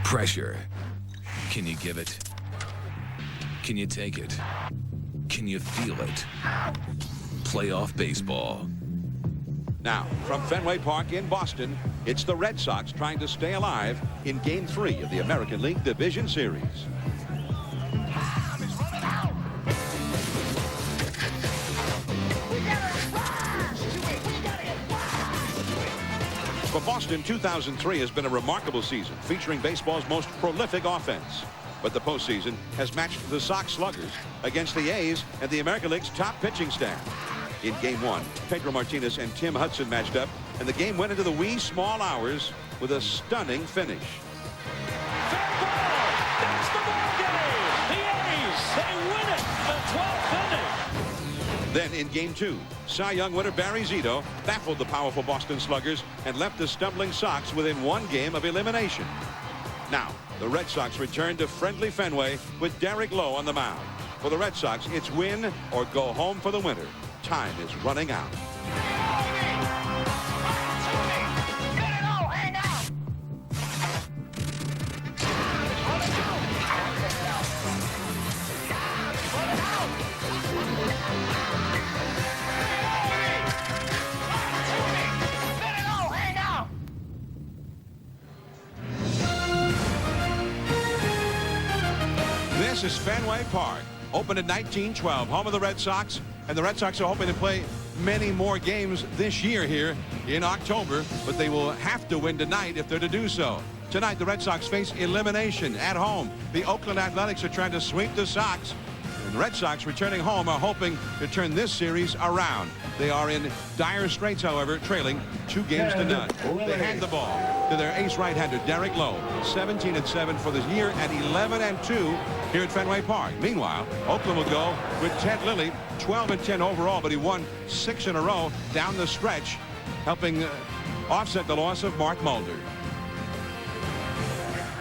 Pressure. Can you give it? Can you take it? Can you feel it? Playoff baseball. Now, from Fenway Park in Boston, it's the Red Sox trying to stay alive in Game 3 of the American League Division Series. For Boston, 2003 has been a remarkable season, featuring baseball's most prolific offense. But the postseason has matched the Sox sluggers against the A's and the American League's top pitching staff. In Game 1, Pedro Martinez and Tim Hudson matched up, and the game went into the wee small hours with a stunning finish. Fair ball! That's the ball game! The A's, they win it! The 12th inning! Then in Game 2, Cy Young winner Barry Zito baffled the powerful Boston sluggers and left the stumbling Sox within one game of elimination. Now, the Red Sox return to friendly Fenway with Derek Lowe on the mound. For the Red Sox, it's win or go home for the winter. Time is running out. This is Fenway Park, opened in 1912, home of the Red Sox, and the Red Sox are hoping to play many more games this year here in October, but they will have to win tonight if they're to do so. Tonight, the Red Sox face elimination at home. The Oakland Athletics are trying to sweep the Sox, and the Red Sox returning home are hoping to turn this series around. They are in dire straits, however, trailing 2-0. They hand the ball to their ace right-hander, Derek Lowe, 17-7 for the year and 11-2 here at Fenway Park. Meanwhile, Oakland will go with Ted Lilly, 12-10 overall, but he won 6 in a row down the stretch, helping offset the loss of Mark Mulder.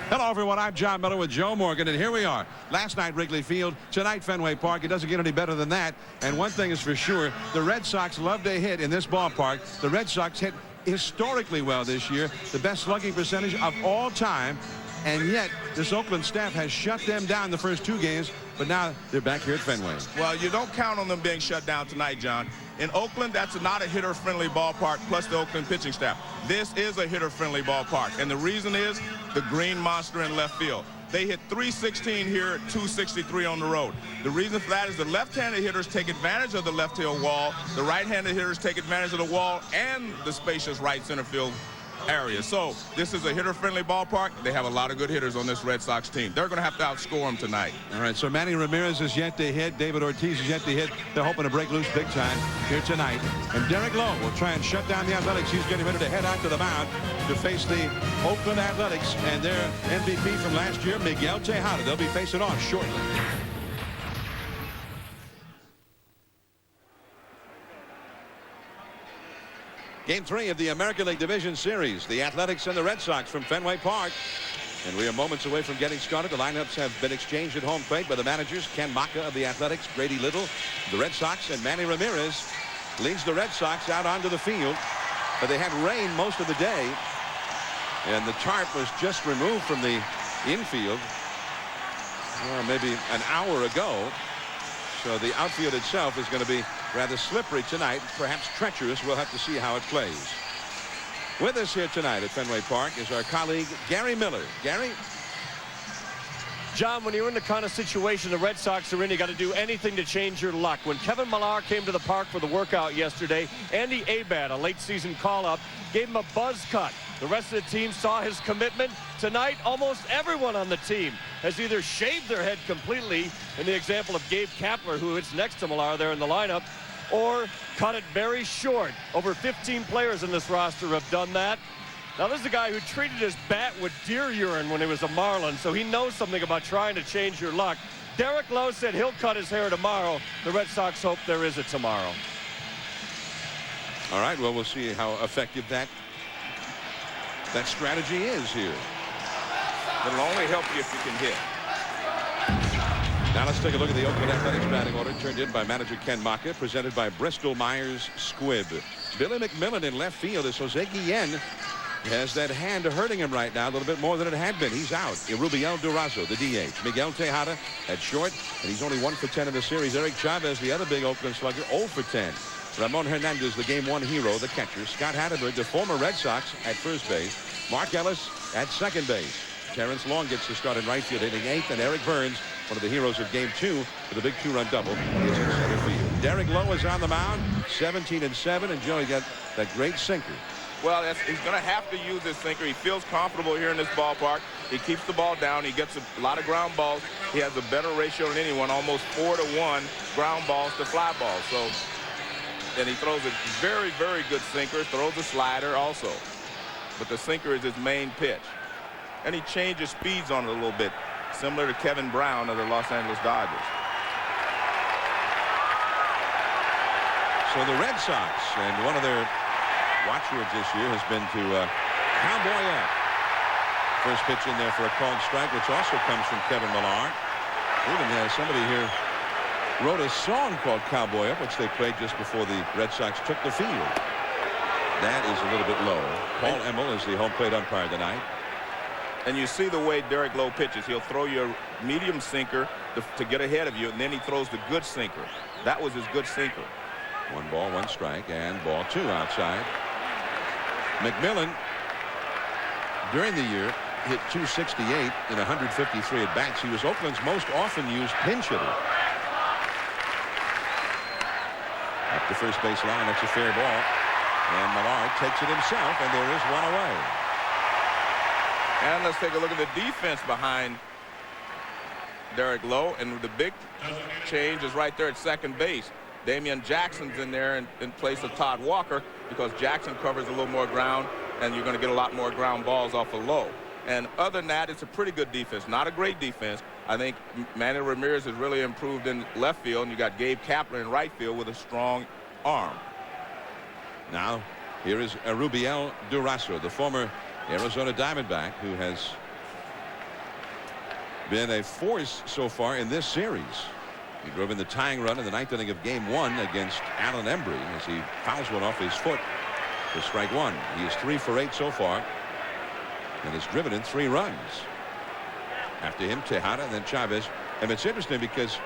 Hello, everyone. I'm John Miller with Joe Morgan, and here we are. Last night, Wrigley Field. Tonight, Fenway Park. It doesn't get any better than that. And one thing is for sure, the Red Sox love to hit in this ballpark. The Red Sox hit historically well this year, the best slugging percentage of all time. And yet, this Oakland staff has shut them down the first 2 games, but now they're back here at Fenway. Well, you don't count on them being shut down tonight, John. In Oakland, that's not a hitter-friendly ballpark, plus the Oakland pitching staff. This is a hitter-friendly ballpark, and the reason is the green monster in left field. They hit .316 here, .263 on the road. The reason for that is the left-handed hitters take advantage of the left field wall. The right-handed hitters take advantage of the wall and the spacious right center field area. So this is a hitter-friendly ballpark. They have a lot of good hitters on this Red Sox team. They're going to have to outscore them tonight. All right, so Manny Ramirez is yet to hit. David Ortiz is yet to hit. They're hoping to break loose big time here tonight. And Derek Lowe will try and shut down the Athletics. He's getting ready to head out to the mound to face the Oakland Athletics and their MVP from last year, Miguel Tejada. They'll be facing off shortly. Game 3 of the American League Division Series. The Athletics and the Red Sox from Fenway Park. And we are moments away from getting started. The lineups have been exchanged at home plate by the managers, Ken Maka of the Athletics, Grady Little, the Red Sox, and Manny Ramirez leads the Red Sox out onto the field. But they had rain most of the day, and the tarp was just removed from the infield maybe an hour ago. So the outfield itself is going to be rather slippery tonight, perhaps treacherous. We'll have to see how it plays. With us here tonight at Fenway Park is our colleague Gary Miller. Gary? John, when you're in the kind of situation the Red Sox are in, you got to do anything to change your luck. When Kevin Millar came to the park for the workout yesterday, Andy Abad, a late season call-up, gave him a buzz cut. The rest of the team saw his commitment. Tonight, almost everyone on the team has either shaved their head completely, in the example of Gabe Kapler, who is next to Millar there in the lineup, or cut it very short. Over 15 players in this roster have done that. Now, this is a guy who treated his bat with deer urine when he was a Marlin, so he knows something about trying to change your luck. Derek Lowe said he'll cut his hair tomorrow. The Red Sox hope there is a tomorrow. All right, well, we'll see how effective that strategy is here. It'll only help you if you can hit. Now let's take a look at the Oakland Athletics batting order turned in by manager Ken Maka, presented by Bristol Myers Squibb. Billy McMillan in left field as Jose Guillen has that hand hurting him right now a little bit more than it had been. He's out. Rubiel Durazo, the DH. Miguel Tejada at short, and he's only 1 for 10 in the series. Eric Chavez, the other big Oakland slugger, 0 for 10. Ramon Hernandez, the game 1 hero, the catcher. Scott Hatterberg, the former Red Sox, at first base. Mark Ellis at second base. Terrence Long gets the start in right field, hitting 8th, and Eric Burns, one of the heroes of game 2, with a big 2-run double, is in center field. Derek Lowe is on the mound, 17-7, and Joey got that great sinker. Well, he's going to have to use his sinker. He feels comfortable here in this ballpark. He keeps the ball down. He gets a lot of ground balls. He has a better ratio than anyone, almost 4-to-1 ground balls to fly balls. So, and he throws a very, very good sinker, throws a slider also. But the sinker is his main pitch. And he changes speeds on it a little bit, similar to Kevin Brown of the Los Angeles Dodgers. So the Red Sox, and one of their watchwords this year has been to cowboy up. First pitch in there for a called strike, which also comes from Kevin Millar. Even somebody here wrote a song called Cowboy Up, which they played just before the Red Sox took the field. That is a little bit low. Paul Emmel is the home plate umpire tonight. And you see the way Derek Lowe pitches. He'll throw you a medium sinker to get ahead of you, and then he throws the good sinker. That was his good sinker. 1 ball, 1 strike, and ball 2 outside. McMillan, during the year, hit .268 in 153 at-bats. He was Oakland's most often used pinch hitter. Up the first base line, that's a fair ball. And Millar takes it himself, and there is 1 away. And let's take a look at the defense behind Derek Lowe. And the big change is right there at second base. Damian Jackson's in there in place of Todd Walker, because Jackson covers a little more ground, and you're going to get a lot more ground balls off of Lowe. And other than that, it's a pretty good defense. Not a great defense. I think Manny Ramirez has really improved in left field, and you got Gabe Kapler in right field with a strong arm. Now, here is Rubiel Durazo, the former Arizona Diamondback, who has been a force so far in this series. He drove in the tying run in the 9th inning of game 1 against Alan Embry as he fouls one off his foot for strike 1. He is 3 for 8 so far and has driven in 3 runs. After him, Tejada, and then Chavez. And it's interesting because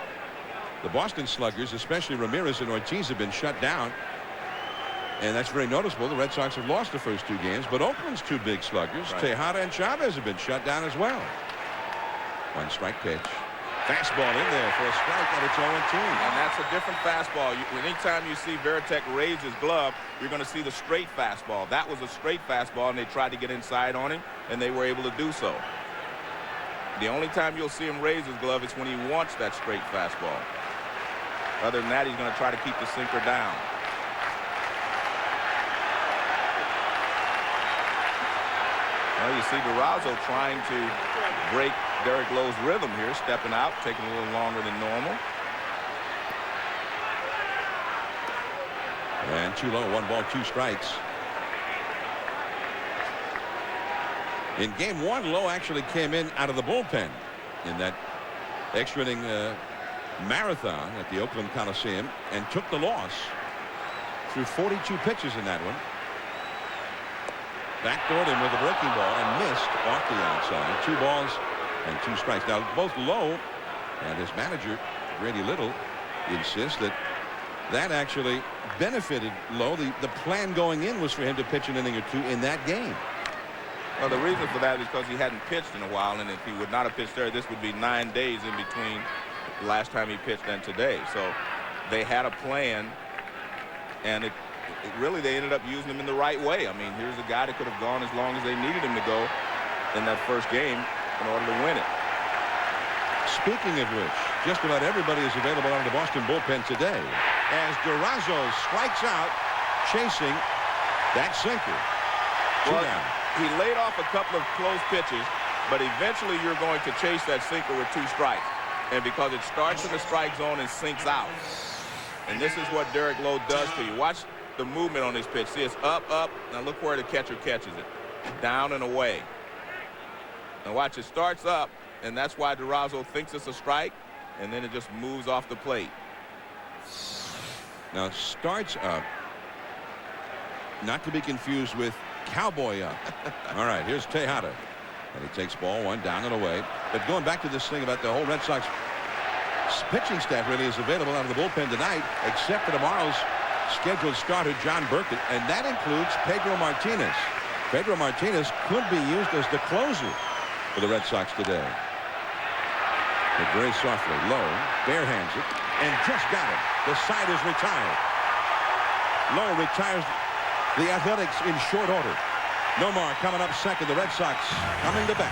the Boston sluggers, especially Ramirez and Ortiz, have been shut down. And that's very noticeable. The Red Sox have lost the first 2 games, but Oakland's 2 big sluggers, right, Tejada and Chavez, have been shut down as well. 1 strike pitch. Fastball in there for a strike, and it's 0-2. And that's a different fastball. Anytime you see Veritek raise his glove, you're going to see the straight fastball. That was a straight fastball, and they tried to get inside on him, and they were able to do so. The only time you'll see him raise his glove is when he wants that straight fastball. Other than that, he's going to try to keep the sinker down. Well, you see Durazo trying to break Derek Lowe's rhythm here, stepping out, taking a little longer than normal. And 2 low, 1 ball, 2 strikes. In game 1, Lowe actually came in out of the bullpen in that extra inning marathon at the Oakland Coliseum and took the loss. Threw 42 pitches in that one. Backdoored him with a breaking ball and missed off the outside. 2 balls and 2 strikes. Now, both Lowe and his manager, Grady Little, insist that that actually benefited Lowe. The plan going in was for him to pitch an inning or 2 in that game. Well, the reason for that is because he hadn't pitched in a while, and if he would not have pitched there, this would be 9 days in between the last time he pitched and today. So they had a plan, and really they ended up using him in the right way. I mean, here's a guy that could have gone as long as they needed him to go in that first game in order to win it. Speaking of which, just about everybody is available out of the Boston bullpen today as Durazo strikes out chasing that sinker. Well, he laid off a couple of close pitches, but eventually you're going to chase that sinker with 2 strikes. And because it starts in the strike zone and sinks out. And this is what Derek Lowe does to you. Watch the movement on this pitch. See, it's up, up. Now look where the catcher catches it. Down and away. Now watch, it starts up, and that's why Durazo thinks it's a strike, and then it just moves off the plate. Now starts up, not to be confused with cowboy up. All right, here's Tejada. And he takes ball one down and away. But going back to this thing about the whole Red Sox pitching staff really is available out of the bullpen tonight, except for tomorrow's scheduled starter, John Burkett, and that includes Pedro Martinez. Pedro Martinez could be used as the closer for the Red Sox today. But very softly, low, barehands it, and just got it. The side is retired. Lowe retires the Athletics in short order. Nomar coming up second. The Red Sox coming to bat.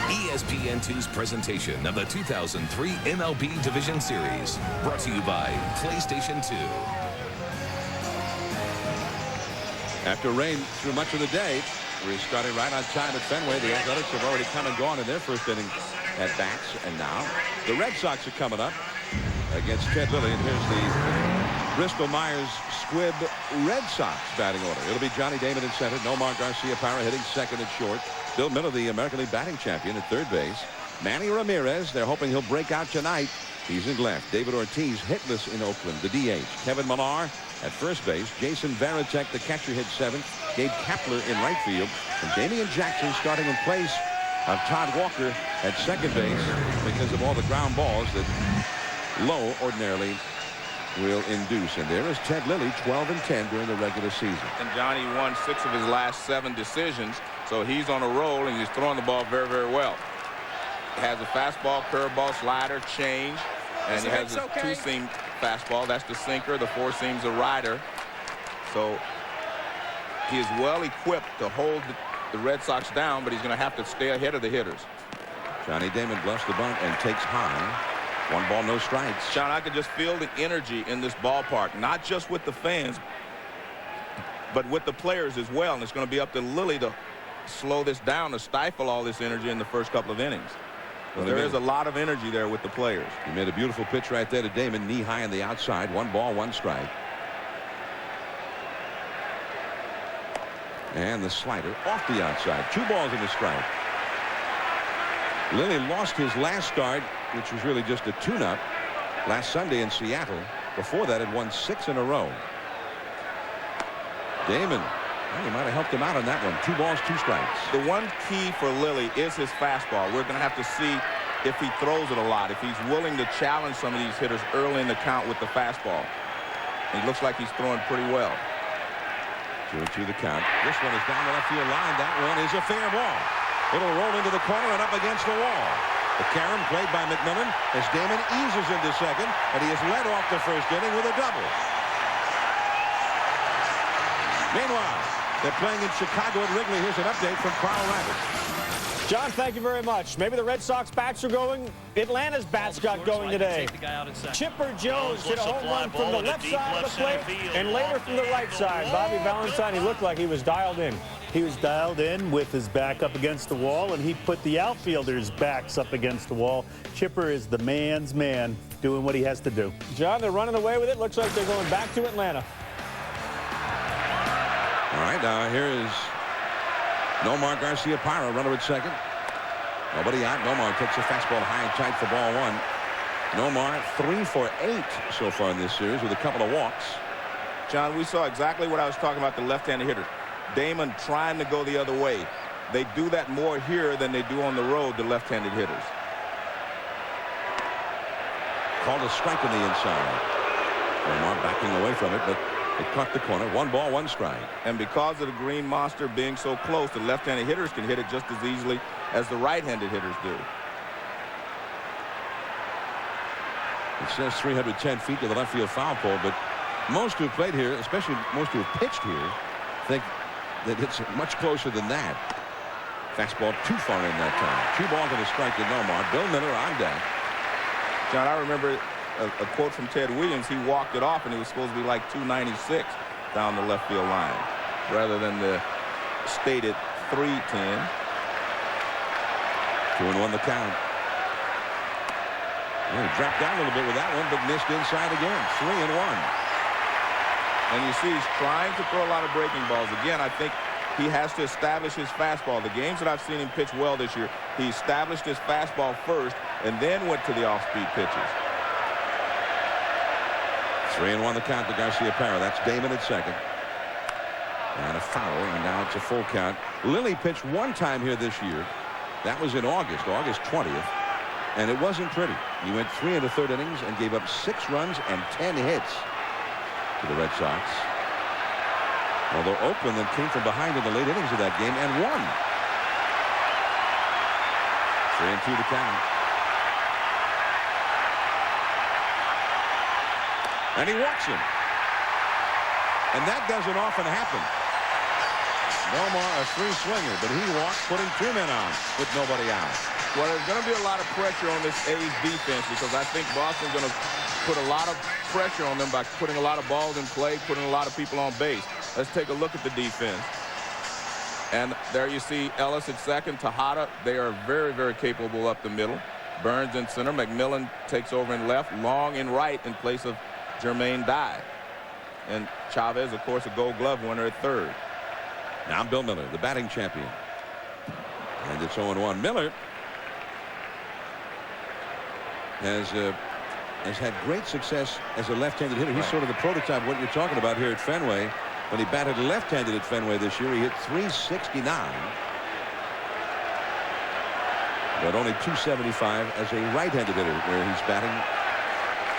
ESPN2's presentation of the 2003 MLB Division Series. Brought to you by PlayStation 2. After rain through much of the day, we're starting right on time at Fenway. The Athletics have already come and gone in their first inning at bats. And now the Red Sox are coming up against Ted Lilly. And here's the Bristol-Myers Squibb Red Sox batting order. It'll be Johnny Damon in center. Nomar Garcia-Parra hitting second and short. Bill Miller, the American League batting champion, at third base. Manny Ramirez, they're hoping he'll break out tonight. He's in left. David Ortiz hitless in Oakland, the DH. Kevin Millar at first base. Jason Varitek, the catcher, hit seventh. Gabe Kapler in right field. And Damian Jackson starting in place of Todd Walker at second base because of all the ground balls that Lowe ordinarily will induce. And there is Ted Lilly, 12-10 during the regular season. And Johnny won 6 of his last 7 decisions, so he's on a roll, and he's throwing the ball very, very well. He has a fastball, curveball, slider, change, and he has a two-seam fastball. That's the sinker. The 4 seam's a rider. So he is well equipped to hold the Red Sox down, but he's going to have to stay ahead of the hitters. Johnny Damon bluffs the bunt and takes high. 1 ball, no strikes. Sean, I could just feel the energy in this ballpark, not just with the fans, but with the players as well. And it's going to be up to Lilly to slow this down, to stifle all this energy in the first couple of innings. Well, there is a lot of energy there with the players. He made a beautiful pitch right there to Damon, knee high on the outside. 1 ball, 1 strike. And the slider off the outside. 2 balls and a strike. Lilly lost his last start, which was really just a tune-up, last Sunday in Seattle. Before that, had won 6 in a row. Damon, well, he might have helped him out on that one. 2 balls, 2 strikes. The one key for Lilly is his fastball. We're going to have to see if he throws it a lot, if he's willing to challenge some of these hitters early in the count with the fastball. He looks like he's throwing pretty well. 2-2 the count. This one is down the left field line. That one is a fair ball. It'll roll into the corner and up against the wall. The carom played by McMillan as Damon eases into second, and he has led off the first inning with a double. Meanwhile, they're playing in Chicago at Wrigley. Here's an update from Carl Rabbit. John, thank you very much. Maybe the Red Sox bats are going. Atlanta's bats got going today. Chipper Jones hit a home run from the left side of the plate and later from the right side. Bobby Valentine, he looked like he was dialed in. He was dialed in with his back up against the wall, and he put the outfielders' backs up against the wall. Chipper is the man's man, doing what he has to do. John, they're running away with it. Looks like they're going back to Atlanta. All right, now here is Nomar Garcia-Parra, runner at second. Nobody out. Nomar takes a fastball high and tight for ball 1. Nomar 3 for 8 so far in this series with a couple of walks. John, we saw exactly what I was talking about, the left-handed hitter. Damon trying to go the other way. They do that more here than they do on the road, the left-handed hitters. Called a strike on the inside. Nomar backing away from it, but it caught the corner. 1 ball, 1 strike. And because of the Green Monster being so close, the left-handed hitters can hit it just as easily as the right-handed hitters do. It says 310 feet to the left field foul pole, but most who have played here, especially most who have pitched here, think that it's much closer than that. Fastball too far in that time. 2 balls and a strike to Nomar. Bill Miller on deck. John, I remember a quote from Ted Williams. He walked it off, and it was supposed to be like 296 down the left field line, rather than the stated 310. 2-1 the count. Well, he dropped down a little bit with that one, but missed inside again. 3-1. And you see he's trying to throw a lot of breaking balls. Again, I think he has to establish his fastball. The games that I've seen him pitch well this year, he established his fastball first and then went to the off-speed pitches. 3-1 the count to Garcia-Parra. That's Damon at second. And a foul, and now it's a full count. Lilly pitched one time here this year. That was in August 20th. And it wasn't pretty. He went 3 1/3 innings and gave up 6 runs and 10 hits to the Red Sox. Although Oakland then came from behind in the late innings of that game and won. 3-2 to count. And he walks him. And that doesn't often happen. Nomar, a free swinger, but he walked, putting 2 men on with nobody out. Well, there's going to be a lot of pressure on this A's defense because I think Boston's going to put a lot of pressure on them by putting a lot of balls in play, putting a lot of people on base. Let's take a look at the defense. And there you see Ellis at second, Tejada. They are very, very capable up the middle. Burns in center. McMillan takes over in left. Long in right in place of Jermaine Dye. And Chavez, of course, a Gold Glove winner at third. Now Bill Miller, the batting champion. And it's 0-1. Miller has had great success as a left-handed hitter. He's sort of the prototype of what you're talking about here at Fenway. When he batted left-handed at Fenway this year, he hit .369. But only .275 as a right-handed hitter where he's batting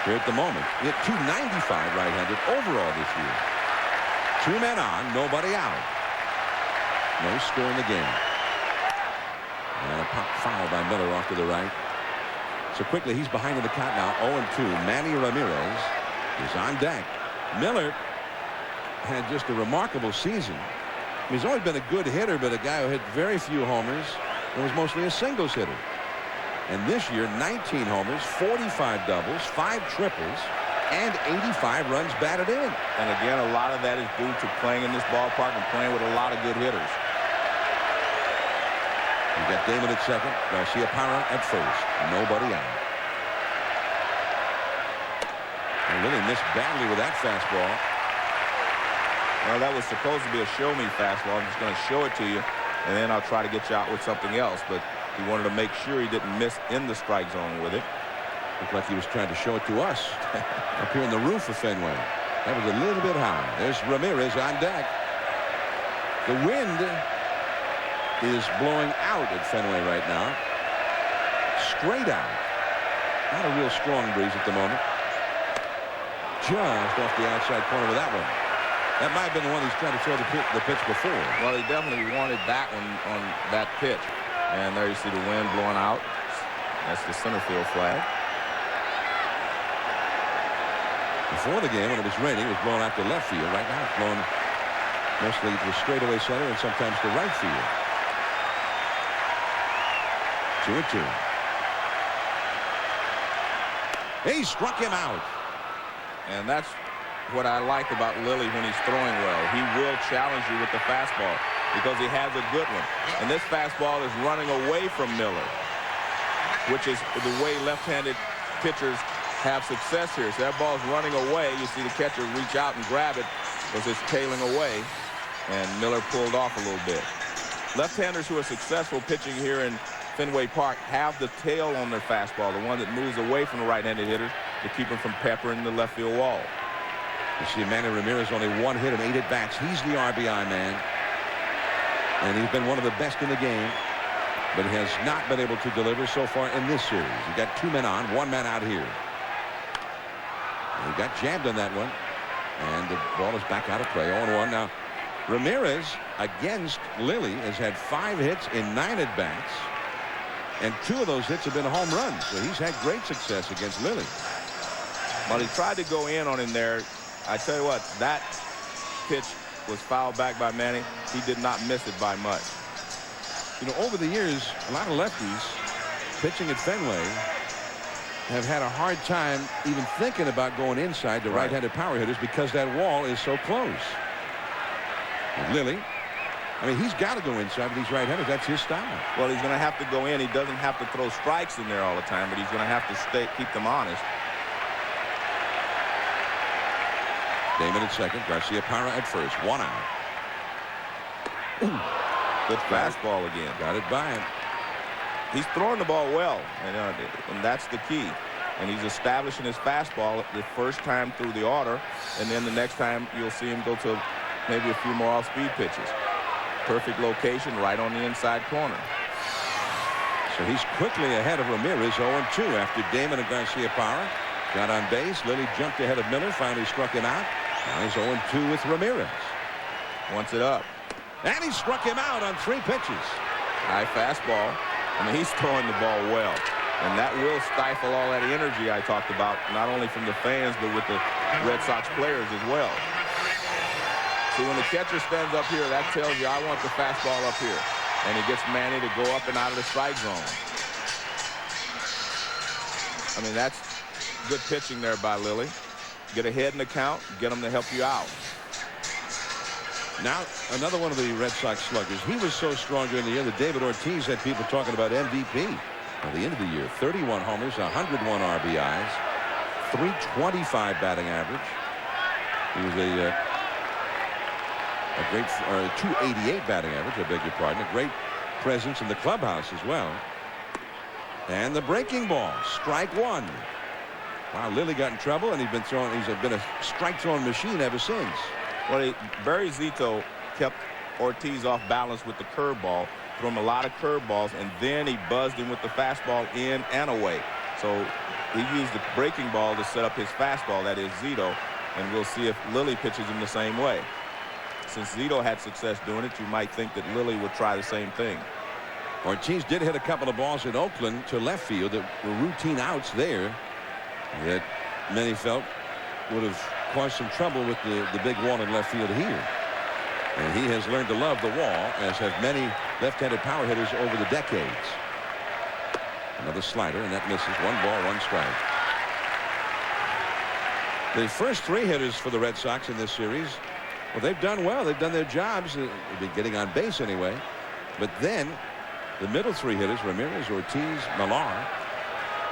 here at the moment. He hit .295 right-handed overall this year. 2 men on, nobody out. No score in the game. And a pop foul by Miller off to the right. So quickly he's behind in the count now. 0-2. Manny Ramirez is on deck. Miller had just a remarkable season. He's always been a good hitter, but a guy who hit very few homers and was mostly a singles hitter. And this year, 19 homers, 45 doubles, 5 triples, and 85 runs batted in. And again, a lot of that is due to playing in this ballpark and playing with a lot of good hitters. You got Damon at second, Garcia-Parra at first. Nobody out. And really missed badly with that fastball. Well, that was supposed to be a show-me fastball. I'm just going to show it to you, and then I'll try to get you out with something else. But he wanted to make sure he didn't miss in the strike zone with it. Looked like he was trying to show it to us up here in the roof of Fenway. That was a little bit high. There's Ramirez on deck. The wind is blowing out at Fenway right now. Straight out. Not a real strong breeze at the moment. Just off the outside corner with that one. That might have been the one he's trying to throw the pitch before. Well, he definitely wanted that one on that pitch. And there you see the wind blowing out. That's the center field flag. Before the game, when it was raining, it was blowing out to left field. Right now, it's blowing mostly to straightaway center and sometimes to right field. 2-2. He struck him out. And that's what I like about Lilly when he's throwing well. He will challenge you with the fastball because he has a good one. And this fastball is running away from Miller, which is the way left-handed pitchers have success here. So that ball's running away. You see the catcher reach out and grab it because it's tailing away. And Miller pulled off a little bit. Left-handers who are successful pitching here in Fenway Park have the tail on their fastball, the one that moves away from the right-handed hitters to keep him from peppering the left field wall. You see Manny Ramirez only 1 hit and 8 at-bats. He's the RBI man. And he's been one of the best in the game, but he has not been able to deliver so far in this series. He got 2 men on, 1 man out here. And he got jabbed on that one. And the ball is back out of play. 0-1 now. Ramirez against Lilly has had 5 hits in 9 at-bats. And 2 of those hits have been home runs. So he's had great success against Lilly. Well, he tried to go in on him there. I tell you what, that pitch was fouled back by Manny. He did not miss it by much. You know, over the years, a lot of lefties pitching at Fenway have had a hard time even thinking about going inside to right-handed power hitters because that wall is so close. And Lilly, I mean, he's got to go inside with these right-handers. That's his style. Well, he's going to have to go in. He doesn't have to throw strikes in there all the time, but he's going to have to keep them honest. Damon at second, Garcia-Parra at first. 1 out. Good fastball again. Got it by him. He's throwing the ball well, and that's the key. And he's establishing his fastball the first time through the order, and then the next time you'll see him go to maybe a few more off-speed pitches. Perfect location right on the inside corner. So he's quickly ahead of Ramirez, 0-2 after Damon and Garcia Parra got on base. Lilly jumped ahead of Miller, finally struck him out. Now he's 0-2 with Ramirez. Wants it up. And he struck him out on 3 pitches. High fastball. I mean, he's throwing the ball well. And that will stifle all that energy I talked about, not only from the fans, but with the Red Sox players as well. See, when the catcher stands up here, that tells you I want the fastball up here. And he gets Manny to go up and out of the strike zone. I mean, that's good pitching there by Lilly. Get ahead in the count, get him to help you out. Now, another one of the Red Sox sluggers. He was so strong during the year that David Ortiz had people talking about MVP. At the end of the year, 31 homers, 101 RBIs, 325 batting average. He was a great 288 batting average, I beg your pardon. A great presence in the clubhouse as well. And the breaking ball, strike 1. Wow, Lilly got in trouble, and he's been a strike throwing machine ever since. Well, Barry Zito kept Ortiz off balance with the curveball, threw him a lot of curveballs, and then he buzzed him with the fastball in and away. So he used the breaking ball to set up his fastball, that is Zito, and we'll see if Lilly pitches him the same way. Since Zito had success doing it, you might think that Lilly would try the same thing. Ortiz did hit a couple of balls in Oakland to left field that were routine outs there that many felt would have caused some trouble with the big wall in left field here. And he has learned to love the wall, as have many left-handed power hitters over the decades. Another slider, and that misses. 1 ball, 1 strike. The first 3 hitters for the Red Sox in this series, well, they've done well. They've done their jobs. They've been getting on base anyway. But then the middle 3 hitters, Ramirez, Ortiz, Millar,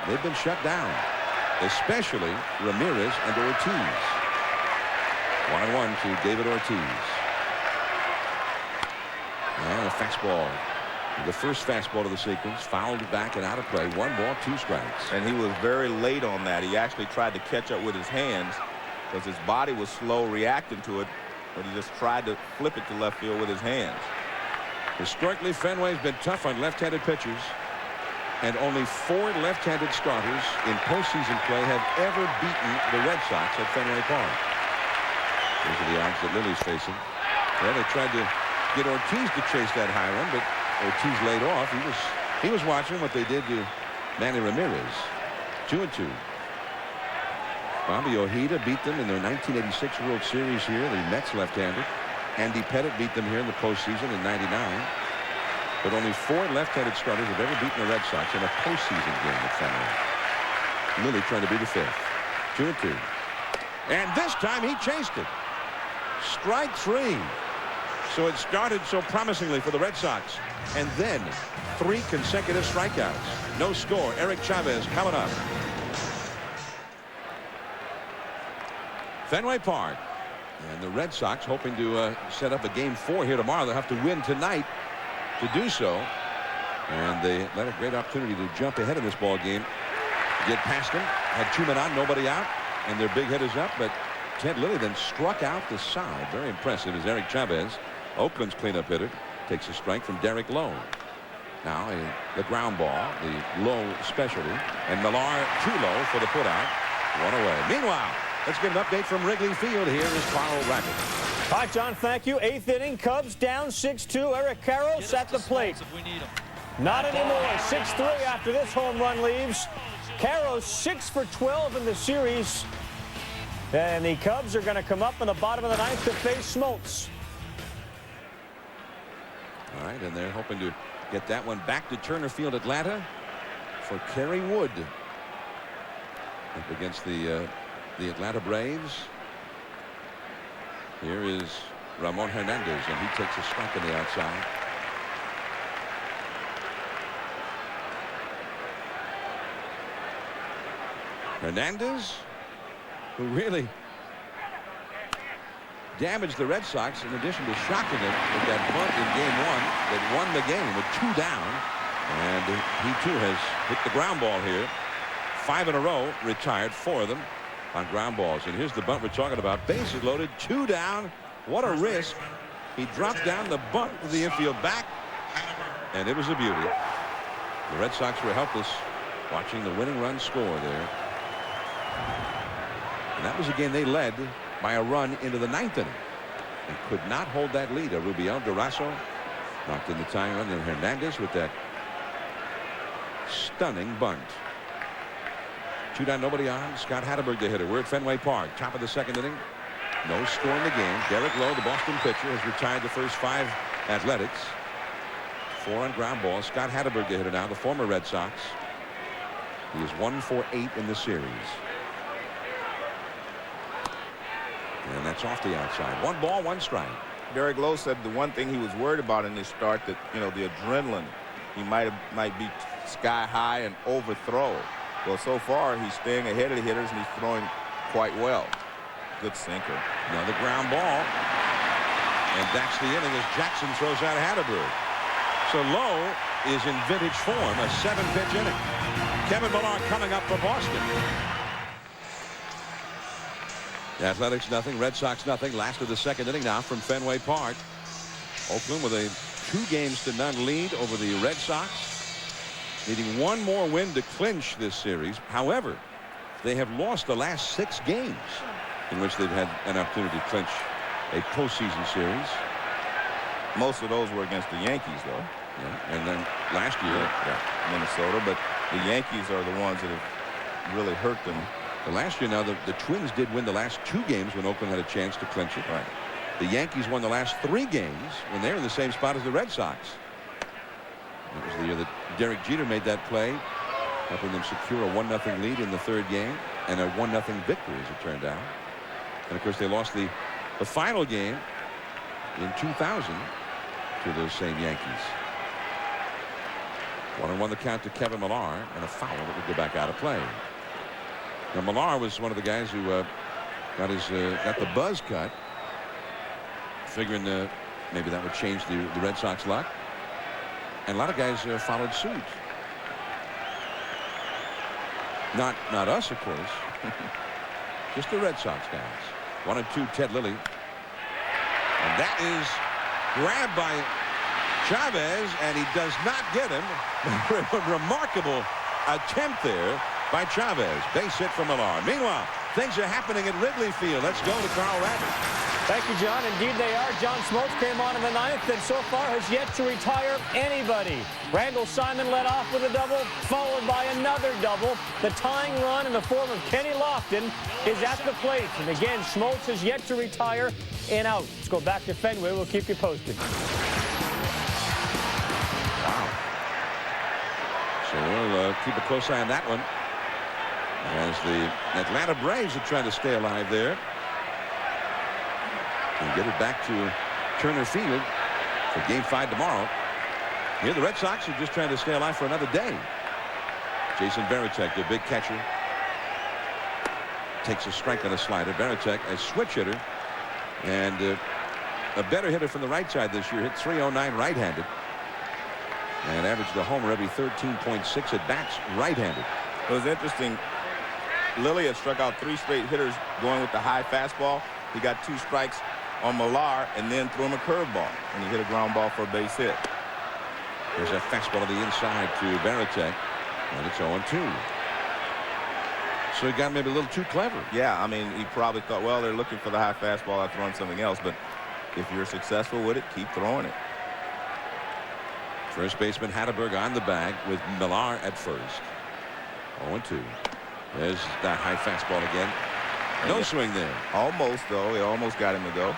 they've been shut down, especially Ramirez and Ortiz. 1-1 to David Ortiz. And a fastball. The first fastball of the sequence, fouled back and out of play. 1 ball, 2 strikes. And he was very late on that. He actually tried to catch up with his hands because his body was slow reacting to it, but he just tried to flip it to left field with his hands. Historically, Fenway's been tough on left-handed pitchers, and only 4 left-handed starters in postseason play have ever beaten the Red Sox at Fenway Park. Those are the odds that Lilly's facing. Well, they tried to get Ortiz to chase that high one, but Ortiz laid off. He was watching what they did to Manny Ramirez. 2-2. Bobby Ojeda beat them in their 1986 World Series here. The Mets left-handed. Andy Pettit beat them here in the postseason in '99. But only 4 left-handed starters have ever beaten the Red Sox in a postseason game at Fenway. Lilly trying to be the 5th. 2-2. And this time he chased it. Strike 3. So it started so promisingly for the Red Sox. And then 3 consecutive strikeouts. No score. Eric Chavez coming up. Fenway Park. And the Red Sox hoping to set up a game 4 here tomorrow. They'll have to win tonight to do so. And they had a great opportunity to jump ahead in this ball game. Get past them. Had 2 men on, nobody out. And their big hitters up. But Ted Lilly then struck out the side. Very impressive as Eric Chavez, Oakland's cleanup hitter, takes a strike from Derek Lowe. Now the ground ball, the Lowe specialty. And Millar too low for the putout. 1 away. Meanwhile, let's get an update from Wrigley Field. Here is Carl Rackett. All right, John, thank you. 8th inning, Cubs down 6-2. Eric Karros at the plate. Not anymore. 6-3 after this home run leaves. Karros 6 for 12 in the series. And the Cubs are going to come up in the bottom of the 9th to face Smoltz. All right, and they're hoping to get that one back to Turner Field, Atlanta, for Kerry Wood up against the Atlanta Braves. Here is Ramon Hernandez, and he takes a strike on the outside. Hernandez, who really damaged the Red Sox in addition to shocking them with that bunt in game 1 that won the game with 2 down. And he too has hit the ground ball here. 5 in a row, retired 4 of them on ground balls. And here's the bunt we're talking about. Bases loaded, 2 down. What a risk. He dropped down the bunt to the infield back, and it was a beauty. The Red Sox were helpless watching the winning run score there. And that was a game they led by a run into the 9th inning and could not hold that lead. Rubiel Durazo knocked in the tying run, and Hernandez with that stunning bunt. 2 down, nobody on. Scott Hatteberg, the hitter. We're at Fenway Park, top of the 2nd inning. No score in the game. Derek Lowe, the Boston pitcher, has retired the first 5 Athletics. 4 on ground balls. Scott Hatteberg, the hitter now, the former Red Sox. He is 1 for 8 in the series. And that's off the outside. 1 ball, 1 strike. Derek Lowe said the one thing he was worried about in this start, that, you know, the adrenaline, he might be sky high and overthrow. Well, so far he's staying ahead of the hitters and he's throwing quite well. Good sinker. Another ground ball. And that's the inning as Jackson throws out Hatteberg. So Lowe is in vintage form, a 7-pitch inning. Kevin Millar coming up for Boston. The Athletics nothing, Red Sox nothing. Last of the 2nd inning now from Fenway Park. Oakland with a 2-0 lead over the Red Sox, needing 1 more win to clinch this series. However, they have lost the last 6 games in which they've had an opportunity to clinch a postseason series. Most of those were against the Yankees, though. Yeah. And then last year, Minnesota. But the Yankees are the ones that have really hurt them. The last year now, the Twins did win the last 2 games when Oakland had a chance to clinch it. Right. The Yankees won the last 3 games when they were in the same spot as the Red Sox. It was the year that Derek Jeter made that play, helping them secure a 1-0 lead in the 3rd game and a 1-0 victory, as it turned out. And of course, they lost the final game in 2000 to those same Yankees. 1-1 the count to Kevin Millar, and a foul that would go back out of play. Now Millar was one of the guys who got the buzz cut, figuring maybe that would change the Red Sox luck. And a lot of guys followed suit. Not us, of course. Just the Red Sox guys. 1-2, Ted Lilly. And that is grabbed by Chavez, and he does not get him. Remarkable attempt there by Chavez. Base hit from Millar. Meanwhile, things are happening at Wrigley Field. Let's go to Carl Rabbit. Thank you, John. Indeed, they are. John Smoltz came on in the 9th and so far has yet to retire anybody. Randall Simon led off with a double, followed by another double. The tying run in the form of Kenny Lofton is at the plate. And again, Smoltz has yet to retire and out. Let's go back to Fenway. We'll keep you posted. Wow. So we'll keep a close eye on that one, as the Atlanta Braves are trying to stay alive there and get it back to Turner Field for Game 5 tomorrow. Here the Red Sox are just trying to stay alive for another day. Jason Varitek, the big catcher, takes a strike on a slider. Varitek, a switch hitter and a better hitter from the right side this year. Hit .309 right-handed and averaged a homer every 13.6 at bats right-handed. It was interesting. Lilly had struck out 3 straight hitters going with the high fastball. He got 2 strikes on Millar and then threw him a curveball, and he hit a ground ball for a base hit. There's a fastball to the inside to Varitek, and it's 0-2. So he got maybe a little too clever. Yeah, I mean, he probably thought, well, they're looking for the high fastball. I'll throw something else. But if you're successful with it, keep throwing it. First baseman Hatteberg on the bag with Millar at first. 0-2. There's that high fastball again. No swing there. Almost, though. He almost got him to go.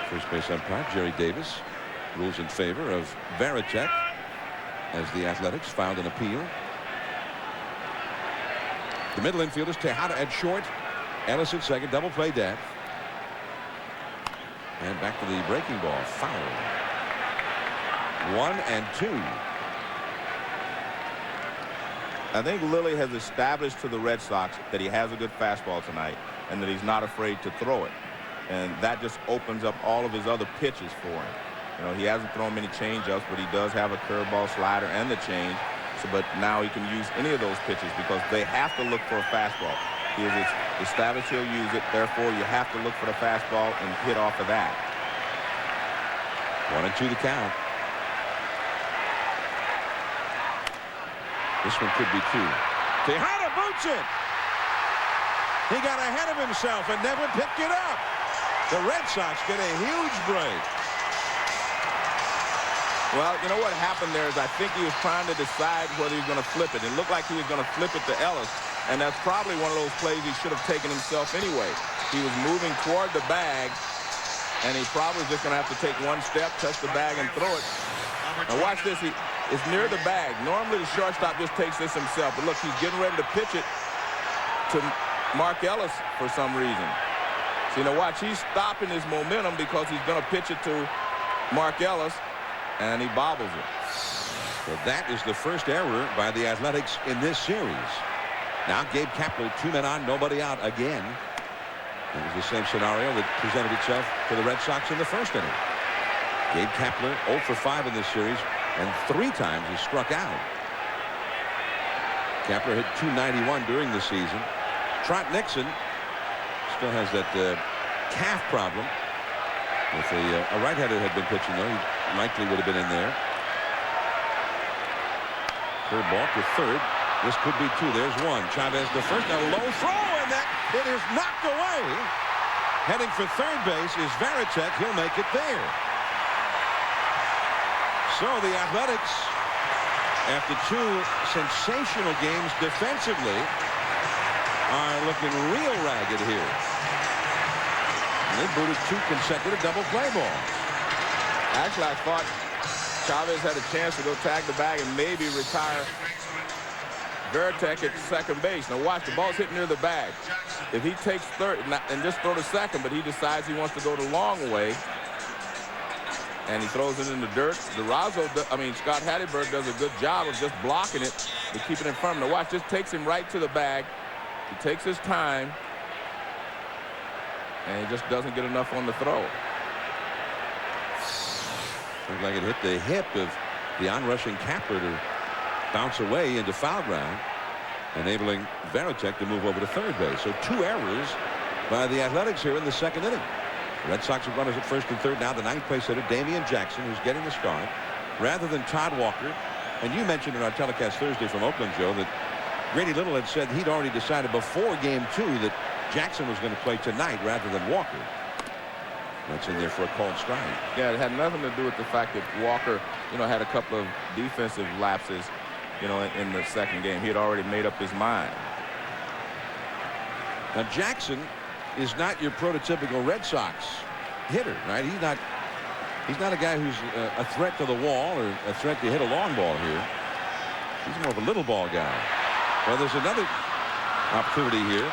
First base umpire Jerry Davis rules in favor of Varitek as the Athletics filed an appeal. The middle infielders, Tejada at short, Ellis at second, double play depth. And back to the breaking ball. Foul. 1-2. I think Lilly has established to the Red Sox that he has a good fastball tonight and that he's not afraid to throw it. and that just opens up all of his other pitches for him. You know, he hasn't thrown many changeups, but he does have a curveball, slider, and the change. So, but now he can use any of those pitches because they have to look for a fastball. He has established he'll use it. Therefore, you have to look for the fastball and hit off of that. 1-2 the count. This one could be 2. Tejada boots it. He got ahead of himself and never picked it up. The Red Sox get a huge break. Well, you know what happened there is I think he was trying to decide whether he was going to flip it. It looked like he was going to flip it to Ellis, and that's probably one of those plays he should have taken himself anyway. He was moving toward the bag, and he probably was just going to have to take one step, touch the bag, and throw it. Now watch this. It's near the bag. Normally the shortstop just takes this himself, but look, he's getting ready to pitch it to Mark Ellis for some reason. See, now watch, he's stopping his momentum because he's going to pitch it to Mark Ellis, and he bobbles it. So that is the first error by the Athletics in this series. Now Gabe Kapler, 2 men on, nobody out again. It was the same scenario that presented itself for the Red Sox in the first inning. Gabe Kapler 0 for 5 in this series, and 3 times he struck out. Kapler hit .291 during the season. Trot Nixon still has that calf problem. If a right-hander had been pitching, though, he likely would have been in there. Curveball to third. This could be 2. There's 1. Chavez the first. Now low throw, and that it is knocked away. Heading for third base is Varitek. He'll make it there. So the Athletics, after 2 sensational games defensively, are looking real ragged here. They booted 2 consecutive double play balls. Actually, I thought Chavez had a chance to go tag the bag and maybe retire Varitek at second base. Now watch, the ball's hitting near the bag. If he takes third and just throw to second, but he decides he wants to go the long way, and he throws it in the dirt. Scott Hatteberg does a good job of just blocking it to keep it in front of him. Now watch, this takes him right to the bag. He takes his time, and he just doesn't get enough on the throw. Looked like it hit the hip of the onrushing Kapler to bounce away into foul ground, enabling Varitek to move over to third base. So 2 errors by the Athletics here in the second inning. The Red Sox have runners at first and third. Now the 9th place hitter, Damian Jackson, who's getting the start, rather than Todd Walker. And you mentioned in our telecast Thursday from Oakland, Joe, that Grady Little had said he'd already decided before game 2 that Jackson was going to play tonight rather than Walker. That's in there for a called strike. Yeah, it had nothing to do with the fact that Walker, had a couple of defensive lapses, in the second game. He had already made up his mind. Now Jackson is not your prototypical Red Sox hitter, right? He's not a guy who's a threat to the wall or a threat to hit a long ball here. He's more of a little ball guy. Well, there's another opportunity here.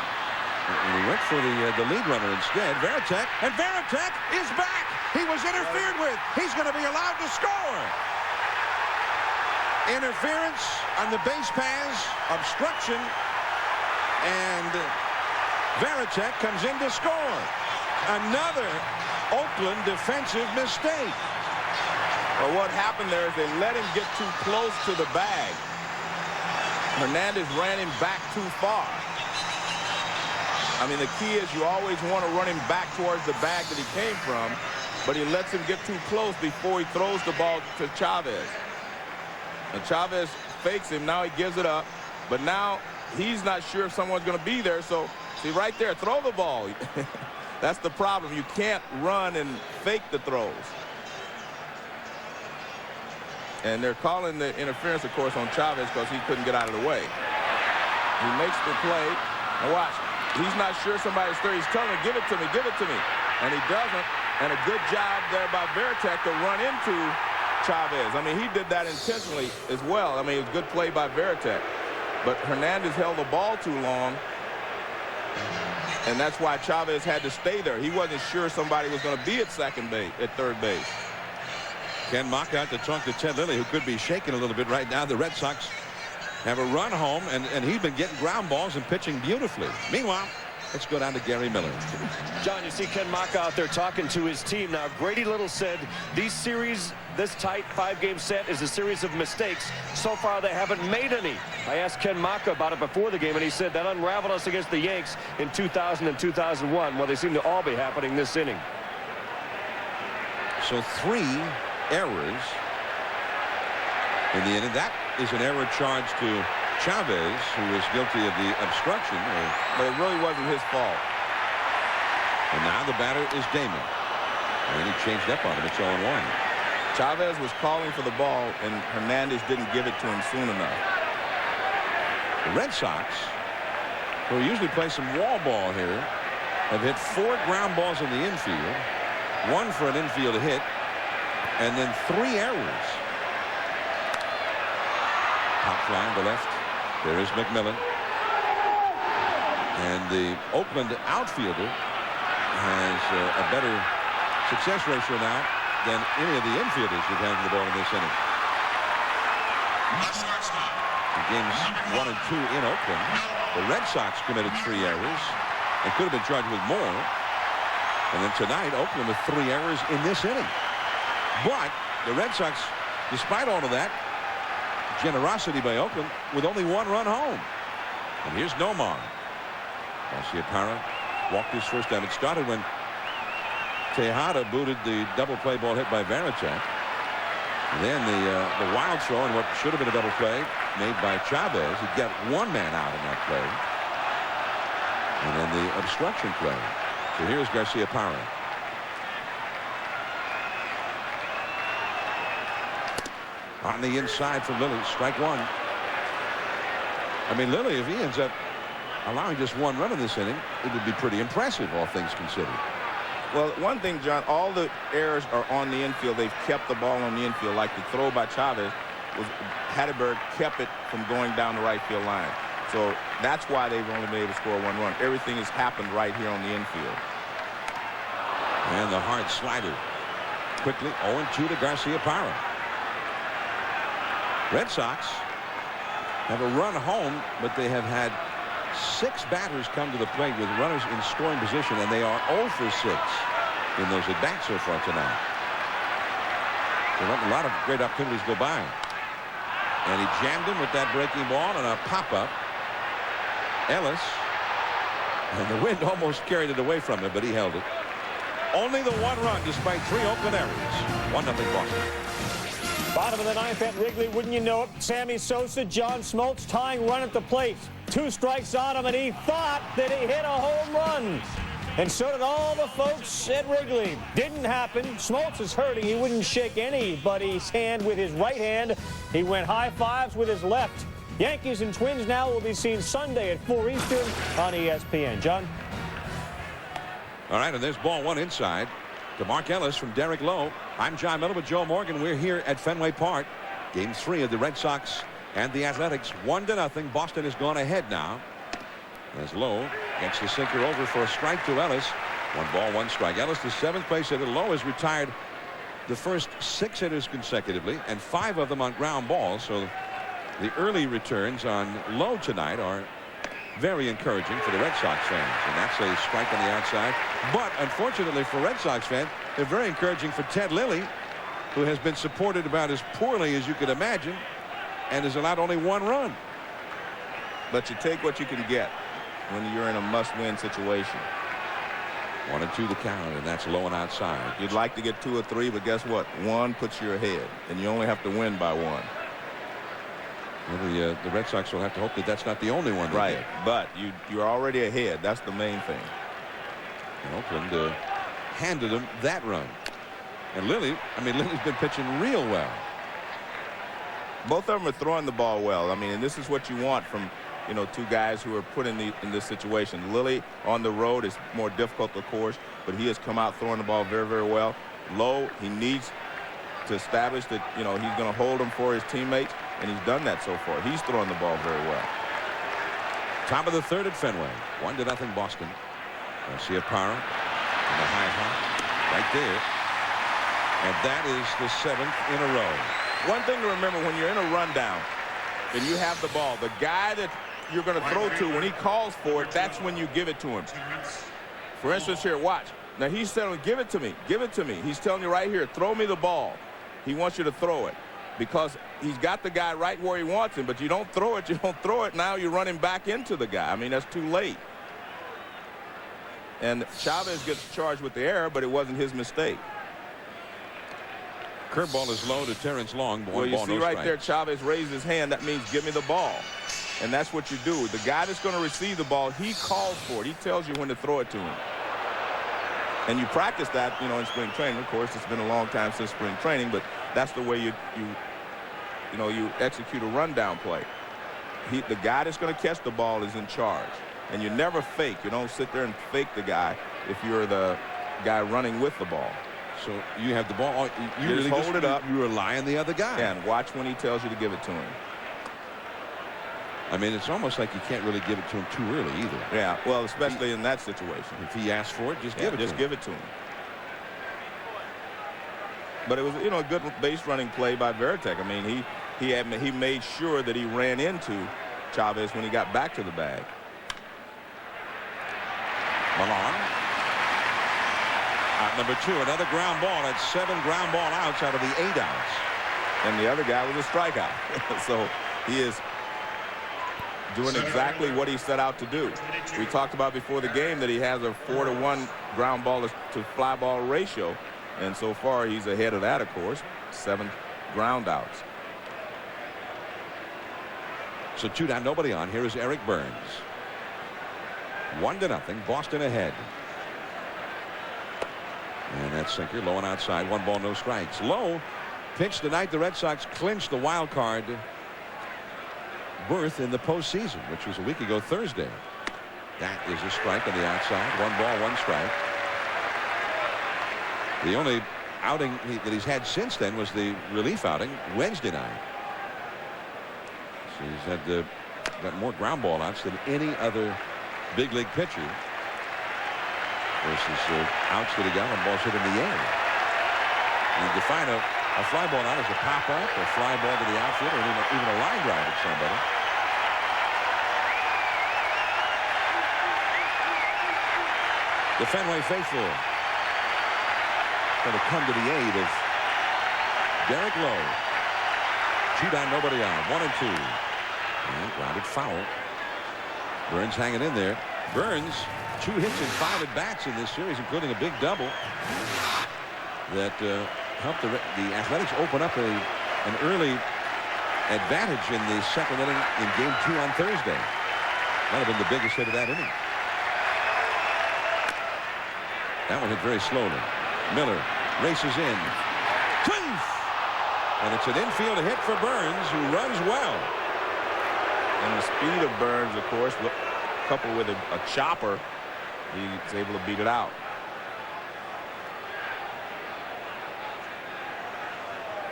And we went for the lead runner instead. Varitek, and Varitek is back. He was interfered with. He's going to be allowed to score. Interference on the base pass, obstruction, and Varitek comes in to score. Another Oakland defensive mistake. Well, what happened there is they let him get too close to the bag. Hernandez ran him back too far. The key is you always want to run him back towards the bag that he came from, but he lets him get too close before he throws the ball to Chavez. And Chavez fakes him. Now he gives it up, but now he's not sure if someone's going to be there. So, see right there, throw the ball. That's the problem. You can't run and fake the throws. And they're calling the interference, of course, on Chavez because he couldn't get out of the way. He makes the play. Now watch. He's not sure somebody's there. He's telling him, give it to me, give it to me. And he doesn't. And a good job there by Varitek to run into Chavez. He did that intentionally as well. It was a good play by Varitek. But Hernandez held the ball too long. And that's why Chavez had to stay there. He wasn't sure somebody was going to be at third base. Ken Mock out to talk to Ted Lilly, who could be shaking a little bit right now. The Red Sox have a run home, and he's been getting ground balls and pitching beautifully. Meanwhile, Let's go down to Gary Miller. John, you see Ken Maka out there talking to his team. Now, Grady Little said these series, this tight 5-game set is a series of mistakes. So far, they haven't made any. I asked Ken Maka about it before the game, and he said that unraveled us against the Yanks in 2000 and 2001. Well, they seem to all be happening this inning. So 3 errors in the inning. That is an error charged to Chavez, who was guilty of the obstruction, But it really wasn't his fault. and now the batter is Damon. And he changed up on him. It's 0-1. Chavez was calling for the ball, and Hernandez didn't give it to him soon enough. The Red Sox, who usually play some wall ball here, have hit 4 ground balls in the infield, 1 for an infield hit, and then 3 errors. Top fly to left. There is McMillan. And the Oakland outfielder has a better success ratio now than any of the infielders who've handled the ball in this inning. In games 1 and 2 in Oakland, the Red Sox committed 3 errors and could have been charged with more. And then tonight, Oakland with 3 errors in this inning. But the Red Sox, despite all of that, generosity by Oakland with only 1 run home. And here's Nomar. Garcia-Parra walked his first time. It started when Tejada booted the double play ball hit by Varitek. And then the wild throw and what should have been a double play made by Chavez. He got 1 man out in that play. And then the obstruction play. So here's Garcia-Parra. On the inside from Lilly, strike 1. I mean, Lilly, if he ends up allowing just 1 run in this inning, it would be pretty impressive, all things considered. Well, one thing, John, all the errors are on the infield. They've kept the ball on the infield. Like the throw by Chavez, Hatteberg kept it from going down the right field line. So that's why they've only been able to score 1 run. Everything has happened right here on the infield. And the hard slider. Quickly, 0-2 to Garcia-Parra. Red Sox have a run home, but they have had 6 batters come to the plate with runners in scoring position, and they are 0 for 6 in those at bats so far tonight. They let a lot of great opportunities go by. And he jammed him with that breaking ball and a pop-up. Ellis, and the wind almost carried it away from him, but he held it. Only the 1 run despite 3 Oakland errors. 1-0 Boston. Bottom of the 9th at Wrigley, wouldn't you know it? Sammy Sosa, John Smoltz tying run at the plate. 2 strikes on him, and he thought that he hit a home run. And so did all the folks at Wrigley. Didn't happen. Smoltz is hurting. He wouldn't shake anybody's hand with his right hand. He went high fives with his left. Yankees and Twins now will be seen Sunday at 4 Eastern on ESPN. John? All right, and there's ball 1 inside to Mark Ellis from Derek Lowe. I'm John Miller with Joe Morgan. We're here at Fenway Park. Game 3 of the Red Sox and the Athletics. 1-0. Boston has gone ahead now. As Lowe gets the sinker over for a strike to Ellis. 1 ball, 1 strike. Ellis, the 7th place hitter. Lowe has retired the first 6 hitters consecutively, and 5 of them on ground balls. So the early returns on Lowe tonight are very encouraging for the Red Sox fans. And that's a strike on the outside. But unfortunately for Red Sox fans, they're very encouraging for Ted Lilly, who has been supported about as poorly as you could imagine and has allowed only 1 run. But you take what you can get when you're in a must-win situation. 1-2 the count, and that's low and outside. You'd like to get 2 or 3, but guess what? 1 puts you ahead, and you only have to win by 1. Well, the Red Sox will have to hope that that's not the only one. Right, but you're already ahead. That's the main thing. And Oakland handed them that run. And Lilly's been pitching real well. Both of them are throwing the ball well. I mean, and this is what you want from, 2 guys who are put in this situation. Lilly on the road is more difficult, of course, but he has come out throwing the ball very, very well. Lowe, he needs to establish that, he's going to hold him for his teammates, and he's done that so far. He's throwing the ball very well. Top of the 3rd at Fenway. 1-0 Boston. Garcia-Parra and the high hop right there. And that is the 7th in a row. One thing to remember when you're in a rundown and you have the ball, the guy that you're going to throw to, when he calls for it, that's when you give it to him. For instance, here, watch. Now, he's telling, give it to me. Give it to me. He's telling you right here, throw me the ball. He wants you to throw it because he's got the guy right where he wants him, but you don't throw it. You don't throw it. Now you're running back into the guy. I mean, that's too late. And Chavez gets charged with the error, but it wasn't his mistake. Curveball is low to Terrence Long. Well, you see right there, Chavez raised his hand. That means give me the ball. And that's what you do. The guy that's going to receive the ball, he calls for it. He tells you when to throw it to him. And you practice that, you know, in spring training. Of course, it's been a long time since spring training, but that's the way you execute a rundown play. The guy that's going to catch the ball is in charge. And you never fake. You don't sit there and fake the guy if you're the guy running with the ball. So you have the ball. You really just hold it up. You rely on the other guy. Yeah, and watch when he tells you to give it to him. I mean, it's almost like you can't really give it to him too early either. Yeah, well, especially in that situation. If he asks for it, just give it to him. Just give it to him. But it was, you know, a good base running play by Veritek. I mean, he made sure that he ran into Chavez when he got back to the bag. Milan. Out number 2, another ground ball. That's 7 ground ball outs out of the 8 outs. And the other guy was a strikeout. So he is doing exactly what he set out to do. We talked about before the game that he has a 4-to-1 ground ball to fly ball ratio. And so far he's ahead of that, of course. 7 ground outs. So 2 down, nobody on. Here is Eric Burns. 1-0, Boston ahead. And that sinker low and outside. 1 ball, no strikes. Low pitched tonight. The Red Sox clinched the wild card berth in the postseason, which was a week ago Thursday. That is a strike on the outside. 1 ball, 1 strike. The only outing that he's had since then was the relief outing Wednesday night. So he's got more ground ball outs than any other big league pitcher versus outs that he got on balls hit in the air. You define a fly ball out as a pop up, a fly ball to the outfield, or even a line drive at somebody. The Fenway faithful going to come to the aid of Derek Lowe. 2 down, nobody on. 1-2. And grounded foul. Burns hanging in there. Burns 2 hits and 5 at bats in this series, including a big double that helped the Athletics open up an early advantage in the 2nd inning in Game 2 on Thursday. Might have been the biggest hit of that inning. That one hit very slowly. Miller races in. Twins! And it's an infield hit for Burns, who runs well. And the speed of Burns, of course, coupled with a chopper, he's able to beat it out.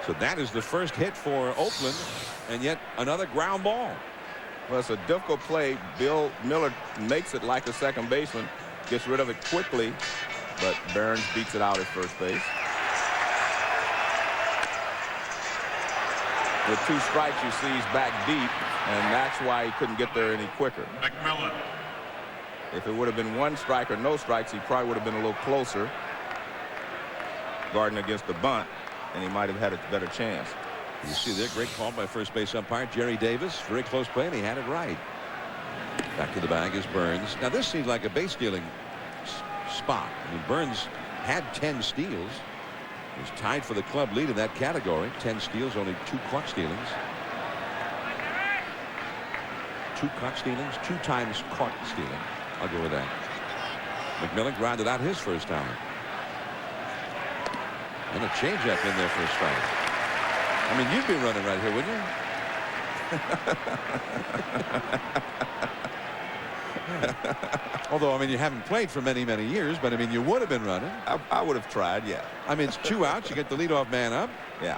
So that is the first hit for Oakland, and yet another ground ball. Well, it's a difficult play. Bill Miller makes it like a second baseman, gets rid of it quickly, but Burns beats it out at first base. With 2 strikes, you see he's back deep, and that's why he couldn't get there any quicker. McMillan. If it would have been 1 strike or no strikes, he probably would have been a little closer, guarding against the bunt, and he might have had a better chance. You see there, great call by first base umpire Jerry Davis. Very close play, and he had it right. Back to the bag is Burns. Now this seems like a base stealing spot. I mean, Burns had 10 steals. He's tied for the club lead in that category. 10 steals, only 2 caught stealings. 2 caught stealings, 2 times caught stealing. I'll go with that. McMillan grounded out his first time. And a changeup in there for a strike. I mean, you'd be running right here, wouldn't you? Although, I mean, you haven't played for many, many years, but I mean, you would have been running. I would have tried, yeah. I mean, it's 2 outs. You get the leadoff man up. Yeah.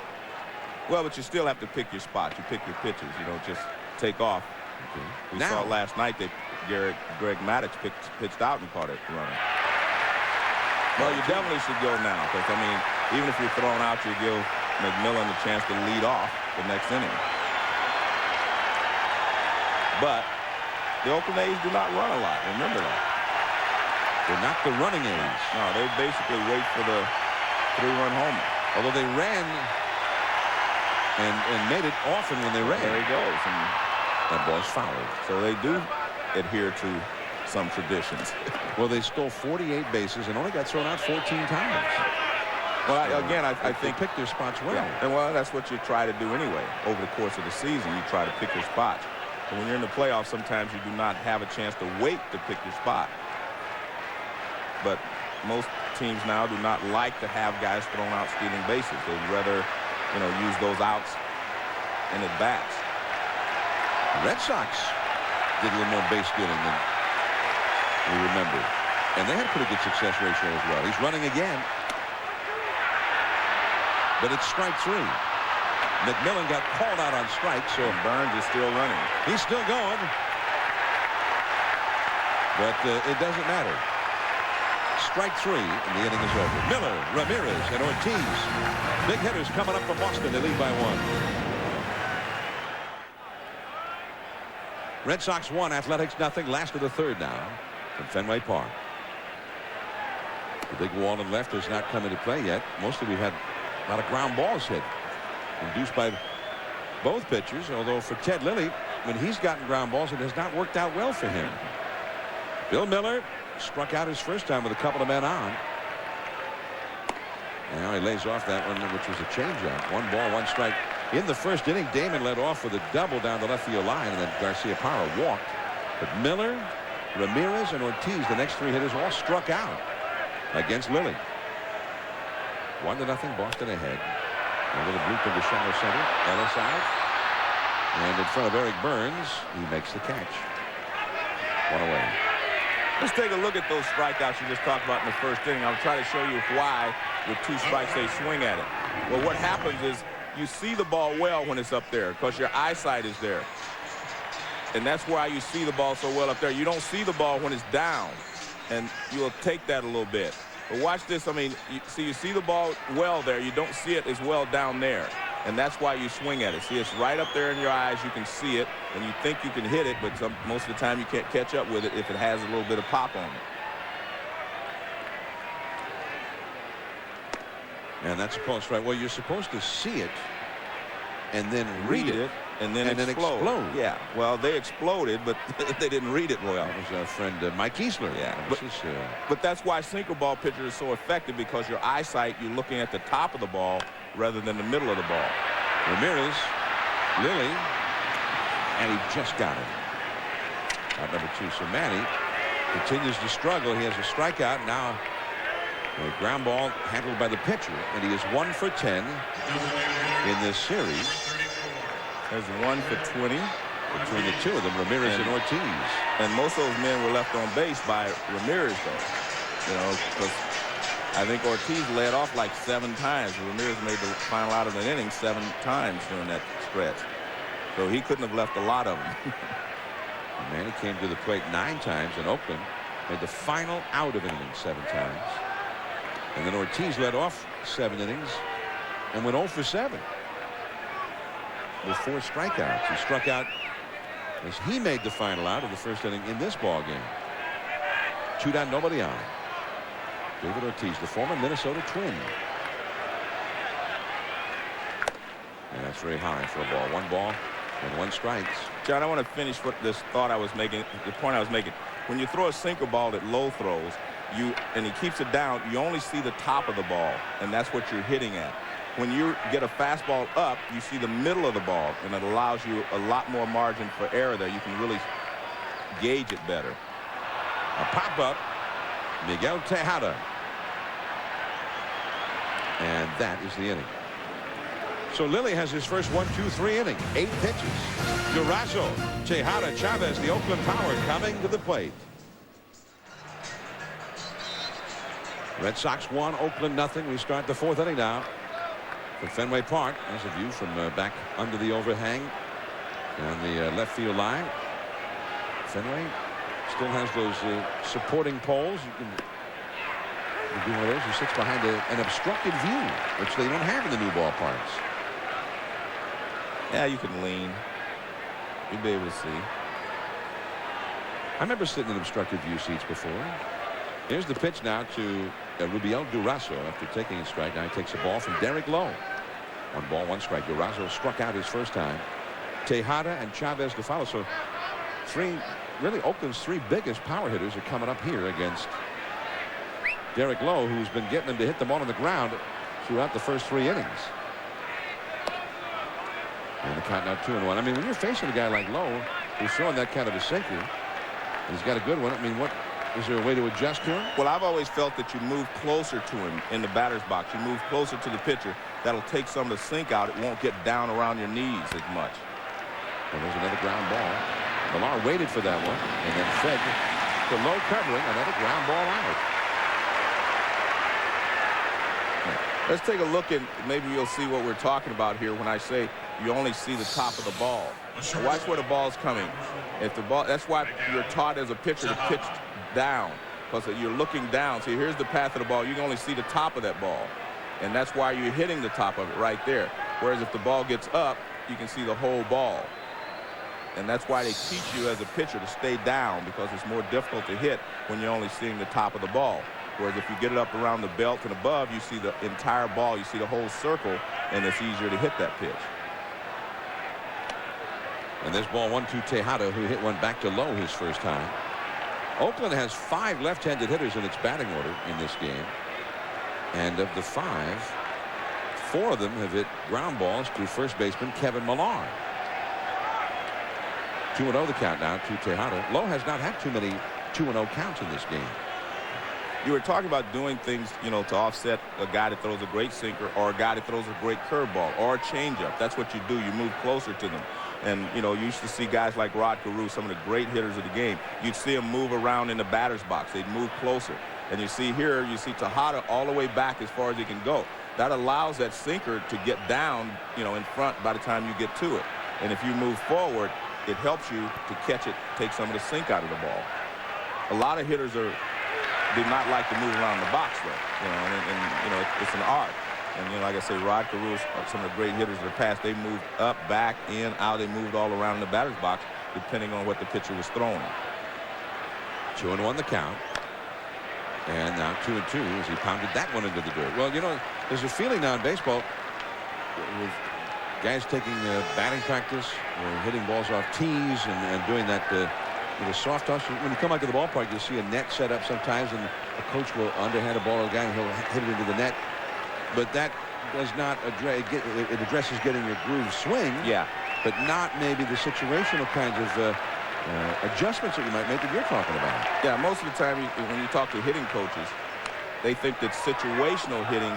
Well, but you still have to pick your spots. You pick your pitches. You don't just take off. Okay. We saw last night that Greg Maddux pitched out and caught it running. Well, you definitely should go now, because, I mean, even if you're thrown out, you give McMillan a chance to lead off the next inning. But The Oakland A's do not run a lot. Remember that. They're not the running A's. No, they basically wait for the 3-run homer. Although they ran and made it often when they ran. There he goes. And that ball's fouled. so they do adhere to some traditions. Well, they stole 48 bases and only got thrown out 14 times. Well, again, I think they picked their spots well. Yeah, and well, that's what you try to do anyway. Over the course of the season, you try to pick your spots. But when you're in the playoffs, sometimes you do not have a chance to wait to pick your spot. But most teams now do not like to have guys thrown out stealing bases. They'd rather, use those outs in at bats. The Red Sox did a little more base stealing than we remember. And they had a pretty good success ratio as well. He's running again. But it's strike 3. McMillan got called out on strike, so Burns is still running. he's still going. But it doesn't matter. Strike 3, and the inning is over. Miller, Ramirez, and Ortiz. Big hitters coming up from Boston. They lead by 1. Red Sox 1, Athletics nothing. Last of the 3rd now from Fenway Park. The big wall and left has not come into play yet. Mostly we've had a lot of ground balls hit, induced by both pitchers. Although for Ted Lilly, when he's gotten ground balls, it has not worked out well for him. Bill Miller struck out his first time with a couple of men on. And now he lays off that one, which was a changeup. 1 ball, 1 strike. In the first inning, Damon led off with a double down the left field line, and then Garcia-Parra walked. But Miller, Ramirez, and Ortiz, the next 3 hitters, all struck out against Lilly. 1-0, Boston ahead. A little bloop into shallow center. Ellis out. And in front of Eric Burns, he makes the catch. 1 away. Let's take a look at those strikeouts you just talked about in the first inning. I'll try to show you why with 2 strikes they swing at it. Well, what happens is you see the ball well when it's up there because your eyesight is there. And that's why you see the ball so well up there. You don't see the ball when it's down, and you'll take that a little bit. But watch this. I mean, you see the ball well there. You don't see it as well down there. And that's why you swing at it. See, it's right up there in your eyes. You can see it, and you think you can hit it, but most of the time you can't catch up with it if it has a little bit of pop on it. And that's a called strike. Well, you're supposed to see it and then read it. And then explode. Yeah, well, they exploded, but they didn't read it well. That was our friend Mike Easler. Yeah, but that's why sinker ball pitchers are so effective, because your eyesight, you're looking at the top of the ball rather than the middle of the ball. Ramirez, Lilly, and he just got it. Out number 2. So Manny continues to struggle. He has a strikeout now. A ground ball handled by the pitcher, and he is 1 for 10 in this series. There's 1 for 20 between the 2 of them, Ramirez and Ortiz. And most of those men were left on base by Ramirez, though. Because I think Ortiz led off like 7 times. Ramirez made the final out of the inning 7 times during that stretch. So he couldn't have left a lot of them. Manny came to the plate 9 times in Oakland. Made the final out of an inning 7 times. And then Ortiz led off 7 innings and went 0 for 7. With 4 strikeouts. He struck out as he made the final out of the first inning in this ball game. 2 down, nobody on. David Ortiz, the former Minnesota Twin. And that's very high for a ball. 1 ball and 1 strikes. John, I want to finish what this thought I was making, the point I was making. When you throw a sinker ball that low throws, and he keeps it down, you only see the top of the ball, and that's what you're hitting at. When you get a fastball up, you see the middle of the ball, and it allows you a lot more margin for error there. You can really gauge it better. A pop-up, Miguel Tejada. And that is the inning. So Lilly has his first 1, 2, 3 inning. 8 pitches. Durazo, Tejada, Chavez, the Oakland Power coming to the plate. Red Sox 1, Oakland nothing. We start the 4th inning now. From Fenway Park, there's a view from back under the overhang on the left field line. Fenway still has those supporting poles. You can do one of those. He sits behind an obstructed view, which they don't have in the new ballparks. Yeah, you can lean. You'll be able to see. I remember sitting in obstructed view seats before. Here's the pitch now to Rubiel Durazo after taking a strike. Now he takes a ball from Derek Lowe. 1 ball, 1 strike. Durazo struck out his first time. Tejada and Chavez to follow. So really Oakland's 3 biggest power hitters are coming up here against Derek Lowe, who's been getting them to hit the ball on the ground throughout the first 3 innings. And the count now 2-1. I mean, when you're facing a guy like Lowe, who's throwing that kind of a sinker, he's got a good one. I mean, is there a way to adjust to him? Well, I've always felt that you move closer to him in the batter's box. You move closer to the pitcher. That'll take some of the sink out. It won't get down around your knees as much. Well, there's another ground ball. Millar waited for that one and then fed to Lowe covering. Another ground ball out. Let's take a look, and maybe you'll see what we're talking about here when I say you only see the top of the ball. Now watch where the ball's coming. If the ball, that's why you're taught as a pitcher to pitch down, because you're looking down. See, here's the path of the ball. You can only see the top of that ball, and that's why you're hitting the top of it right there. Whereas if the ball gets up, you can see the whole ball. And that's why they teach you as a pitcher to stay down, because it's more difficult to hit when you're only seeing the top of the ball. Whereas if you get it up around the belt and above, you see the entire ball, you see the whole circle, and it's easier to hit that pitch. And this ball 1-2 Tejada, who hit one back to Lowe his first time. Oakland has 5 left-handed hitters in its batting order in this game. And of the 5, 4 of them have hit ground balls to first baseman Kevin Millar. 2-0 the count now to Tejada. Lowe has not had too many 2-0 counts in this game. You were talking about doing things, you know, to offset a guy that throws a great sinker or a guy that throws a great curveball or a changeup. That's what you do. You move closer to them. And, you know, you used to see guys like Rod Carew, some of the great hitters of the game. You'd see them move around in the batter's box. They'd move closer. And you see here, you see Tejada all the way back as far as he can go. That allows that sinker to get down, you know, in front by the time you get to it. And if you move forward, it helps you to catch it, take some of the sink out of the ball. A lot of hitters do not like to move around the box, though, you know, and you know, it's an art. And, you know, like I say, Rod Carew, some of the great hitters of the past, they moved up, back, in, out. They moved all around in the batter's box, depending on what the pitcher was throwing. 2-1 the count. And now 2-2 as he pounded that one into the dirt. Well, you know, there's a feeling now in baseball with guys taking batting practice or hitting balls off tees and doing that with a soft toss. When you come out to the ballpark, you'll see a net set up sometimes, and a coach will underhand a ball to a guy and he'll hit it into the net. But that does not address it addresses getting your groove swing. Yeah. But not maybe the situational kinds of adjustments that you might make that you're talking about. Yeah, most of the time when you talk to hitting coaches, they think that situational hitting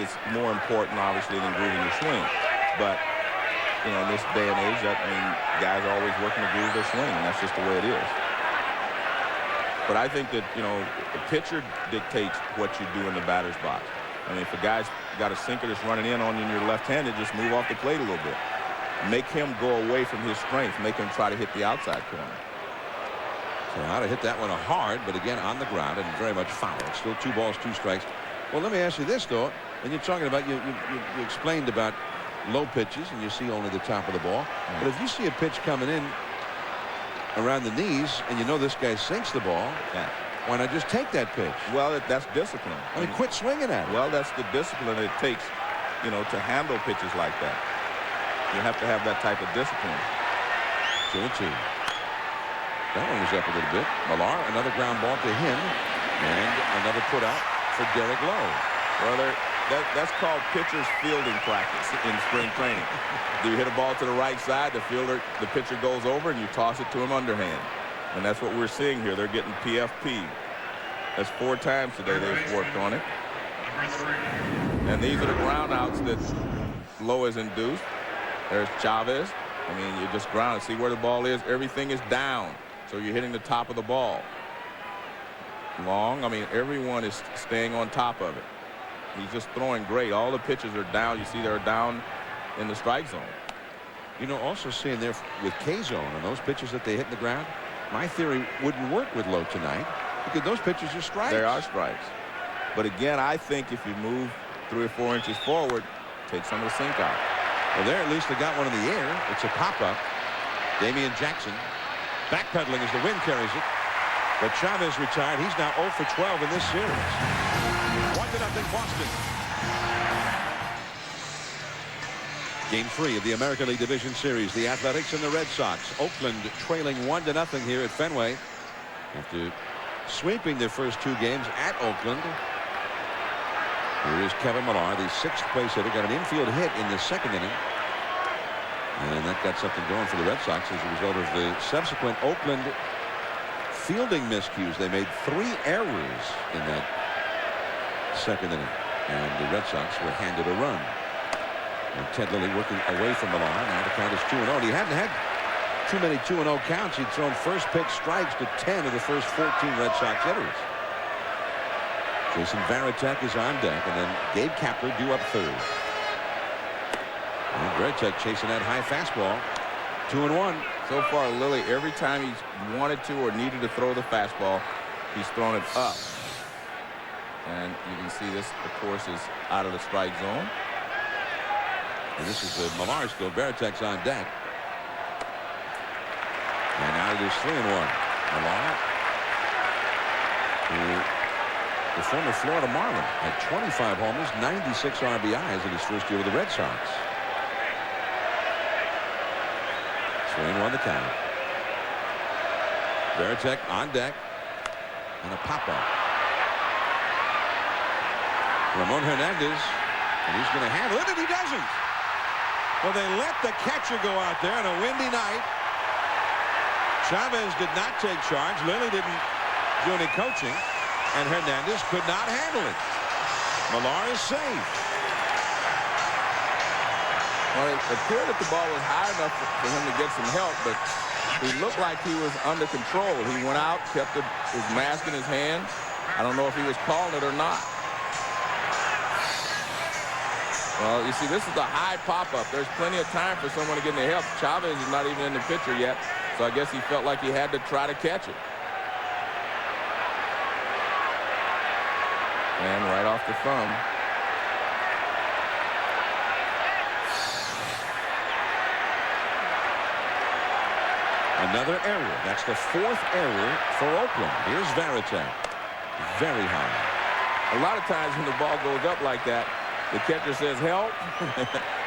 is more important, obviously, than grooving your swing. But, you know, in this day and age, I mean, guys are always working to groove their swing, and that's just the way it is. But I think that, you know, the pitcher dictates what you do in the batter's box. I mean, if a guy's got a sinker that's running in on you and you're left-handed, just move off the plate a little bit. Make him go away from his strength. Make him try to hit the outside corner. So how to hit that one hard, but again on the ground and very much foul. Still 2 balls, 2 strikes. Well, let me ask you this, though. And you're talking about, you explained about low pitches, and you see only the top of the ball. But if you see a pitch coming in around the knees and you know this guy sinks the ball, why not just take that pitch? Well, that's discipline. I mean, quit swinging at it. Well, that's the discipline it takes, you know, to handle pitches like that. You have to have that type of discipline. 2-2. That one was up a little bit. Millar, another ground ball to him, and another put out for Derek Lowe. Well, that's called pitcher's fielding practice in spring training. Do you hit a ball to the right side, the pitcher goes over, and you toss it to him underhand. And that's what we're seeing here. They're getting PFP. That's 4 times today they've worked on it. And these are the ground outs that Lowe has induced. There's Chavez. I mean, you just ground. See where the ball is? Everything is down. So you're hitting the top of the ball. Long. I mean, everyone is staying on top of it. He's just throwing great. All the pitches are down. You see they're down in the strike zone. You know, also seeing there with K-zone and those pitches that they hit in the ground, my theory wouldn't work with Lowe tonight because those pitches are strikes. They are strikes. But again, I think if you move 3 or 4 inches forward, take some of the sink out. Well, there at least they got one in the air. It's a pop-up. Damian Jackson Backpedaling as the wind carries it. But Chavez retired. He's now 0 for 12 in this series. 1-0 Boston. Game 3 of the American League Division Series. The Athletics and the Red Sox. Oakland trailing 1-0 here at Fenway after sweeping their first 2 games at Oakland. Here is Kevin Millar, the 6th place hitter, got an infield hit in the 2nd inning. And that got something going for the Red Sox as a result of the subsequent Oakland fielding miscues. They made 3 errors in that 2nd inning. And the Red Sox were handed a run. And Ted Lilly working away from Millar. Now the count is 2-0. And he hadn't had too many 2-0 counts. He'd thrown first pitch strikes to 10 of the first 14 Red Sox hitters. Jason Varitek is on deck, and then Gabe Kapler due up 3rd. And Varitek chasing that high fastball. 2-1. So far, Lilly, every time he's wanted to or needed to throw the fastball, he's thrown it up. And you can see this, of course, is out of the strike zone. And this is Millar still. Varitek's on deck. And now it is 3-1. Millar, the former Florida Marlin, had 25 homers, 96 RBIs in his first year with the Red Sox. 3-1 the count. Varitek on deck. And a pop-up. Ramon Hernandez. And he's going to handle it, and he doesn't. Well, they let the catcher go out there on a windy night. Chavez did not take charge. Lilly didn't do any coaching. And Hernandez could not handle it. Millar is safe. Well, it appeared that the ball was high enough for him to get some help, but he looked like he was under control. He went out, kept his mask in his hand. I don't know if he was calling it or not. Well, you see, this is a high pop-up. There's plenty of time for someone to get in the help. Chavez is not even in the picture yet, so I guess he felt like he had to try to catch it. And right off the thumb. Another error. That's the 4th error for Oakland. Here's Varitek. Very high. A lot of times when the ball goes up like that, the catcher says, help.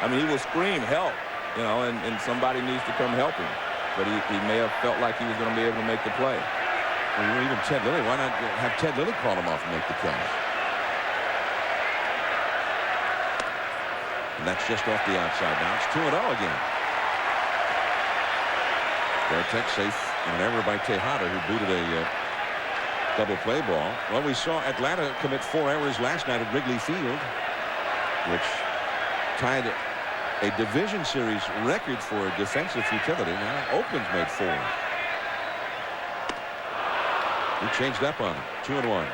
I mean, he will scream, help, you know, and somebody needs to come help him. But he may have felt like he was going to be able to make the play. Well, even Ted Lilly, why not have Ted Lilly call him off and make the catch? And that's just off the outside. Now it's 2-0 again. Varitek safe on an error by Tejada, who booted a double play ball. Well, we saw Atlanta commit 4 errors last night at Wrigley Field, which tied a division series record for defensive futility. Now Oakland's made 4. He changed up on it. 2-1.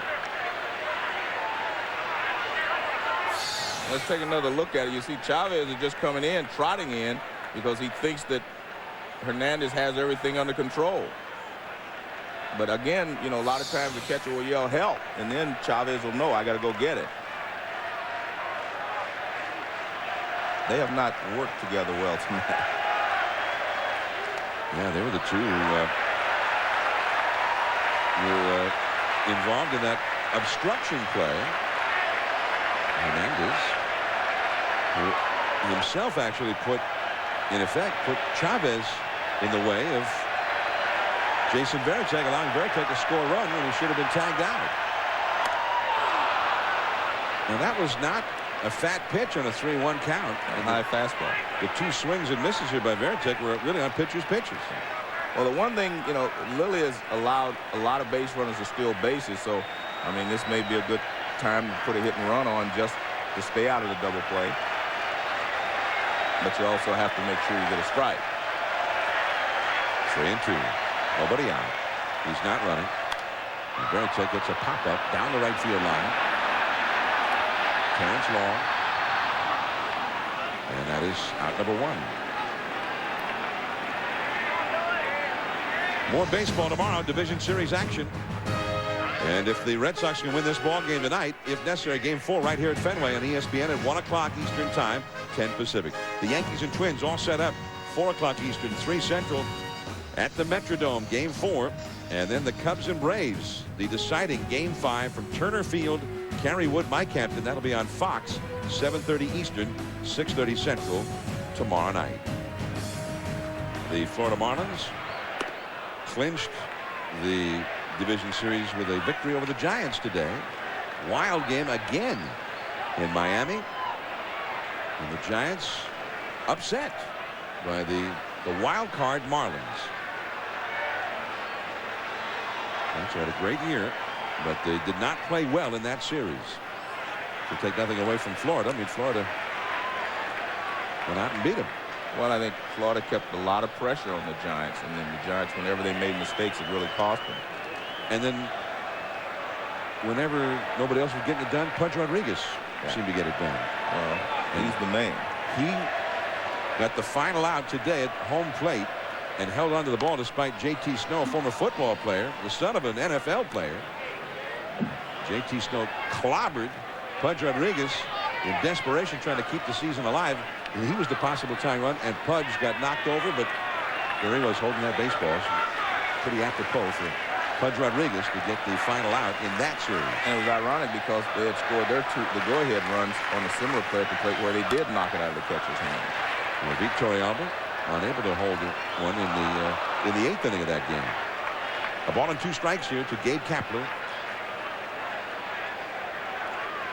Let's take another look at it. You see Chavez is just coming in, trotting in, because he thinks that Hernandez has everything under control. But again, you know, a lot of times the catcher will yell help, and then Chavez will know, I got to go get it. They have not worked together well tonight. Yeah, they were the two who were involved in that obstruction play. Hernandez, who himself actually put Chavez in the way of Jason Varitek, allowing Varitek to score a run when he should have been tagged out. Now that was not a fat pitch on a 3-1 count. A high fastball. The 2 swings and misses here by Varitek were really on pitchers' pitches. Well, the one thing, you know, Lilly has allowed a lot of base runners to steal bases, so, I mean, this may be a good time to put a hit and run on just to stay out of the double play. But you also have to make sure you get a strike. 3-2. Nobody out. He's not running. And Varitek gets a pop-up down the right field line. Terrence Long. And that is out number 1. More baseball tomorrow, Division Series action. And if the Red Sox can win this ball game tonight, if necessary, Game 4 right here at Fenway on ESPN at 1 o'clock Eastern Time, 10 Pacific. The Yankees and Twins all set up, 4 o'clock Eastern, 3 Central. at the Metrodome, Game 4. And then the Cubs and Braves, the deciding Game 5 from Turner Field. Kerry Wood, my captain. That'll be on Fox, 7:30 Eastern, 6:30 Central tomorrow night. The Florida Marlins clinched the division series with a victory over the Giants today. Wild game again in Miami. And the Giants upset by the wild card Marlins. Giants had a great year, but they did not play well in that series. To take nothing away from Florida, I mean, Florida went out and beat them. Well, I think Florida kept a lot of pressure on the Giants, and then the Giants, whenever they made mistakes, it really cost them. And then whenever nobody else was getting it done, Pudge Rodriguez seemed to get it done. Well, he's the man. He got the final out today at home plate and held onto the ball despite J.T. Snow, a former football player, the son of an NFL player. J.T. Snow clobbered Pudge Rodriguez in desperation, trying to keep the season alive. And he was the possible tying run, and Pudge got knocked over, but there he was holding that baseball. So pretty apropos for Pudge Rodriguez to get the final out in that series. And it was ironic because they had scored the go-ahead runs on a similar play at the plate where they did knock it out of the catcher's hand. Well, Victorialba unable to hold one in the 8th inning of that game. A ball and 2 strikes here to Gabe Kapler.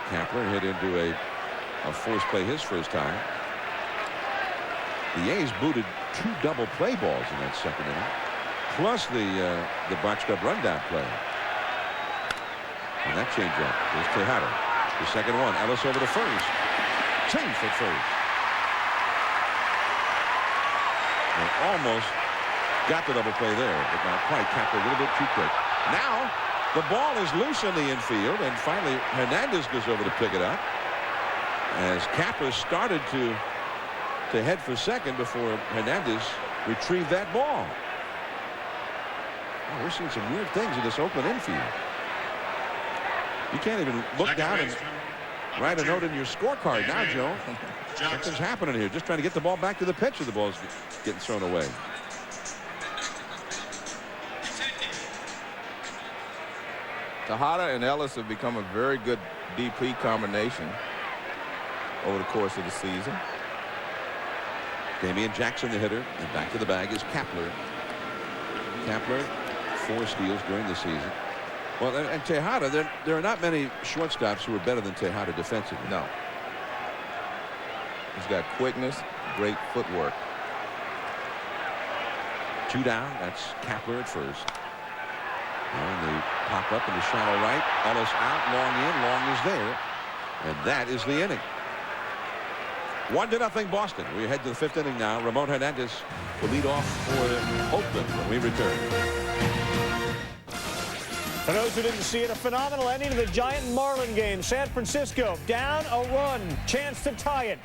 Kapler hit into a force play his first time. The A's booted 2 double play balls in that second inning, plus the box club rundown play. And that changeup is Tejada. The second one, Ellis over to first. Safe at first. And almost got the double play there, but not quite. Kapler a little bit too quick. Now the ball is loose in the infield, and finally Hernandez goes over to pick it up as Kapler started to head for second before Hernandez retrieved that ball. Oh, we're seeing some weird things in this Oakland infield. You can't even look down and write a note in your scorecard now, Joe. Something's happening here. Just trying to get the ball back to the pitcher. The ball's getting thrown away. Tejada and Ellis have become a very good DP combination over the course of the season. Damian Jackson, the hitter, and back to the bag is Kapler. Kapler, 4 steals during the season. Well, and Tejada, there are not many shortstops who are better than Tejada defensively. No. He's got quickness, great footwork. 2 down. That's Kapler at first. And they pop up in the shallow right. Ellis out, long in, long is there. And that is the inning. 1-0 Boston. We head to the 5th inning now. Ramon Hernandez will lead off for Oakland when we return. For those who didn't see it, a phenomenal ending to the Giant Marlin game. San Francisco down a run. Chance to tie it.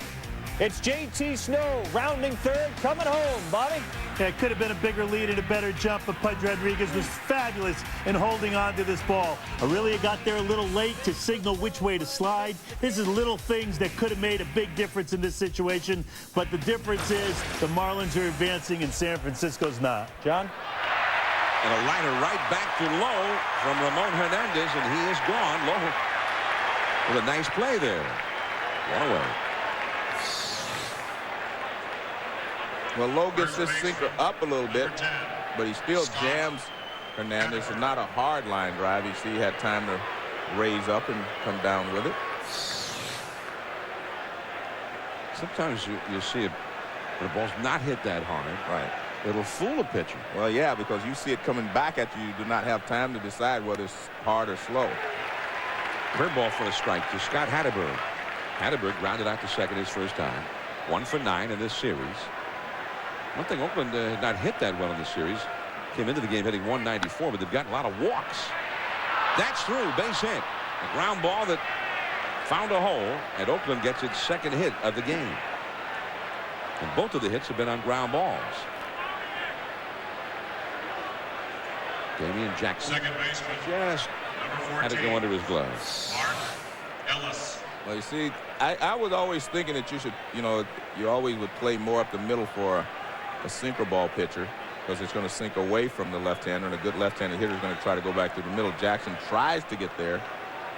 It's J.T. Snow rounding third, coming home. Bobby? Yeah, it could have been a bigger lead and a better jump, but Pudge Rodriguez was fabulous in holding on to this ball. Aurelia got there a little late to signal which way to slide. This is little things that could have made a big difference in this situation, but the difference is the Marlins are advancing and San Francisco's not. John? And a liner right back to Lowe from Ramon Hernandez, and he is gone. Lowe with a nice play there. One away. Well, Lowe gets this sinker up a little bit, but he still jams Hernandez. It's not a hard line drive. You see he had time to raise up and come down with it. Sometimes you see it when the ball's not hit that hard. Right. It'll fool a pitcher. Well, yeah, because you see it coming back at you. You do not have time to decide whether it's hard or slow. Curveball for a strike to Scott Hatterberg. Hatterberg grounded out to second his first time. 1 for 9 in this series. One thing Oakland had not hit that well in this series. Came into the game hitting 194, but they've gotten a lot of walks. That's through. Base hit. A ground ball that found a hole, and Oakland gets its 2nd hit of the game. And both of the hits have been on ground balls. Damian Jackson just had to go under his gloves. Well, you see, I was always thinking that you should, you always would play more up the middle for a sinker ball pitcher. because it's going to sink away from the left-hander, and a good left-handed hitter is going to try to go back through the middle. Jackson tries to get there.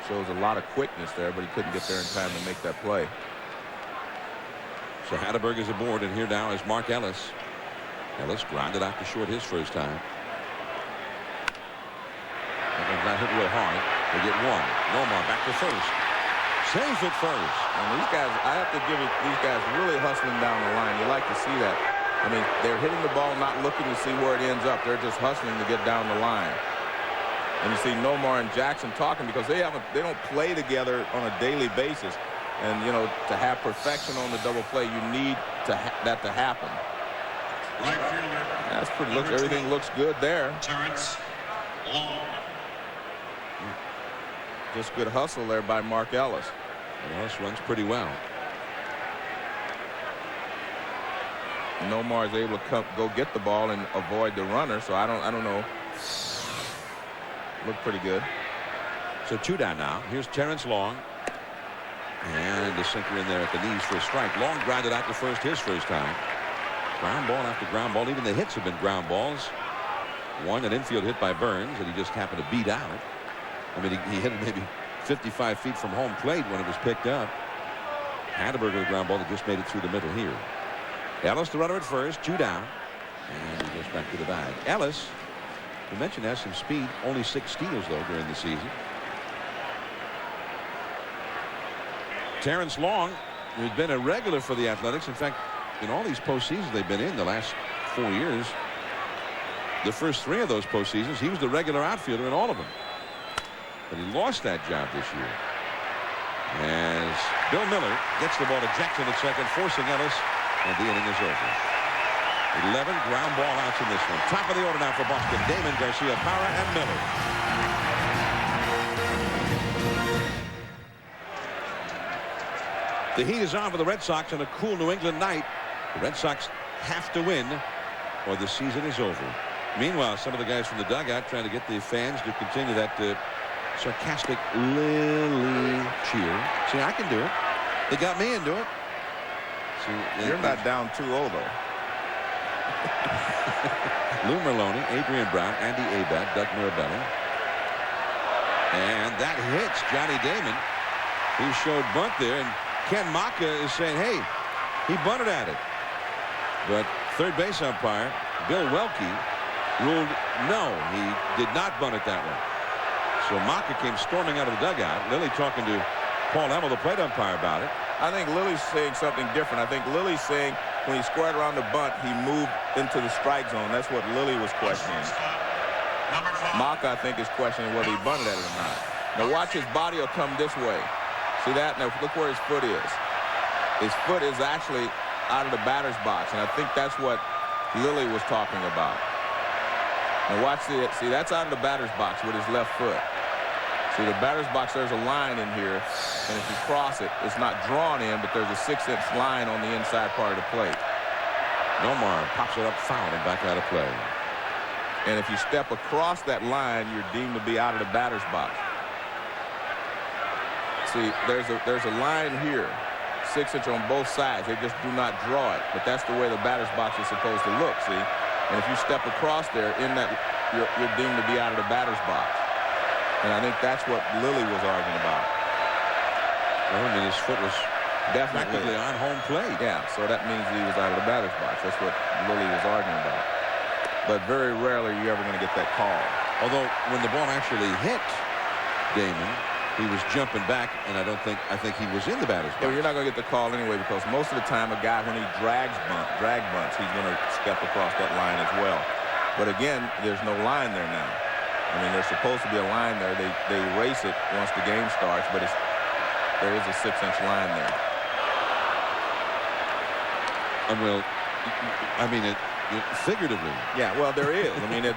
Shows a lot of quickness there, but he couldn't get there in time to make that play. So Hatteberg is aboard, and here now is Mark Ellis. Ellis grounded out to short his first time. That one's not hit real hard. They get one. Nomar back to first. Safe at first. And these guys, I have to give it, these guys really hustling down the line. You like to see that. I mean, they're hitting the ball, not looking to see where it ends up. They're just hustling to get down the line. And you see Nomar and Jackson talking because they don't play together on a daily basis. And, you know, to have perfection on the double play, you need that to happen. Right fielder. That's pretty. Everything looks good there. Terrence Long. Just good hustle there by Mark Ellis. And Ellis runs pretty well. Nomar is able to go get the ball and avoid the runner. So I don't know. Look pretty good. So 2 down now. Here's Terrence Long. And the sinker in there at the knees for a strike. Long grounded out to first his first time. Ground ball after ground ball. Even the hits have been ground balls. One, an infield hit by Burns that he just happened to beat out. I mean, he hit it maybe 55 feet from home plate when it was picked up. Hatteberg with a ground ball that just made it through the middle here. Ellis, the runner at first, 2 down. And he goes back to the bag. Ellis, we mentioned, has some speed. Only 6 steals, though, during the season. Terrence Long, who's been a regular for the Athletics. In fact, in all these postseasons they've been in the last 4 years, the first 3 of those postseasons, he was the regular outfielder in all of them. But he lost that job this year. As Bill Miller gets the ball to Jackson at second, forcing Ellis, and the inning is over. 11 ground ball outs in this one. Top of the order now for Boston. Damon, Garcia, Parra, and Miller. The heat is on for the Red Sox on a cool New England night. The Red Sox have to win or the season is over. Meanwhile, some of the guys from the dugout trying to get the fans to continue that sarcastic Lily cheer. See, I can do it. They got me into it. See, you're not down 2-0 though. Lou Merlone, Adrian Brown, Andy Abad, Doug Mirabelli. And that hits Johnny Damon, who showed bunt there. And Ken Maka is saying, hey, he bunted at it. But third base umpire Bill Welke ruled no, he did not bunt it that way. So Maka came storming out of the dugout. Lilly talking to Paul Hamill, the plate umpire, about it. I think Lilly's saying something different. I think Lilly's saying when he squared around the bunt, he moved into the strike zone. That's what Lilly was questioning. Maka, I think, is questioning whether he bunted at it or not. Now watch, his body will come this way. See that? Now look where his foot is. His foot is actually out of the batter's box, and I think that's what Lilly was talking about. Now watch it. See, that's out of the batter's box with his left foot. See, the batter's box, there's a line in here, and if you cross it, it's not drawn in, but there's a 6-inch line on the inside part of the plate. Nomar pops it up foul and back out of play. And if you step across that line, you're deemed to be out of the batter's box. See, there's a line here, 6-inch on both sides. They just do not draw it, but that's the way the batter's box is supposed to look, see? And if you step across there, in that, you're deemed to be out of the batter's box. And I think that's what Lilly was arguing about. Well, I mean, his foot was definitely on home plate. Yeah, so that means he was out of the batter's box. That's what Lilly was arguing about. But very rarely are you ever going to get that call. Although when the ball actually hit Damon, he was jumping back, and I think he was in the batter's box. Yeah, you're not going to get the call anyway, because most of the time a guy, when he drag bunts, he's going to step across that line as well. But again, there's no line there now. I mean, there's supposed to be a line there. They erase it once the game starts, but there is a 6-inch line there. I mean, figuratively. Yeah, well, there is. I mean, the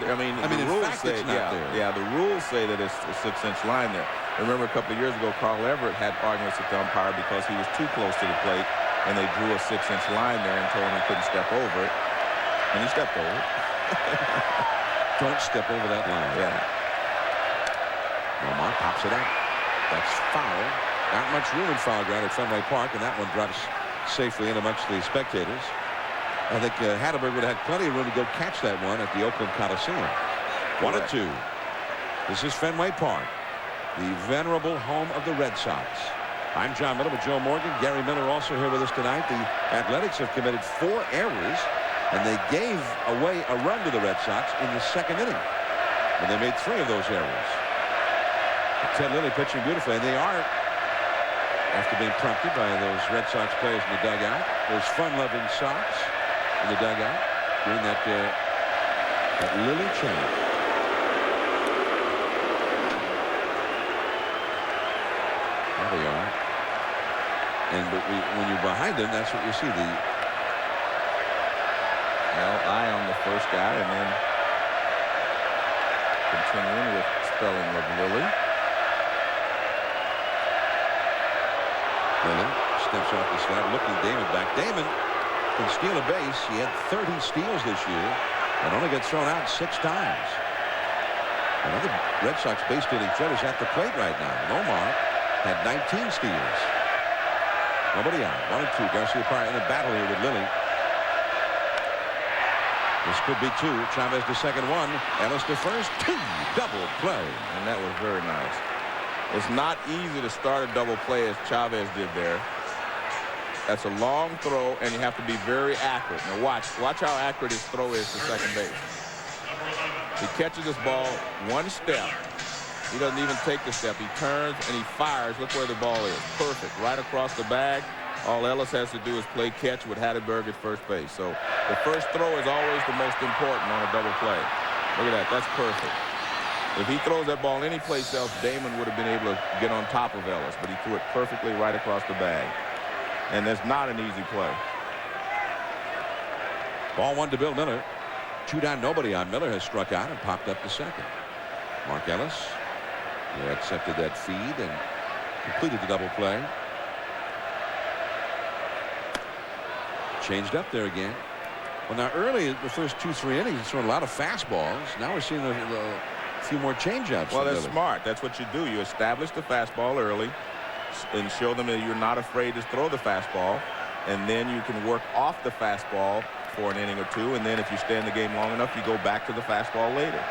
rules say, the rules say that it's a 6-inch line there. I remember a couple of years ago, Carl Everett had arguments with the umpire because he was too close to the plate, and they drew a 6-inch line there and told him he couldn't step over it, and he stepped over it. Don't step over that line. Yeah. Nomar pops it up. That's foul. Not much room in foul ground at Fenway Park, and that one drops safely in amongst the spectators. I think Hatterberg would have had plenty of room to go catch that one at the Oakland Coliseum. 1-2. This is Fenway Park, the venerable home of the Red Sox. I'm John Miller with Joe Morgan. Gary Miller also here with us tonight. The Athletics have committed 4 errors, and they gave away a run to the Red Sox in the 2nd inning. And they made 3 of those errors. Ted Lilly pitching beautifully, and they are, after being prompted by those Red Sox players in the dugout, those fun-loving Sox in the dugout, doing that Lilly chant. There they are. And when you're behind them, that's what you see. The eye on the first guy, and then continuing with spelling of Lilly. Lilly steps off the slab, looking Damon back. Damon can steal a base. He had 30 steals this year and only got thrown out 6 times. Another Red Sox base stealing threat is at the plate right now. Lomar had 19 steals. Nobody out. 1-2. Garcia Parra in a battle here with Lilly. This could be 2. Chavez to second, 1. Ellis to first, 2. Double play. And that was very nice. It's not easy to start a double play as Chavez did there. That's a long throw, and you have to be very accurate. Now watch how accurate his throw is to second base. He catches this ball 1 step. He doesn't even take the step. He turns and he fires. Look where the ball is. Perfect. Right across the bag. All Ellis has to do is play catch with Hatterberg at first base. So the first throw is always the most important on a double play. Look at that. That's perfect. If he throws that ball anyplace else, Damon would have been able to get on top of Ellis, but he threw it perfectly right across the bag. And that's not an easy play. Ball 1 to Bill Miller. 2 down, nobody on. Miller has struck out and popped up to second. Mark Ellis accepted that feed and completed the double play. Changed up there again. Well, now early the first 2-3 innings, it's thrown a lot of fastballs. Now we're seeing a few more changeups. Well, that's smart. That's what you do. You establish the fastball early and show them that you're not afraid to throw the fastball, and then you can work off the fastball for an inning or 2, and then if you stay in the game long enough, you go back to the fastball later.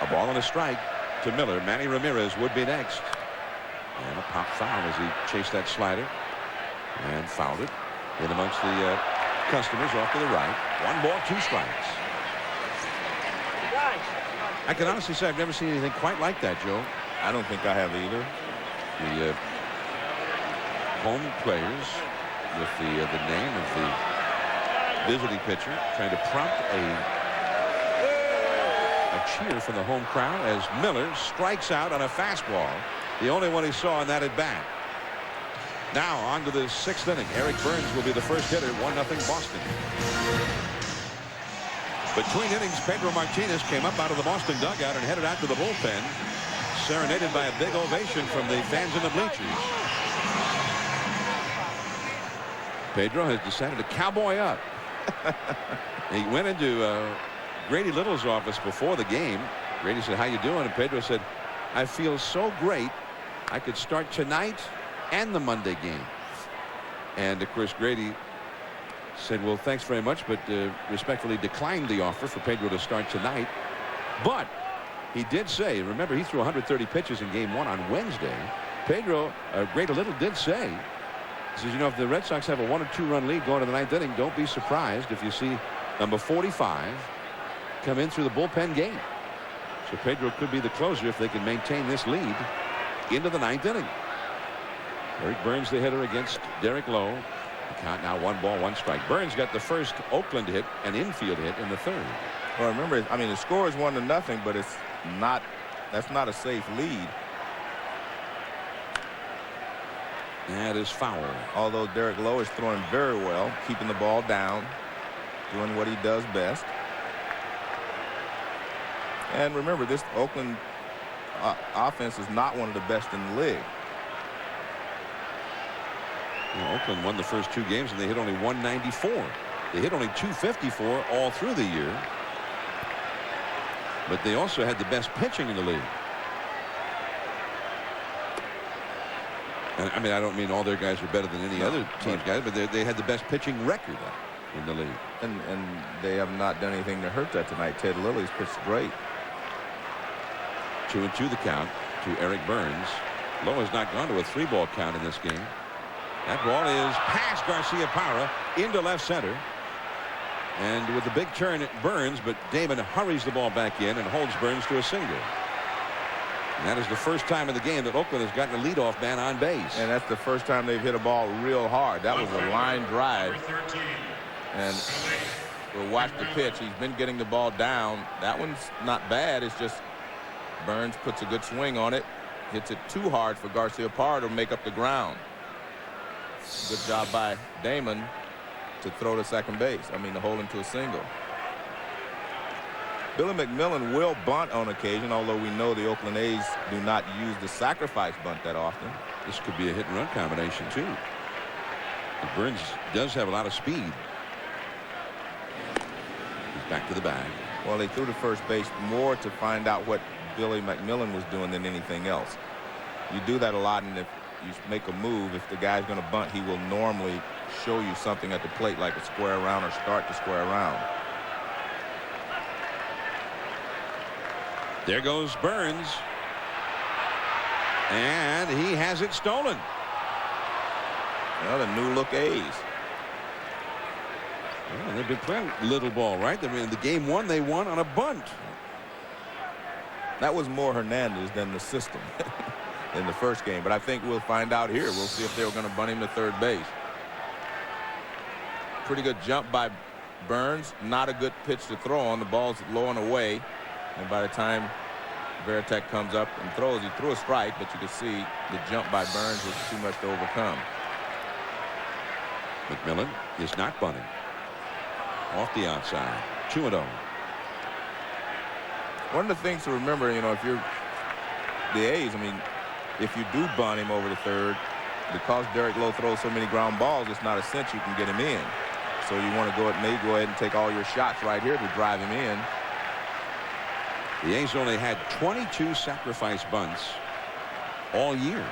A ball and a strike to Miller. Manny Ramirez would be next. And a pop foul as he chased that slider and fouled it in amongst the customers off to the right. 1 ball, 2 strikes. I can honestly say I've never seen anything quite like that, Joe. I don't think I have either. The home players with the name of the visiting pitcher trying to prompt a cheer from the home crowd as Miller strikes out on a fastball, the only one he saw in that at bat. Now on to the 6th inning. Eric Burns will be the first hitter. 1-0 Boston. Between innings, Pedro Martinez came up out of the Boston dugout and headed out to the bullpen, serenaded by a big ovation from the fans in the bleachers. Pedro has decided to cowboy up. He went into Grady Little's office before the game. Grady said, "How you doing?" And Pedro said, "I feel so great. I could start tonight and the Monday game." And of course Grady said, "Well, thanks very much, but respectfully declined the offer for Pedro to start tonight." But he did say, remember, he threw 130 pitches in game 1 on Wednesday. Pedro, Grady Little did say, he says, you know, if the Red Sox have a 1 or 2 run lead going to the 9th inning, don't be surprised if you see number 45 come in through the bullpen game. So Pedro could be the closer if they can maintain this lead into the 9th inning. Eric Burns the hitter against Derek Lowe. The count now 1 ball, 1 strike. Burns got the first Oakland hit, an infield hit in the 3rd. Well, remember, I mean, the score is 1-0, but it's not, that's not a safe lead. That is foul. Although Derek Lowe is throwing very well, keeping the ball down, doing what he does best. And remember, this Oakland offense is not one of the best in the league. Well, Oakland won the first 2 games and they hit only 194. They hit only 254 all through the year. But they also had the best pitching in the league. And I mean, I don't mean all their guys were better than any other team's guys, but they had the best pitching record. in the league. And they have not done anything to hurt that tonight. Ted Lilly's pitched great. 2-2 the count to Eric Burns. Lowe has not gone to a 3-ball count in this game. That ball is past Garcia-Parra into left center. And with the big turn, it Burns, but Damon hurries the ball back in and holds Burns to a single. And that is the first time in the game that Oakland has gotten a leadoff man on base. And that's the first time they've hit a ball real hard. That was a line drive. And we'll watch the pitch. He's been getting the ball down. That one's not bad. It's just Burns puts a good swing on it. Hits it too hard for Garcia-Parra to make up the ground. Good job by Damon to throw to second base. I mean, to hold him to a single. Billy McMillan will bunt on occasion, although we know the Oakland A's do not use the sacrifice bunt that often. This could be a hit and run combination too. But Burns does have a lot of speed. He's back to the bag. Well, they threw to first base more to find out what Billy McMillan was doing than anything else. You do that a lot, and if you make a move, if the guy's going to bunt, he will normally show you something at the plate, like a square around or start to square around. There goes Burns. And he has it stolen. Well, the new look A's. Well, they've been playing little ball, right? I mean, the game one, they won on a bunt. That was more Hernandez than the system in the first game. But I think we'll find out here. We'll see if they were going to bunt him to third base. Pretty good jump by Burns. Not a good pitch to throw on. The ball's low and away. And by the time Veritek comes up and throws, he threw a strike, but you can see the jump by Burns was too much to overcome. McMillan is not bunting. Off the outside. 2-0. One of the things to remember, you know, if you're the A's, I mean, if you do bunt him over the third, because Derek Lowe throws so many ground balls, it's not a cinch you can get him in. So you want to go ahead and take all your shots right here to drive him in. The A's only had 22 sacrifice bunts all year.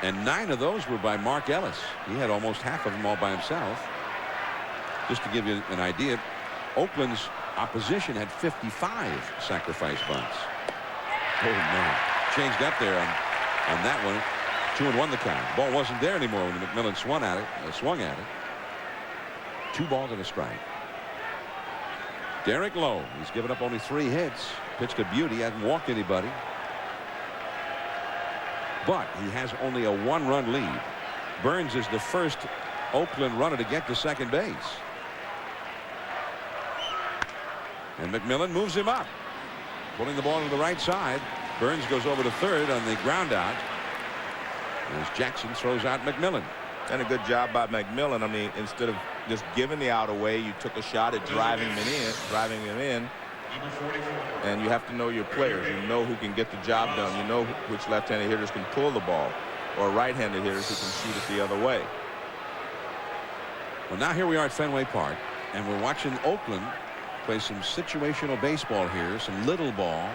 And 9 of those were by Mark Ellis. He had almost half of them all by himself. Just to give you an idea, Oakland's opposition had 55 sacrifice bunts. Oh, man. Changed up there on that one. 2-1 the count. The ball wasn't there anymore when McMillan swung at it. 2 balls and a strike. Derek Lowe, he's given up only 3 hits. Pitched a beauty, hasn't walked anybody. But he has only a 1-run lead. Burns is the first Oakland runner to get to second base. And McMillan moves him up. Pulling the ball to the right side. Burns goes over to third on the ground out. As Jackson throws out McMillan. And a good job by McMillan. I mean, instead of just giving the out away, you took a shot at driving him in. And you have to know your players. You know who can get the job done. You know which left-handed hitters can pull the ball, or right-handed hitters who can shoot it the other way. Well, now here we are at Fenway Park, and we're watching Oakland play some situational baseball here, some little ball.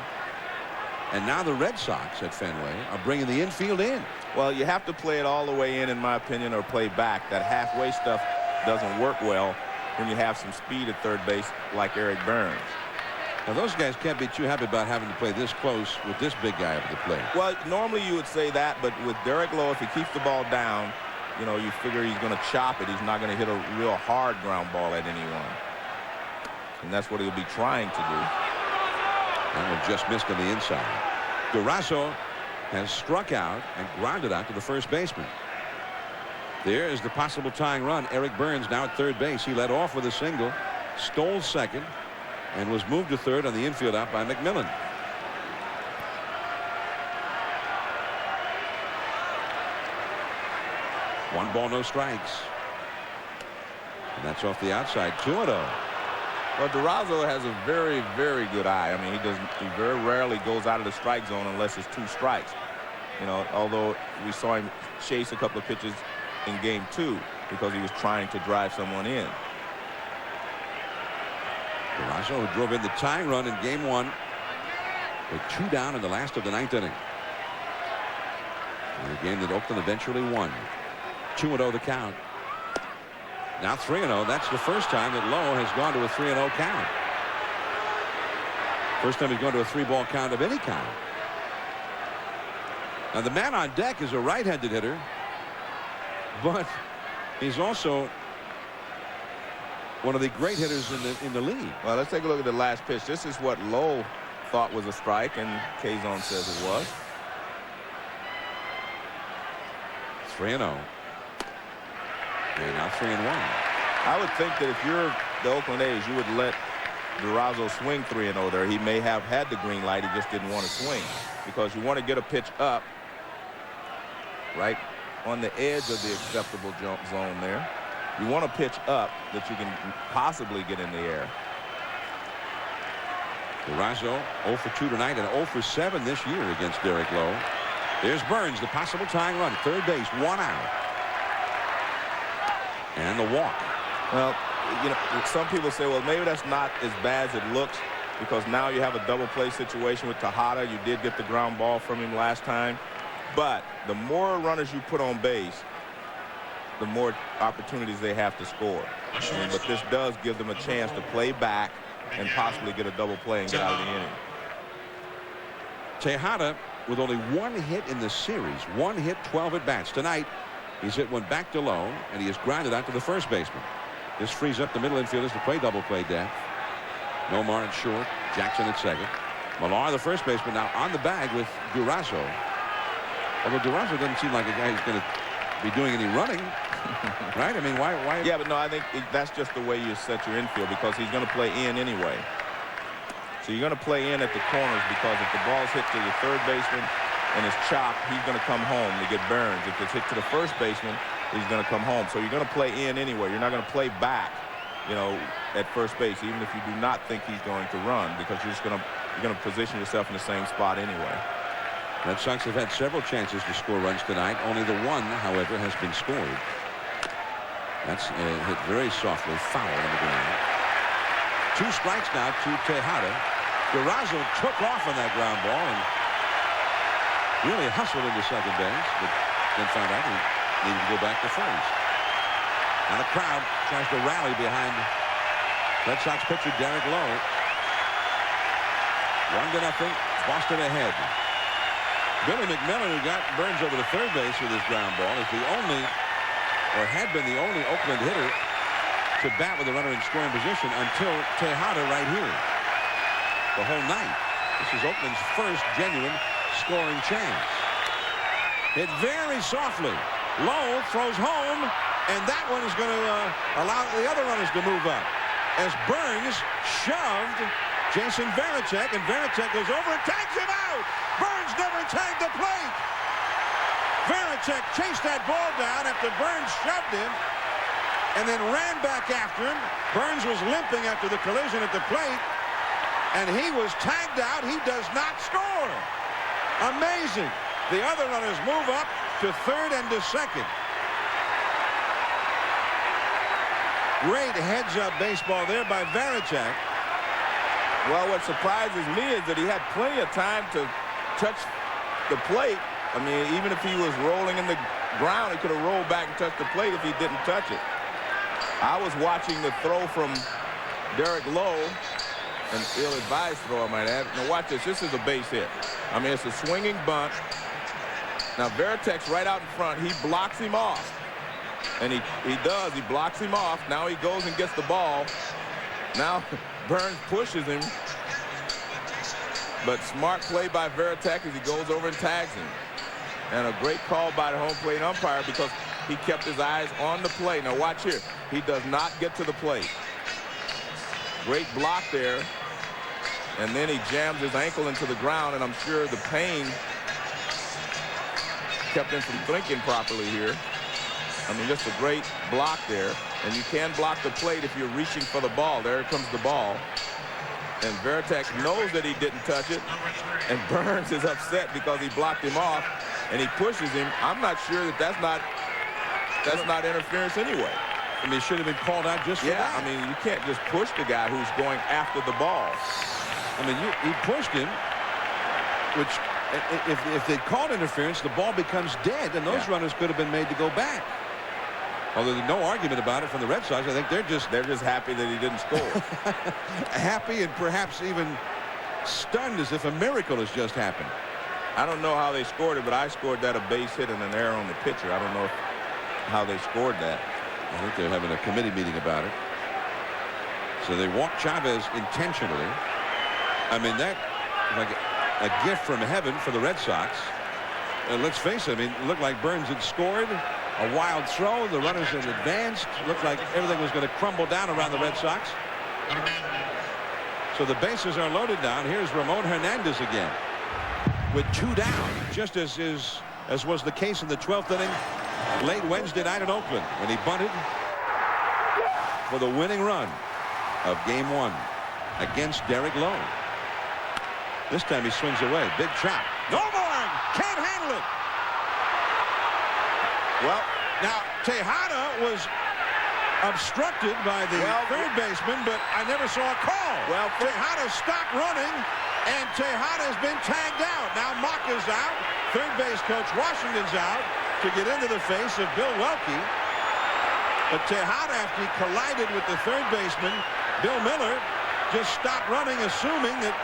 And now the Red Sox at Fenway are bringing the infield in. Well, you have to play it all the way in my opinion, or play back. That halfway stuff doesn't work well when you have some speed at third base like Eric Burns. Now, those guys can't be too happy about having to play this close with this big guy at the plate. Well, normally you would say that, but with Derek Lowe, if he keeps the ball down, you know, you figure he's going to chop it. He's not going to hit a real hard ground ball at anyone. And that's what he'll be trying to do. That one just missed on the inside. Durazo has struck out and grounded out to the first baseman. There is the possible tying run. Eric Burns now at third base. He led off with a single, stole second, and was moved to third on the infield out by McMillan. One ball, no strikes. And that's off the outside. 2-0. Well, Durazo has a very, very good eye. I mean, he very rarely goes out of the strike zone unless it's 2 strikes. You know, although we saw him chase a couple of pitches in game 2 because he was trying to drive someone in. Durazo, who drove in the tying run in game 1 with 2 down in the last of the 9th inning. In a game that Oakland eventually won. 2-0 the count. Now 3-0. That's the first time that Lowe has gone to a 3-0 count. First time he's gone to a 3-ball count of any kind. Now the man on deck is a right-handed hitter, but he's also one of the great hitters in the league. Well, let's take a look at the last pitch. This is what Lowe thought was a strike, and K-Zone says it was. 3-0. And now 3-1. I would think that if you're the Oakland A's, you would let Durazo swing 3-0 there. He may have had the green light. He just didn't want to swing, because you want to get a pitch up right on the edge of the acceptable jump zone there. You want to pitch up that you can possibly get in the air. Durazo 0 for 2 tonight and 0 for 7 this year against Derek Lowe. There's Burns, the possible tying run. Third base, 1 out. And the walk. Well, you know, some people say, well, maybe that's not as bad as it looks, because now you have a double play situation with Tejada. You did get the ground ball from him last time. But the more runners you put on base, the more opportunities they have to score. But this does give them a chance to play back and possibly get a double play and get out of the inning. Tejada with only 1 hit in the series. 1 hit, 12 at bats. Tonight, he's hit one back to Lowe, and he has grounded out to the first baseman. This frees up the middle infielders to play double play depth. Nomar at short, Jackson at second. Millar, the first baseman, now on the bag with Durazo. Although Durazo doesn't seem like a guy who's going to be doing any running. Right? I mean, why? Yeah, but no, I think that's just the way you set your infield, because he's going to play in anyway. So you're going to play in at the corners, because if the ball's hit to the third baseman and it's chopped, he's going to come home to get Burns. If it's hit to the first baseman, he's going to come home. So you're going to play in anyway. You're not going to play back, you know, at first base, even if you do not think he's going to run, because you're going to position yourself in the same spot anyway. Red Sox have had several chances to score runs tonight. Only the one, however, has been scored. That's hit very softly, foul on the ground. 2 strikes now to Tejada. Durazo took off on that ground ball and really hustled into second base, but then found out he needed to go back to first. And the crowd tries to rally behind Red Sox pitcher Derek Lowe. 1-0, Boston ahead. Billy McMillan, who got Burns over to third base with his ground ball, is the only, or had been the only Oakland hitter to bat with a runner in scoring position until Tejada right here. The whole night. This is Oakland's first genuine scoring chance. Hit very softly. Lowe throws home, and that one is going to allow the other runners to move up. As Burns shoved Jason Varitek, and Varitek goes over and tags him out. Burns never tagged the plate. Varitek chased that ball down after Burns shoved him and then ran back after him. Burns was limping after the collision at the plate, and he was tagged out. He does not score. Amazing. The other runners move up to third and to second. Great heads-up baseball there by Varitek. Well, what surprises me is that he had plenty of time to touch the plate. I mean, even if he was rolling in the ground, he could have rolled back and touched the plate if he didn't touch it. I was watching the throw from Derek Lowe, an ill-advised throw, I might add. Now watch this. This is a base hit. I mean, it's a swinging bunt. Now Varitek's right out in front. He blocks him off. And he does. He blocks him off. Now he goes and gets the ball. Now Burns pushes him. But smart play by Varitek as he goes over and tags him. And a great call by the home plate umpire, because he kept his eyes on the plate. Now watch here. He does not get to the plate. Great block there. And then he jams his ankle into the ground, and I'm sure the pain kept him from thinking properly here. I mean, just a great block there. And you can block the plate if you're reaching for the ball. There comes the ball. And Varitek knows that he didn't touch it. And Burns is upset because he blocked him off, and he pushes him. I'm not sure that that's not interference anyway. I mean, it should have been called out just for that. I mean, you can't just push the guy who's going after the ball. I mean, he pushed him, which if they called interference, the ball becomes dead, and those runners could have been made to go back. Although there's no argument about it from the Red Sox. I think they're just happy that he didn't score. happy and perhaps even stunned as if a miracle has just happened. I don't know how they scored it, but I scored that a base hit and an error on the pitcher. I don't know how they scored that. I think they're having a committee meeting about it. So they walked Chavez intentionally. I mean, that like a gift from heaven for the Red Sox. And let's face it, I mean, it looked like Burns had scored. A wild throw. The runners had advanced. Looked like everything was going to crumble down around the Red Sox. So the bases are loaded down. Here's Ramon Hernandez again with 2 down, just as was the case in the 12th inning late Wednesday night in Oakland when he bunted for the winning run of Game 1 against Derek Lowe. This time he swings away. Big chop. No more. Can't handle it. Well, now Tejada was obstructed by the third baseman, but I never saw a call. Well, Tejada stopped running, and Tejada has been tagged out. Now Maka's out. Third base coach Washington's out to get into the face of Bill Welke. But Tejada, after he collided with the third baseman, Bill Miller, just stopped running, assuming that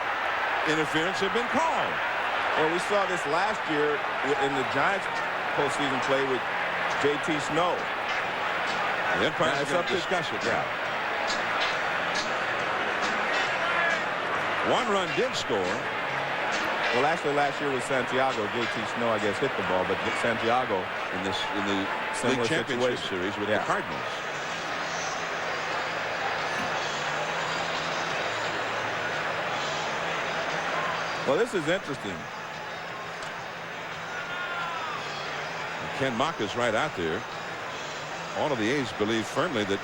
interference had been called. Well, we saw this last year in the Giants postseason play with J.T. Snow. The umpires are going to discuss it. Yeah. One run did score. Well, actually, last year was Santiago. J.T. Snow, I guess, hit the ball, but Santiago in the League Championship Series with the Cardinals. Well, this is interesting. Ken Maka's right out there. All of the A's believe firmly that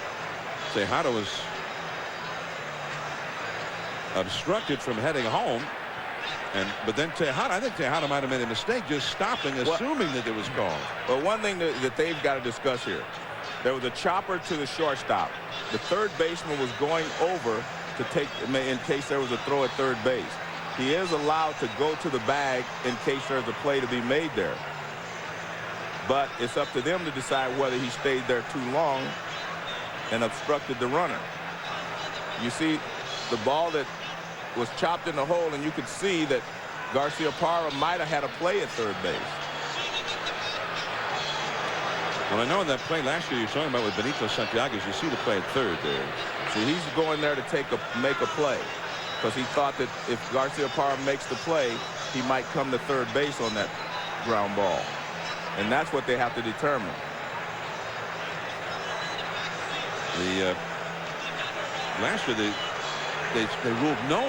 Tejada was obstructed from heading home. But then Tejada, I think Tejada might have made a mistake just stopping, assuming that it was called. Well, one thing that they've got to discuss here. There was a chopper to the shortstop. The third baseman was going over to take in case there was a throw at third base. He is allowed to go to the bag in case there's a play to be made there. But it's up to them to decide whether he stayed there too long and obstructed the runner. You see the ball that was chopped in the hole, and you could see that Garcia-Parra might have had a play at third base. Well, I know in that play last year you're talking about with Benito Santiago, you see the play at third there. See, he's going there to make a play because he thought that if Garcia-Parra makes the play, he might come to third base on that ground ball. And that's what they have to determine. Last year they ruled no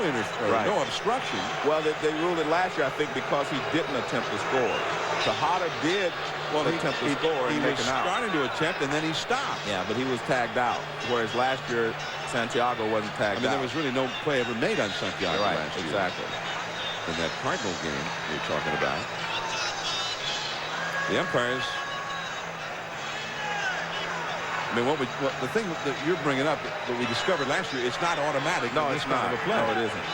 obstruction. Well, they ruled it last year, I think, because he didn't attempt to score. Tejada did attempt to score. He was starting to attempt, and then he stopped. Yeah, but he was tagged out, whereas last year Santiago wasn't tagged out. There was really no play ever made on Santiago last year. Exactly. In that Cardinal game you're talking about. The umpires, I mean, the thing that you're bringing up that we discovered last year, it's not automatic. No, it's not. Kind of a play. No, it isn't.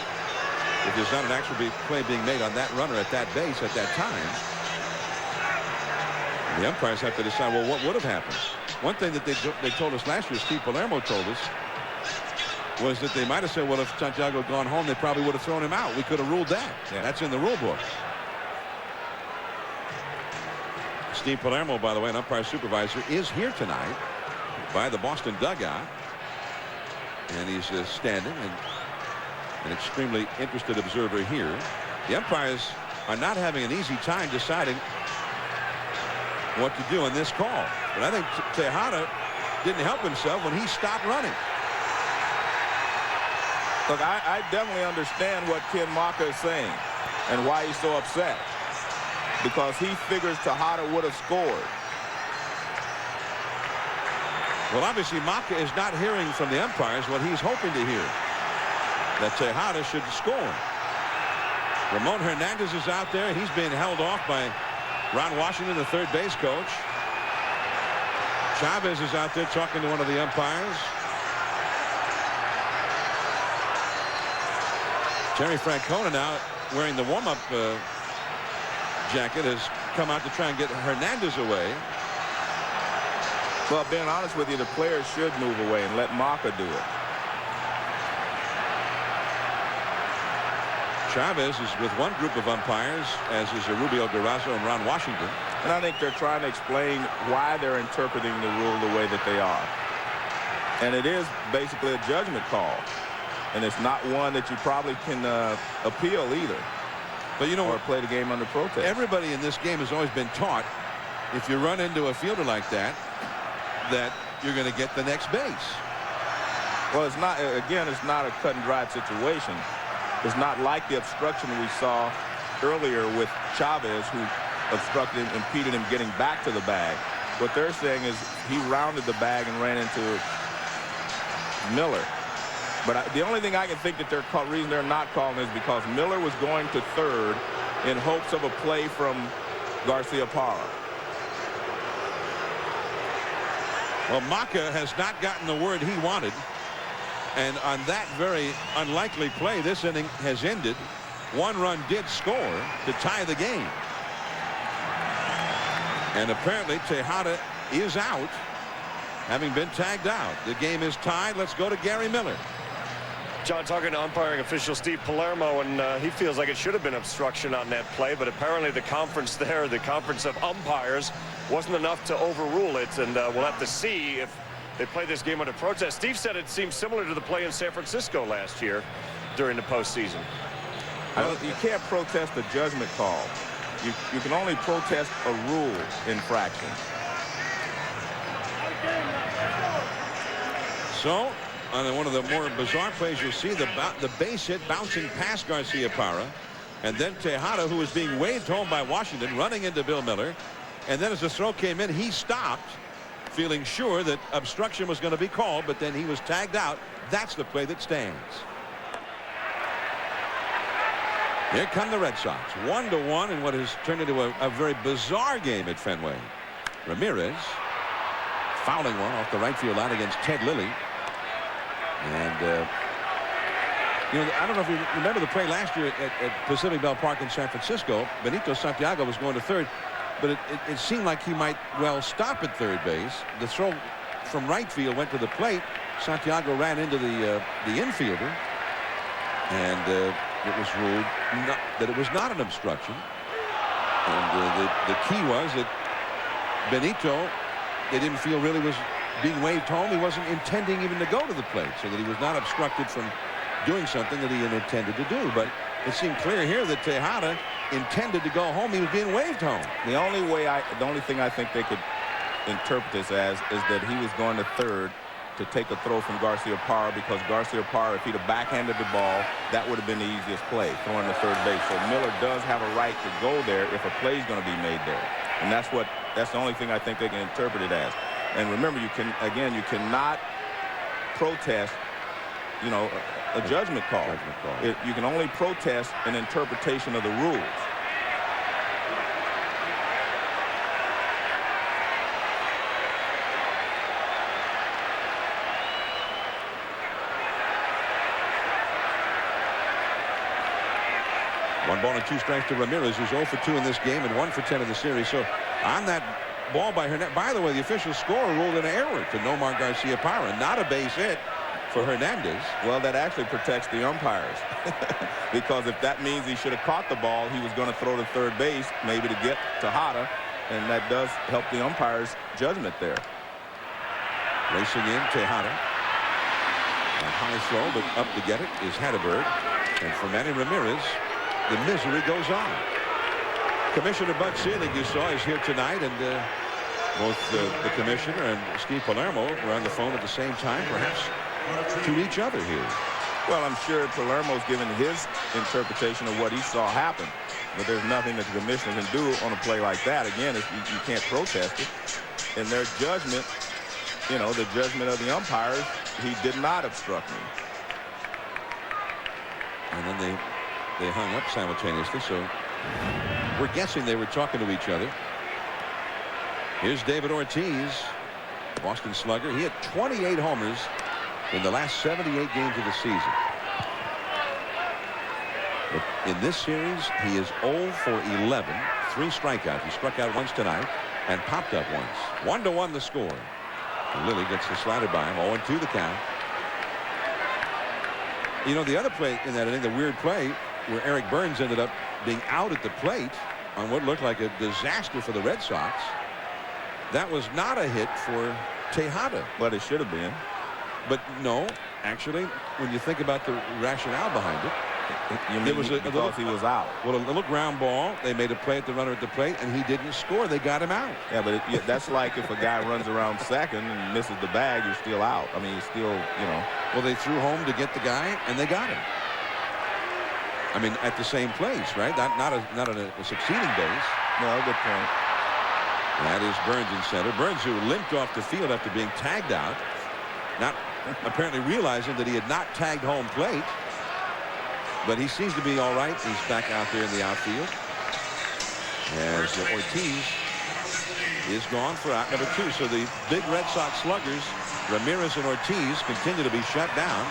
If there's not an actual play being made on that runner at that base at that time, the umpires have to decide, well, what would have happened? One thing that they told us last year, Steve Palermo told us, was that they might have said, well, if Santiago had gone home, they probably would have thrown him out. We could have ruled that. Yeah. That's in the rule book. Steve Palermo, by the way, an umpire supervisor, is here tonight by the Boston dugout. And he's standing and an extremely interested observer here. The umpires are not having an easy time deciding what to do in this call. But I think Tejada didn't help himself when he stopped running. Look, I definitely understand what Ken Maka is saying and why he's so upset. Because he figures Tejada would have scored. Well, obviously, Maka is not hearing from the umpires what he's hoping to hear. That Tejada should score. Ramon Hernandez is out there. He's being held off by Ron Washington, the third base coach. Chavez is out there talking to one of the umpires. Terry Francona now wearing the warm-up jacket has come out to try and get Hernandez away. Well, being honest with you, the players should move away and let Maka do it. Chavez is with one group of umpires, as is Rubio Durazo and Ron Washington. And I think they're trying to explain why they're interpreting the rule the way that they are. And it is basically a judgment call. And it's not one that you probably can appeal either. But you know, or play the game under protest. Everybody in this game has always been taught, if you run into a fielder like that, that you're going to get the next base. Well, it's not, again, it's not a cut and dried situation. It's not like the obstruction we saw earlier with Chavez, who obstructed him, impeded him getting back to the bag. What they're saying is he rounded the bag and ran into Miller. But the only thing I can think that reason they're not calling is because Miller was going to third in hopes of a play from Garcia-Parra. Well, Maka has not gotten the word he wanted. And on that very unlikely play, this inning has ended. One run did score to tie the game. And apparently Tejada is out, having been tagged out. The game is tied. Let's go to Gary Miller. John, talking to umpiring official Steve Palermo, and he feels like it should have been obstruction on that play, but apparently the conference there, the conference of umpires, wasn't enough to overrule it, and we'll have to see if they play this game under protest. Steve said it seems similar to the play in San Francisco last year during the postseason. You can't protest a judgment call. You can only protest a rule infraction. So, on one of the more bizarre plays, you'll see the base hit bouncing past Garcia-Parra, and then Tejada, who was being waved home by Washington, running into Bill Miller. And then as the throw came in, he stopped, feeling sure that obstruction was going to be called, but then he was tagged out. That's the play that stands. Here come the Red Sox, 1-1 in what has turned into a very bizarre game at Fenway. Ramirez fouling one off the right field line against Ted Lilly. And, you know, I don't know if you remember the play last year at Pacific Bell Park in San Francisco. Benito Santiago was going to third, but it seemed like he might well stop at third base. The throw from right field went to the plate. Santiago ran into the infielder, and it was ruled that it was not an obstruction. And the key was that Benito, they didn't feel really was being waved home. He wasn't intending even to go to the plate, so that he was not obstructed from doing something that he had intended to do. But it seemed clear here that Tejada intended to go home. He was being waved home. The only thing I think they could interpret this as is that he was going to third to take a throw from Garcia-Parra, because Garcia-Parra, if he'd have backhanded the ball, that would have been the easiest play, throwing to third base. So Miller does have a right to go there if a play is going to be made there. And that's the only thing I think they can interpret it as. And remember, you cannot protest, you know, a judgment call. You can only protest an interpretation of the rules. One ball and two strikes to Ramirez, who's 0 for 2 in this game and 1 for 10 in the series. So on that ball by Hernandez, by the way, the official score ruled an error to Nomar Garcia-Parra, not a base hit for Hernandez. Well, that actually protects the umpires, because if that means he should have caught the ball, he was going to throw to third base, maybe to get Tejada, and that does help the umpires' judgment there. Racing in, Tejada. A high throw, but up to get it is Hatterberg. And for Manny Ramirez, the misery goes on. Commissioner Bud Selig, you saw, is here tonight, and both the commissioner and Steve Palermo were on the phone at the same time, perhaps to each other here. Well, I'm sure Palermo's given his interpretation of what he saw happen, but there's nothing that the commissioner can do on a play like that. Again, you can't protest it. In their judgment, you know, the judgment of the umpires, he did not obstruct me. And then they hung up simultaneously, so we're guessing they were talking to each other. Here's David Ortiz, Boston slugger. He had 28 homers in the last 78 games of the season. But in this series, he is 0 for 11, 3 strikeouts. He struck out once tonight and popped up once. 1-1 the score. Lilly gets the slider by him. 0-2 the count. You know, the other play in that inning, the weird play where Eric Burns ended up being out at the plate on what looked like a disaster for the Red Sox. That was not a hit for Tejada. But it should have been. But no, actually, when you think about the rationale behind it, it was because he was out. Well, a little ground ball. They made a play at the runner at the plate, and he didn't score. They got him out. Yeah, but that's like if a guy runs around second and misses the bag, you're still out. I mean, you're still, you know. Well, they threw home to get the guy, and they got him. I mean, at the same place, right? Not a succeeding base. No, good point. That is Burns in center. Burns, who limped off the field after being tagged out, not apparently realizing that he had not tagged home plate. But he seems to be all right. He's back out there in the outfield. As Ortiz is gone for out number 2. So the big Red Sox sluggers, Ramirez and Ortiz, continue to be shut down.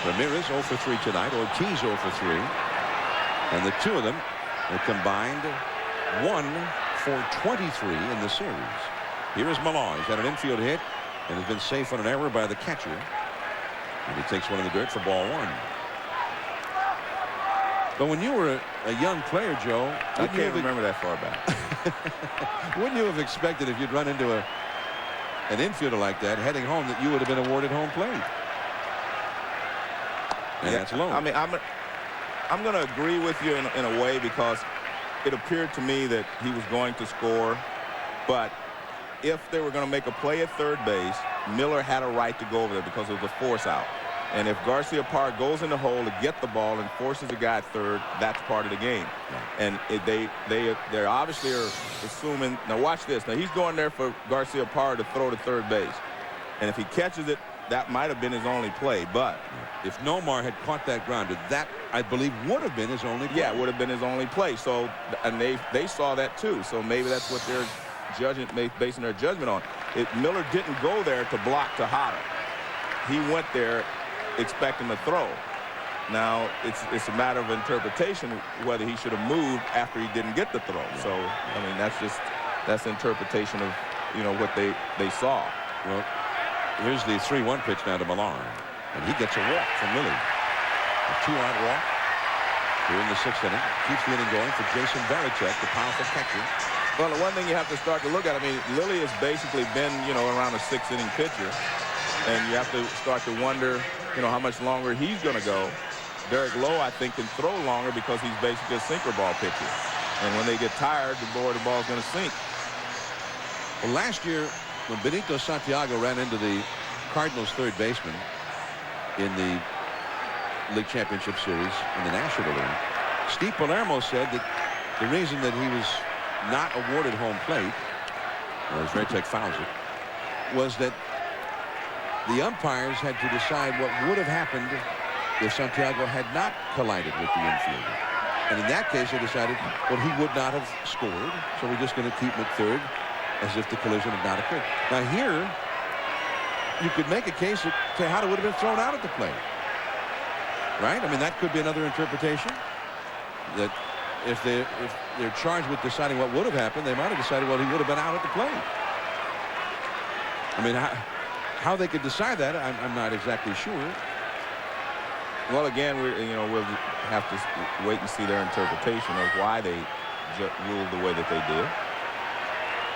Ramirez 0 for 3 tonight. Ortiz 0 for 3. And the two of them are combined 1 for 23 in the series. Here is Millar. He's had an infield hit and has been safe on an error by the catcher. And he takes one in the dirt for ball 1. But when you were a young player, Joe, I can't remember that far back. Wouldn't you have expected, if you'd run into an infielder like that heading home, that you would have been awarded home plate? And that's low. I mean, I'm going to agree with you in a way, because it appeared to me that he was going to score. But if they were going to make a play at third base, Miller had a right to go over there because it was a force out. And if Garcia Parra goes in the hole to get the ball and forces a guy at third, that's part of the game. And they obviously are assuming. Now watch this. Now he's going there for Garcia Parra to throw to third base. And if he catches it, that might have been his only play. But if Nomar had caught that grounder, that, I believe, would have been his only play. Yeah, it would have been his only play. So, and they saw that too. So maybe that's what they're basing their judgment on. Miller didn't go there to block Tejada. He went there expecting to throw. Now it's a matter of interpretation whether he should have moved after he didn't get the throw. So I mean, that's interpretation of, you know, what they saw. Well, here's the 3-1 pitch now to Millar, and he gets a walk from Lilly. A 2-out walk here in the 6th inning. Keeps the inning going for Jason Varitek, the powerful catcher. Well, the one thing you have to start to look at, I mean, Lilly has basically been, you know, around a 6th-inning pitcher, and you have to start to wonder, you know, how much longer he's going to go. Derek Lowe, I think, can throw longer because he's basically a sinker ball pitcher. And when they get tired, the ball's going to sink. Well, last year, when Benito Santiago ran into the Cardinals' third baseman in the League Championship Series in the National League, Steve Palermo said that the reason that he was not awarded home plate, as Varitek fouls it, was that the umpires had to decide what would have happened if Santiago had not collided with the infielder. And in that case, they decided, well, he would not have scored, so we're just going to keep him at third as if the collision had not occurred. Now here, you could make a case that Tejada would have been thrown out at the plate. Right? I mean, that could be another interpretation. That if they're charged with deciding what would have happened, they might have decided, well, he would have been out at the plate. I mean, how they could decide that, I'm not exactly sure. Well, again, we'll have to wait and see their interpretation of why they ruled the way that they did.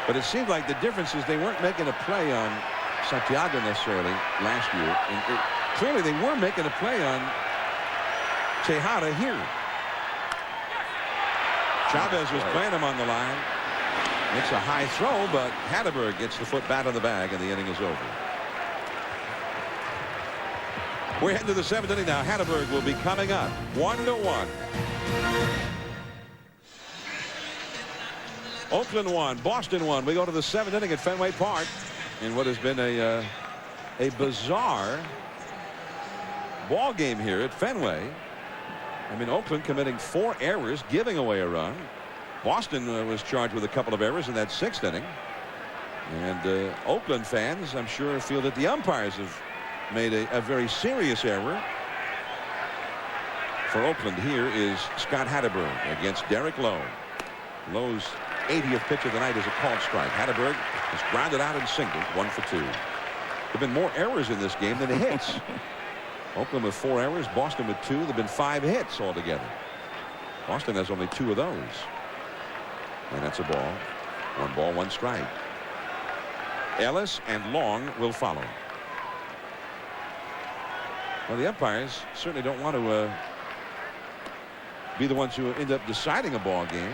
But it seemed like the difference is they weren't making a play on Santiago necessarily last year. And clearly they were making a play on Tejada here. Chavez was playing him on the line. It's a high throw, but Hatteberg gets the foot bat on the bag, and the inning is over. We're heading to the 7th inning now. Hatteberg will be coming up. 1-1. Oakland won. Boston won. We go to the 7th inning at Fenway Park in what has been a bizarre ball game here at Fenway. I mean, Oakland committing 4 errors, giving away a run. Boston was charged with a couple of errors in that 6th inning. And Oakland fans, I'm sure, feel that the umpires have made a very serious error. For Oakland, here is Scott Hatteberg against Derek Lowe. Lowe's 80th pitch of the night is a called strike. Hatteberg is grounded out and singled, 1 for 2. There have been more errors in this game than hits. Oakland with 4 errors, Boston with 2. There have been 5 hits altogether. Boston has only 2 of those. And that's a ball. 1 ball, 1 strike. Ellis and Long will follow. Well, the umpires certainly don't want to be the ones who end up deciding a ball game.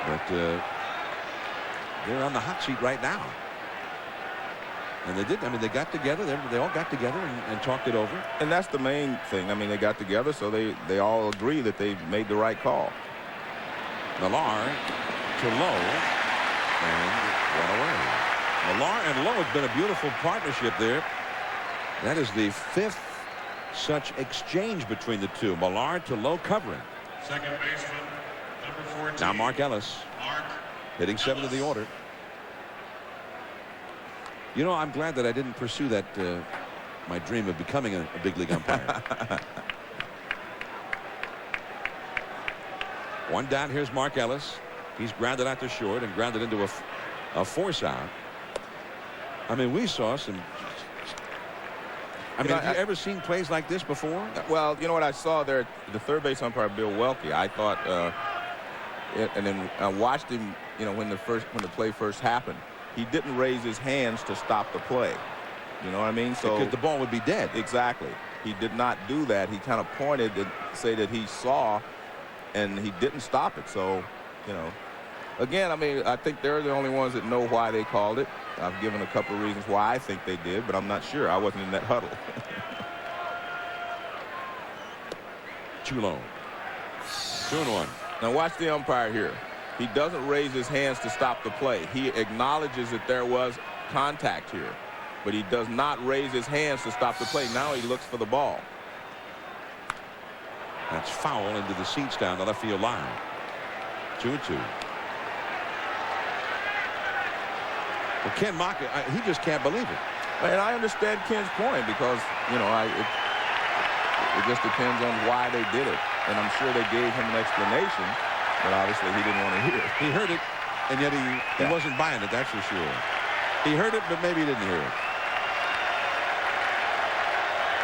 But they're on the hot seat right now. And they did. I mean, they got together. They all got together and talked it over. And that's the main thing. I mean, they got together, so they all agree that they made the right call. Millar to Lowe, and one away. Millar and Lowe has been a beautiful partnership there. That is the 5th such exchange between the two. Millar to Lowe covering. Second baseman, number 14. Now Mark Ellis. Mark hitting 7th of the order. You know, I'm glad that I didn't pursue that my dream of becoming a big league umpire. 1 down. Here's Mark Ellis. He's grounded out to short and grounded into a force out. I mean, we saw some. I mean, have you ever seen plays like this before? Well, you know what I saw there, the third base umpire Bill Welke. I thought, and then I watched him. You know, when the play first happened, he didn't raise his hands to stop the play. You know what I mean? So because the ball would be dead. Exactly. He did not do that. He kind of pointed to say that he saw, and he didn't stop it. So, you know, again, I mean, I think they're the only ones that know why they called it. I've given a couple of reasons why I think they did, but I'm not sure. I wasn't in that huddle. Too low. 2-1. Now watch the umpire here. He doesn't raise his hands to stop the play. He acknowledges that there was contact here, but he does not raise his hands to stop the play. Now he looks for the ball. That's foul into the seats down the left field line. 2-2. Well, Ken Maka, he just can't believe it. And I understand Ken's point because, you know, it just depends on why they did it. And I'm sure they gave him an explanation, but obviously he didn't want to hear it. He heard it, and yet he wasn't buying it, that's for sure. He heard it, but maybe he didn't hear it.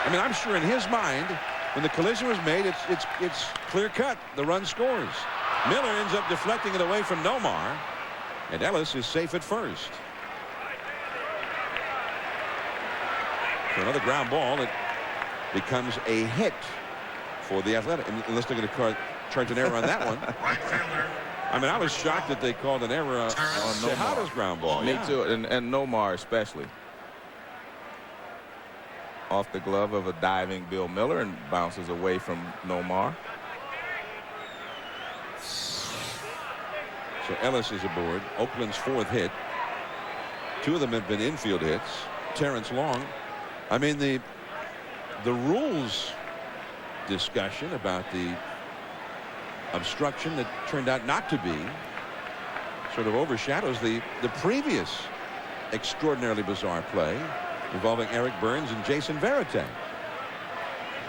I mean, I'm sure in his mind, when the collision was made, it's clear cut. The run scores. Miller ends up deflecting it away from Nomar, and Ellis is safe at first. For another ground ball, it becomes a hit for the Athletic, unless they're going to charge an error on that one. Right fielder. I mean, I was shocked that they called an error on Tejada's ground ball. Me too, and Nomar especially. Off the glove of a diving Bill Miller and bounces away from Nomar. So Ellis is aboard. Oakland's 4th hit. 2 of them have been infield hits. Terrence Long. I mean, the rules discussion about the obstruction that turned out not to be sort of overshadows the previous extraordinarily bizarre play involving Eric Burns and Jason Varitek.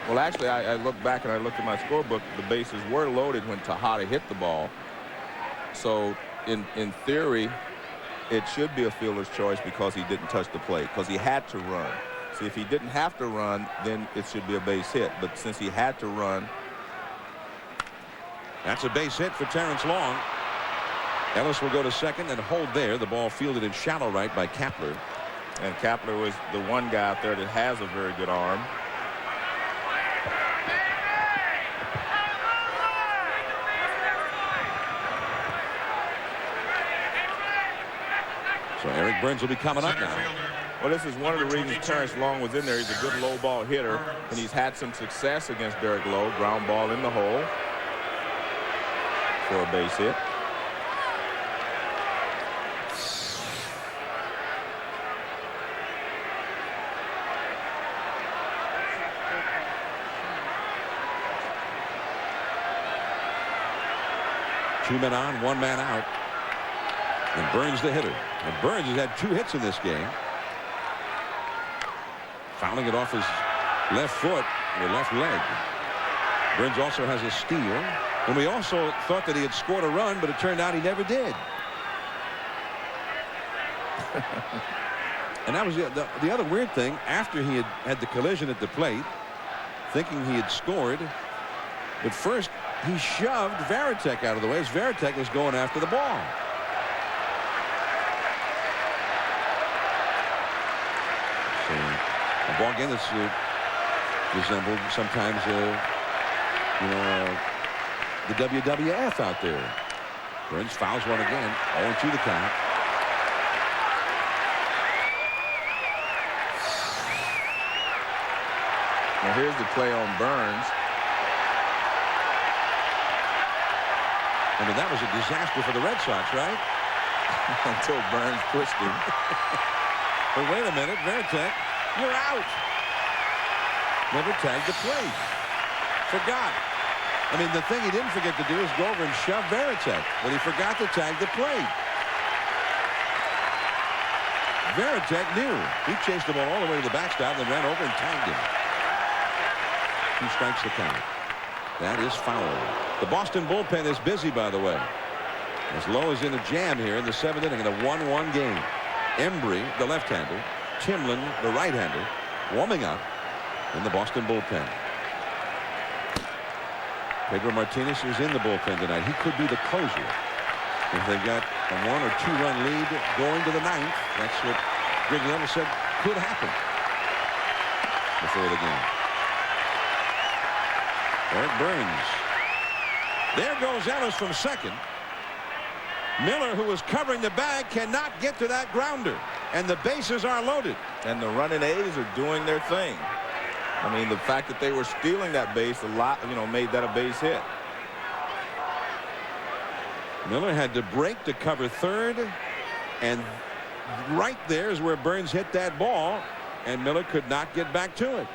Well, actually, I looked back and I looked at my scorebook. The bases were loaded when Tejada hit the ball. So, in theory, it should be a fielder's choice because he didn't touch the plate, because he had to run. See, if he didn't have to run, then it should be a base hit. But since he had to run. That's a base hit for Terrence Long. Ellis will go to second and hold there. The ball fielded in shallow right by Kapler. And Kapler was the one guy out there that has a very good arm. So Eric Burns will be coming up now. Well, this is one of the reasons Terrence Long was in there. He's a good low ball hitter, and he's had some success against Derek Lowe. Ground ball in the hole for a base hit. Two men on, 1 man out. And Burns the hitter. And Burns has had 2 hits in this game. Fouling it off his left foot or left leg. Burns also has a steal. And we also thought that he had scored a run, but it turned out he never did. And that was the other weird thing. After he had the collision at the plate, thinking he had scored, but first he shoved Varitek out of the way as Varitek was going after the ball. So a ball game that's resembled sometimes, the WWF out there. Burns fouls one again. 0-2 the count. Now here's the play on Burns. I mean, that was a disaster for the Red Sox, right? Until Burns pushed him. But wait a minute, Varitek, you're out. Never tagged the plate. Forgot. I mean, the thing he didn't forget to do is go over and shove Varitek, but he forgot to tag the plate. Varitek knew. He chased the ball all the way to the backstop, then ran over and tagged him. 2 strikes the count. That is foul. The Boston bullpen is busy, by the way. As Lowe is in a jam here in the 7th inning in a 1-1 game. Embry, the left-hander, Timlin, the right-hander, warming up in the Boston bullpen. Pedro Martinez is in the bullpen tonight. He could be the closer. If they've got a 1- or 2-run lead going to the 9th, that's what Greg Level said could happen before the game. Eric Burns. There goes Ellis from second. Miller, who was covering the bag, cannot get to that grounder, and the bases are loaded. And the running A's are doing their thing. I mean, the fact that they were stealing that base a lot, made that a base hit. Miller had to break to cover third, and right there is where Burns hit that ball, and Miller could not get back to it.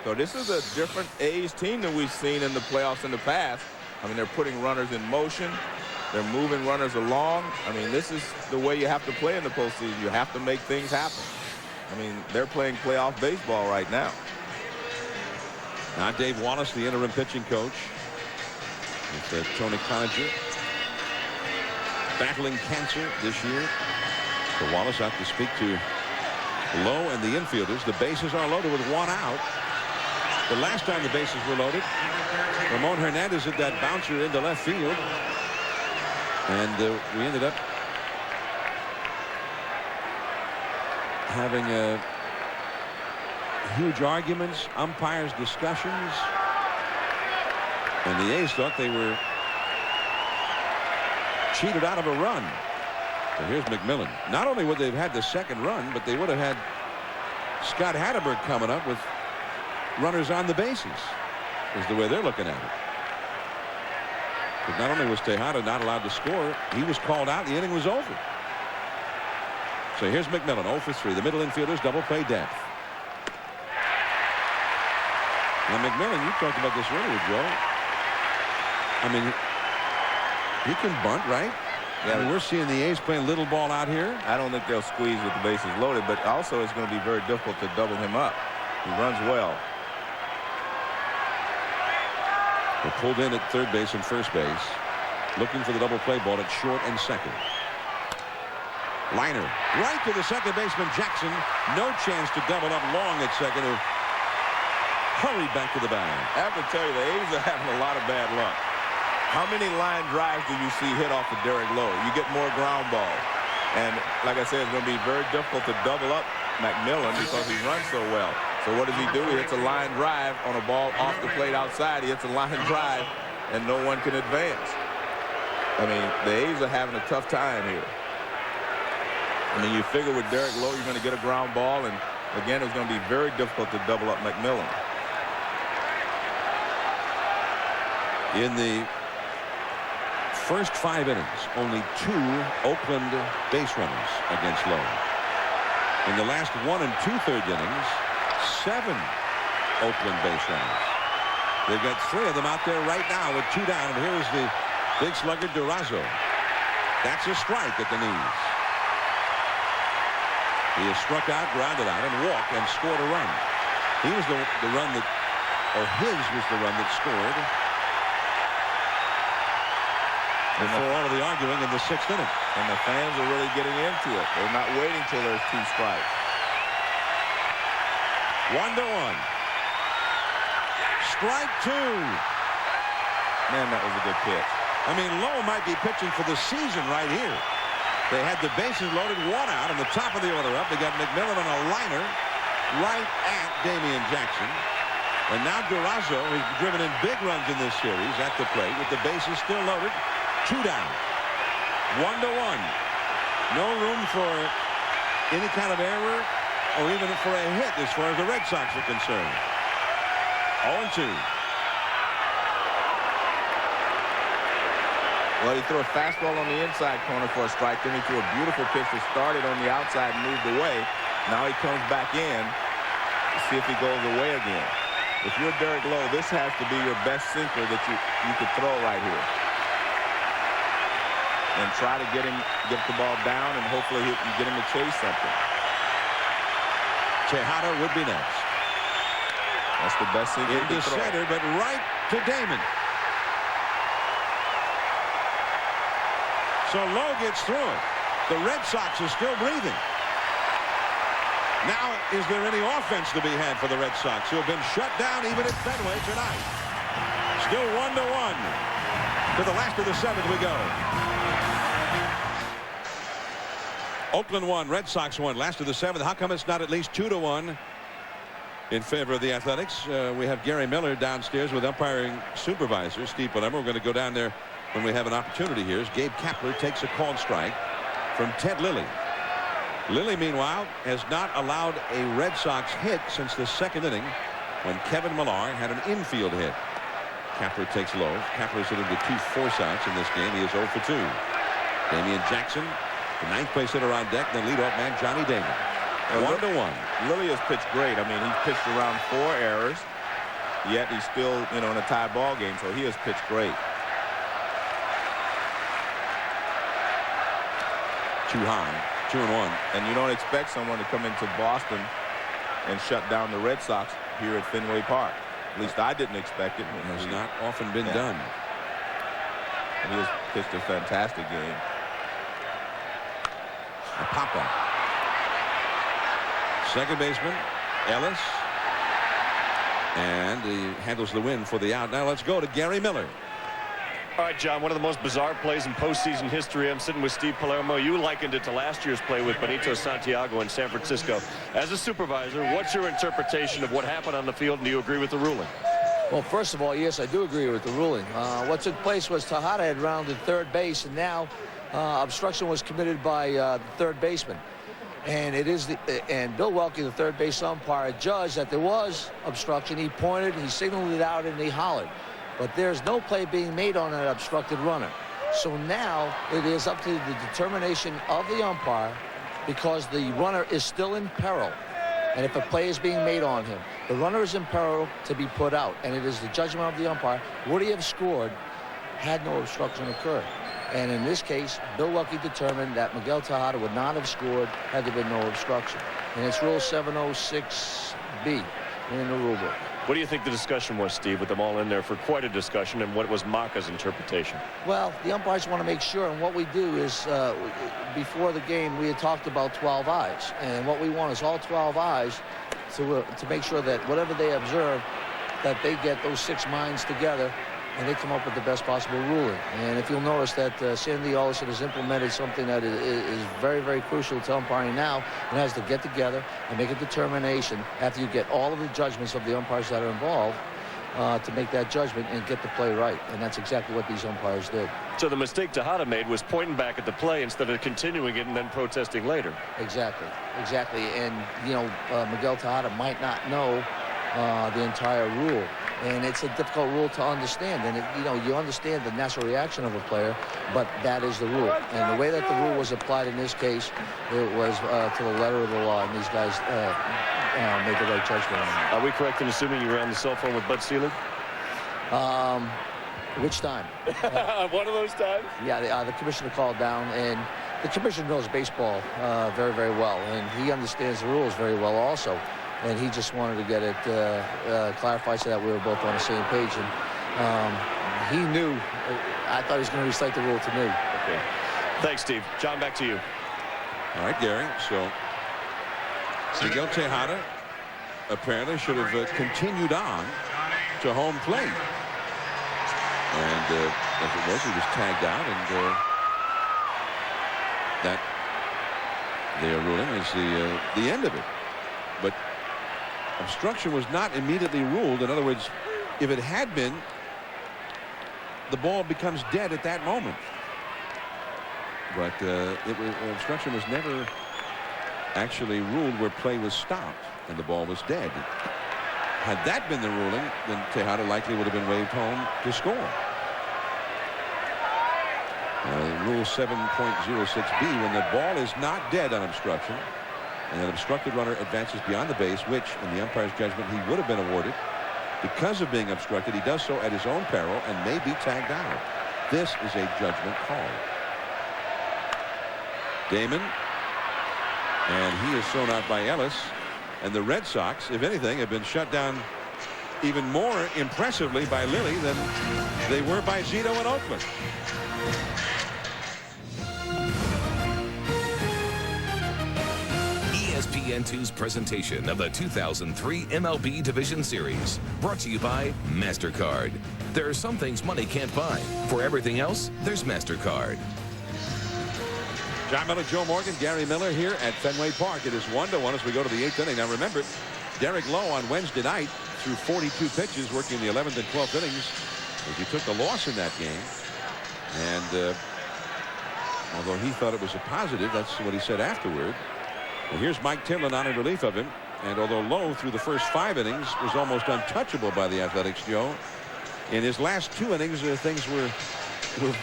So this is a different A's team than we've seen in the playoffs in the past. I mean, they're putting runners in motion. They're moving runners along. I mean, this is the way you have to play in the postseason. You have to make things happen. I mean, they're playing playoff baseball right now. Now Dave Wallace, the interim pitching coach, with Tony Coninger battling cancer this year. So Wallace out to speak to Lowe and the infielders. The bases are loaded with 1 out. The last time the bases were loaded, Ramon Hernandez hit that bouncer into left field. And we ended up having huge arguments, umpires, discussions. And the A's thought they were cheated out of a run. So here's McMillan. Not only would they have had the second run, but they would have had Scott Hatterberg coming up with runners on the bases, is the way they're looking at it. But not only was Tejada not allowed to score, he was called out. The inning was over. So here's McMillan, 0 for 3. The middle infielders double play depth. Now McMillan, you talked about this earlier, Joe. I mean, he can bunt, right? Yeah, I mean, we're seeing the A's playing little ball out here. I don't think they'll squeeze with the bases loaded, but also it's going to be very difficult to double him up. He runs well. They're pulled in at third base and first base, looking for the double play ball at short and second. Liner right to the second baseman Jackson. No chance to double up long at second. Who hurried back to the bag. I have to tell you, the A's are having a lot of bad luck. How many line drives do you see hit off of Derek Lowe? You get more ground balls. And like I said, it's going to be very difficult to double up McMillan because he runs so well. So what does he do? He hits a line drive on a ball off the plate outside. He hits a line drive, and no one can advance. I mean, the A's are having a tough time here. I mean, you figure with Derek Lowe, you're going to get a ground ball, and again, it's going to be very difficult to double up McMillan. In the first 5 innings, only 2 Oakland base runners against Lowe. In the last 1 2/3 innings, 7 Oakland base runners. They've got 3 of them out there right now with 2 down. And here's the big slugger Durazo. That's a strike at the knees. He has struck out, grounded out, and walked and scored a run. He was the run that, or his was the run that scored. before all of the arguing in the 6th inning. And the fans are really getting into it. They're not waiting till there's 2 strikes. 1-1. Strike 2. Man, that was a good pitch. I mean, Lowe might be pitching for the season right here. They had the bases loaded, 1 out, and the top of the order up. They got McMillan on a liner right at Damian Jackson. And now Durazo, who's driven in big runs in this series, at the plate with the bases still loaded. 2 down. 1-1. No room for any kind of error or even for a hit as far as the Red Sox are concerned. 0-2. Well, he threw a fastball on the inside corner for a strike. Then he threw a beautiful pitch that started on the outside and moved away. Now he comes back in to see if he goes away again. If you're Derek Lowe, this has to be your best sinker that you could throw right here. And try to get the ball down, and hopefully you get him to chase something. Tejada would be next. That's the best sinker Into center, but right to Damon. So Lowe gets through it. The Red Sox are still breathing. Now, is there any offense to be had for the Red Sox, who have been shut down even at Fenway tonight? Still 1-1. To the last of the 7th we go. Oakland 1, Red Sox 1. Last of the 7th. How come it's not at least 2-1 in favor of the Athletics? We have Gary Miller downstairs with umpiring supervisor Steve Palermo. We're going to go down there when we have an opportunity here. As Gabe Kapler takes a called strike from Ted Lilly. Lilly, meanwhile, has not allowed a Red Sox hit since the 2nd inning when Kevin Millar had an infield hit. Kapler takes low. Kapler's hit into 2 force-outs in this game. He is 0 for 2. Damian Jackson, the 9th place hitter on deck, then leadoff man Johnny Damon. 1-1. Lilly has pitched great. I mean, he's pitched around 4 errors, yet he's still, in a tie ball game, so he has pitched great. 2 high, 2-1. And you don't expect someone to come into Boston and shut down the Red Sox here at Fenway Park. At least I didn't expect it. It has not often been done. And he has pitched a fantastic game. A pop-up. Second baseman, Ellis. And he handles the win for the out. Now let's go to Gary Miller. All right, John, one of the most bizarre plays in postseason history. I'm sitting with Steve Palermo. You likened it to last year's play with Benito Santiago in San Francisco. As a supervisor, what's your interpretation of what happened on the field, and do you agree with the ruling? Well, first of all, yes, I do agree with the ruling. What took place was Tejada had rounded third base, and now obstruction was committed by the third baseman. And and Bill Welke, the third base umpire, judged that there was obstruction. He pointed, he signaled it out, and he hollered. But there's no play being made on an obstructed runner. So now it is up to the determination of the umpire, because the runner is still in peril. And if a play is being made on him, the runner is in peril to be put out. And it is the judgment of the umpire. Would he have scored had no obstruction occurred? And in this case, Bill Welke determined that Miguel Tejada would not have scored had there been no obstruction. And it's Rule 706B in the rule book. What do you think the discussion was, Steve, with them all in there for quite a discussion, and what was Maka's interpretation? Well, the umpires want to make sure, and what we do is before the game we had talked about 12 eyes, and what we want is all 12 eyes to make sure that whatever they observe, that they get those 6 minds together and they come up with the best possible ruling. And if you'll notice that Sandy Olson has implemented something that is very, very crucial to umpiring now, and has to get together and make a determination after you get all of the judgments of the umpires that are involved to make that judgment and get the play right. And that's exactly what these umpires did. So the mistake Tejada made was pointing back at the play instead of continuing it and then protesting later. Exactly. And, Miguel Tejada might not know the entire rule. And it's a difficult rule to understand. And, you understand the natural reaction of a player, but that is the rule. And the way that the rule was applied in this case, it was to the letter of the law, and these guys made the right judgment on it. Are we correct in assuming you were on the cell phone with Bud Selig? Which time? One of those times? Yeah, the commissioner called down, and the commissioner knows baseball very, very well, and he understands the rules very well also. And he just wanted to get it clarified so that we were both on the same page. And he knew I thought he was going to recite the rule to me. Okay. Thanks, Steve. John, back to you. All right, Gary. So Miguel Tejada apparently should have continued on to home plate. And as it was, he was tagged out, and that they are ruling is the end of it. But obstruction was not immediately ruled. In other words, if it had been, the ball becomes dead at that moment. But obstruction was never actually ruled where play was stopped and the ball was dead. Had that been the ruling, then Tejada likely would have been waved home to score. Rule 7.06b, when the ball is not dead on obstruction and an obstructed runner advances beyond the base, which in the umpire's judgment he would have been awarded because of being obstructed, he does so at his own peril and may be tagged out. This is a judgment call. Damon, and he is thrown out by Ellis, and the Red Sox, if anything, have been shut down even more impressively by Lilly than they were by Zito in Oakland. ESPN2's presentation of the 2003 MLB Division Series, brought to you by MasterCard. There are some things money can't buy. For everything else, there's MasterCard. John Miller, Joe Morgan, Gary Miller here at Fenway Park. It is 1-1 as we go to the 8th inning. Now remember, Derek Lowe on Wednesday night threw 42 pitches, working the 11th and 12th innings, as he took the loss in that game. And although he thought it was a positive, that's what he said afterward. Well, here's Mike Timlin on in relief of him. And although Lowe through the first 5 innings was almost untouchable by the Athletics, Joe, in his last 2 innings, things were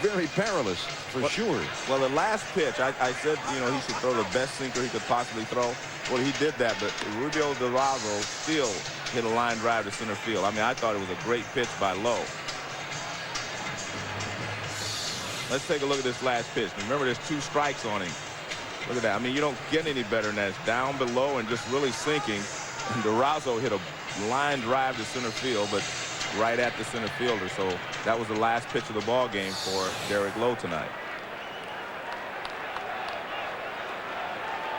very perilous for sure. Well, the last pitch, I said, he should throw the best sinker he could possibly throw. Well, he did that, but Rubio Durazo still hit a line drive to center field. I mean, I thought it was a great pitch by Lowe. Let's take a look at this last pitch. Remember, there's 2 strikes on him. Look at that. I mean, you don't get any better than that. It's down below and just really sinking. And Durazo hit a line drive to center field, but right at the center fielder. So that was the last pitch of the ball game for Derek Lowe tonight.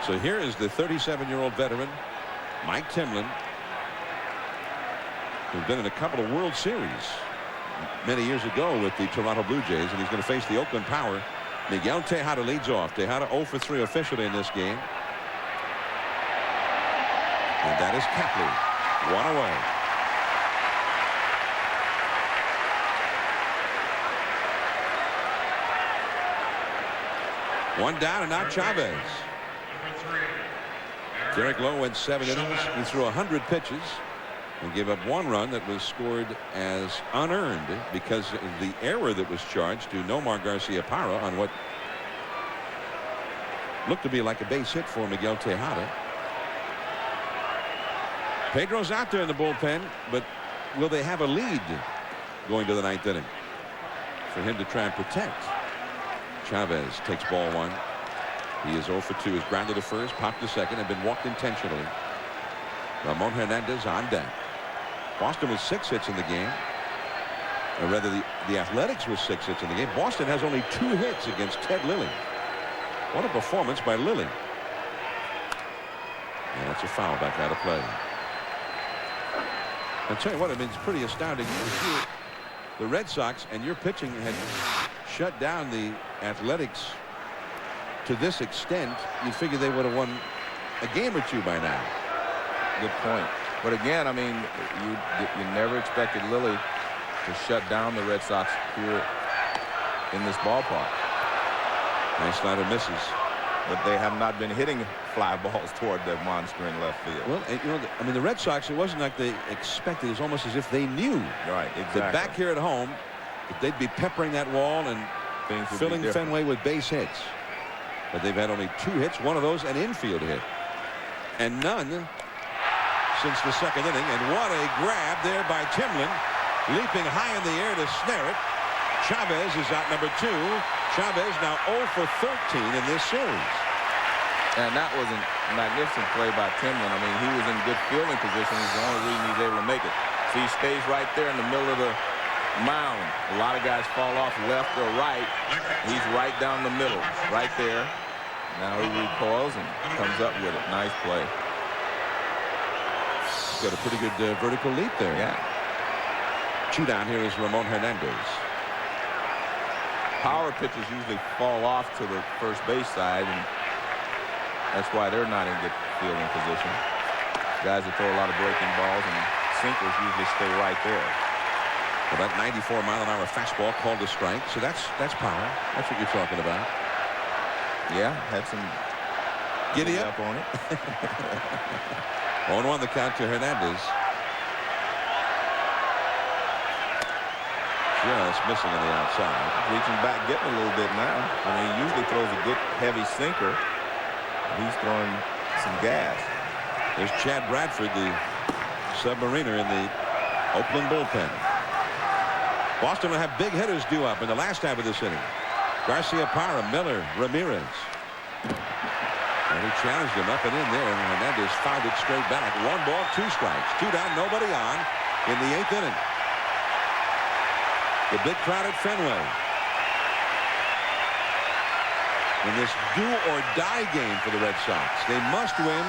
So here is the 37-year-old veteran, Mike Timlin, who's been in a couple of World Series many years ago with the Toronto Blue Jays, and he's going to face the Oakland Power. Miguel Tejada leads off. Tejada 0 for 3 officially in this game. And that is Kepley. 1 away. One down, and now Chavez. Derek Lowe went 7 innings. He threw 100 pitches and gave up 1 run that was scored as unearned because of the error that was charged to Nomar Garcia-Parra on what looked to be like a base hit for Miguel Tejada. Pedro's out there in the bullpen, but will they have a lead going to the 9th inning for him to try and protect? Chavez takes ball 1. He is 0 for 2. He's grounded to first, popped to second, and been walked intentionally. Ramon Hernandez on deck. Boston was 6 hits in the game. Or rather, the Athletics was 6 hits in the game. Boston has only 2 hits against Ted Lilly. What a performance by Lilly. And that's a foul back out of play. I'll tell you what, I mean, it's pretty astounding. The Red Sox and your pitching had shut down the Athletics to this extent. You'd figure they would have won a game or 2 by now. Good point. But again, I mean, you never expected Lilly to shut down the Red Sox here in this ballpark. Nice slider misses. But they have not been hitting fly balls toward the monster in left field. Well, I mean, the Red Sox, it wasn't like they expected. It was almost as if they knew. Right, exactly. That back here at home, that they'd be peppering that wall and filling Fenway with base hits. But they've had only 2 hits, 1 of those an infield hit. And none since the 2nd inning. And what a grab there by Timlin, leaping high in the air to snare it. Chavez is out number 2. Chavez now 0 for 13 in this series. And that was a magnificent play by Timlin. I mean, he was in good fielding position. He's the only reason he's able to make it. So he stays right there in the middle of the mound. A lot of guys fall off left or right. He's right down the middle, right there. Now he recoils and comes up with it. Nice play. Got a pretty good vertical leap there. Yeah. Two down here is Ramon Hernandez. Power pitchers usually fall off to the first base side, and that's why they're not in good fielding position. Guys that throw a lot of breaking balls and sinkers usually stay right there. Well, that 94-mile-an-hour fastball called a strike, so that's power. That's what you're talking about. Yeah, had some giddy up on it. 0-1 the count to Hernandez. Just missing on the outside. Reaching back, getting a little bit now. I mean, he usually throws a good heavy sinker. He's throwing some gas. There's Chad Bradford, the submariner in the Oakland bullpen. Boston will have big hitters due up in the last half of this inning. Garcia Parra, Miller, Ramirez. And he challenged him up and in there, and Hernandez fouled it straight back. 1 ball, 2 strikes. 2 down, nobody on in the 8th inning. The big crowd at Fenway. In this do-or-die game for the Red Sox. They must win,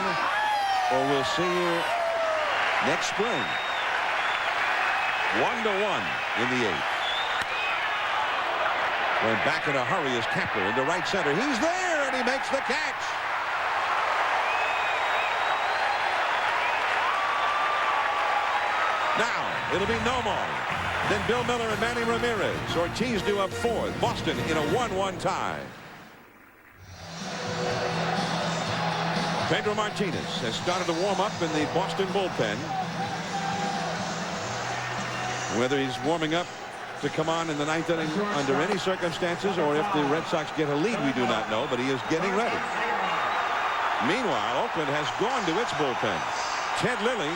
or we'll see you next spring. 1-1 in the 8th. Going back in a hurry is Kepler into right center. He's there, and he makes the catch. Now, it'll be Nomar. Then Bill Miller and Manny Ramirez. Ortiz due up 4th. Boston in a 1-1 tie. Pedro Martinez has started to warm up in the Boston bullpen. Whether he's warming up to come on in the 9th inning under any circumstances, or if the Red Sox get a lead, we do not know, but he is getting ready. Meanwhile, Oakland has gone to its bullpen. Ted Lilly,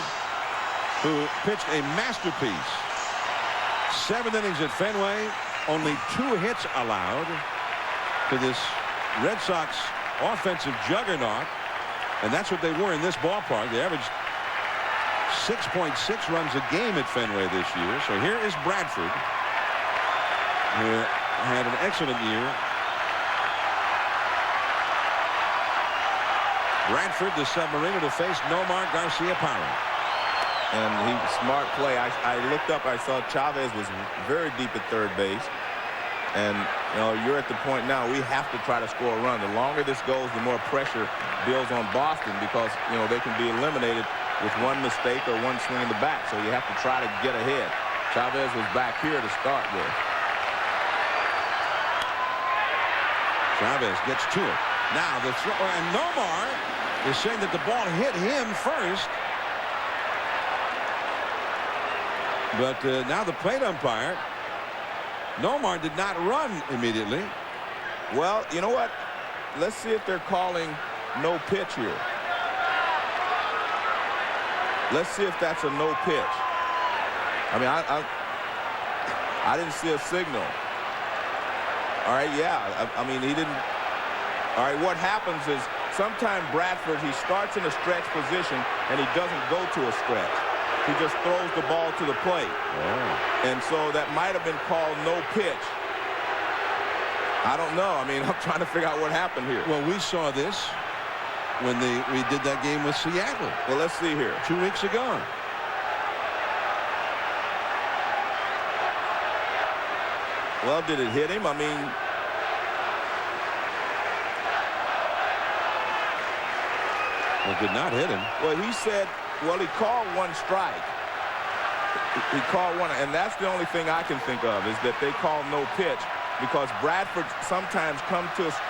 who pitched a masterpiece. 7 innings at Fenway, only 2 hits allowed to this Red Sox offensive juggernaut, and that's what they were in this ballpark. They averaged 6.6 runs a game at Fenway this year. So here is Bradford, who had an excellent year. Bradford, the submariner, to face Nomar Garcia Parra. And he smart play. I looked up. I saw Chavez was very deep at third base. And, you know, you're at the point now we have to try to score a run. The longer this goes, the more pressure builds on Boston, because, you know, they can be eliminated with 1 mistake or 1 swing in the back. So you have to try to get ahead. Chavez was back here to start with. Chavez gets to it. Now the throw, and Nomar is saying that the ball hit him first. But now the plate umpire, Nomar did not run immediately. Well, you know what? Let's see if they're calling no pitch here. Let's see if that's a no pitch. I mean, I didn't see a signal. All right, yeah. I mean, he didn't. All right, what happens is sometimes Bradford, he starts in a stretch position and he doesn't go to a stretch. He just throws the ball to the plate. Oh. And so that might have been called no pitch. I don't know. I mean, I'm trying to figure out what happened here. Well, we saw this when we did that game with Seattle. Well, let's see here. 2 weeks ago. Well, did it hit him? I mean, it did not hit him. Well, he said, well, he called 1 strike. He called 1, and that's the only thing I can think of is that they call no pitch, because Bradford sometimes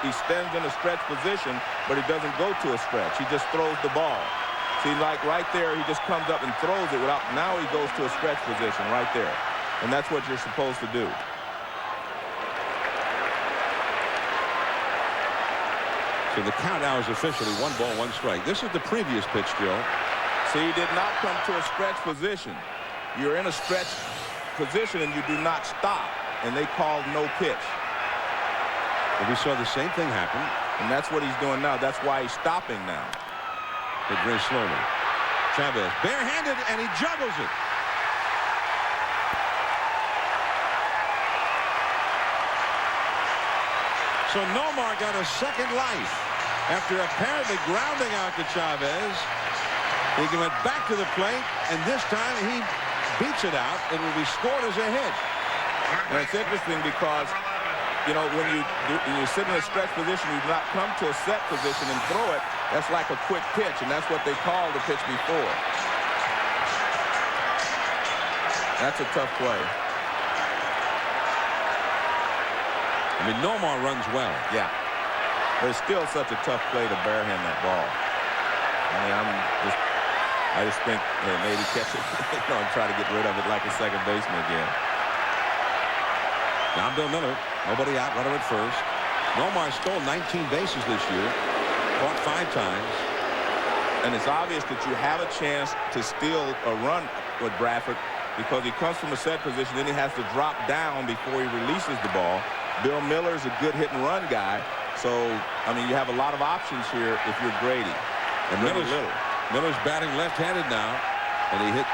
he stands in a stretch position, but he doesn't go to a stretch. He just throws the ball. See, like right there, he just comes up and throws it without, now he goes to a stretch position right there. And that's what you're supposed to do. So the count now is officially 1 ball, 1 strike. This is the previous pitch, Joe. See, he did not come to a stretch position. You're in a stretch position and you do not stop. And they called no pitch. And we saw the same thing happen. And that's what he's doing now. That's why he's stopping now. But very slowly. Chavez barehanded, and he juggles it. So Nomar got a second life after apparently grounding out to Chavez. He went back to the plate, and this time he beats it out. It will be scored as a hit. And it's interesting because, you know, when you sit in a stretch position, you do not come to a set position and throw it. That's like a quick pitch, and that's what they called the pitch before. That's a tough play. I mean, Nomar runs well. Yeah. But it's still such a tough play to barehand that ball. I mean, I just think maybe catch it, and try to get rid of it like a second baseman again. Now Bill Miller, nobody out, runner at first. Nomar stole 19 bases this year, caught 5 times. And it's obvious that you have a chance to steal a run with Bradford because he comes from a set position, then he has to drop down before he releases the ball. Bill Miller's a good hit and run guy. So, I mean, you have a lot of options here if you're Grady. And Miller's batting left-handed now, and he hit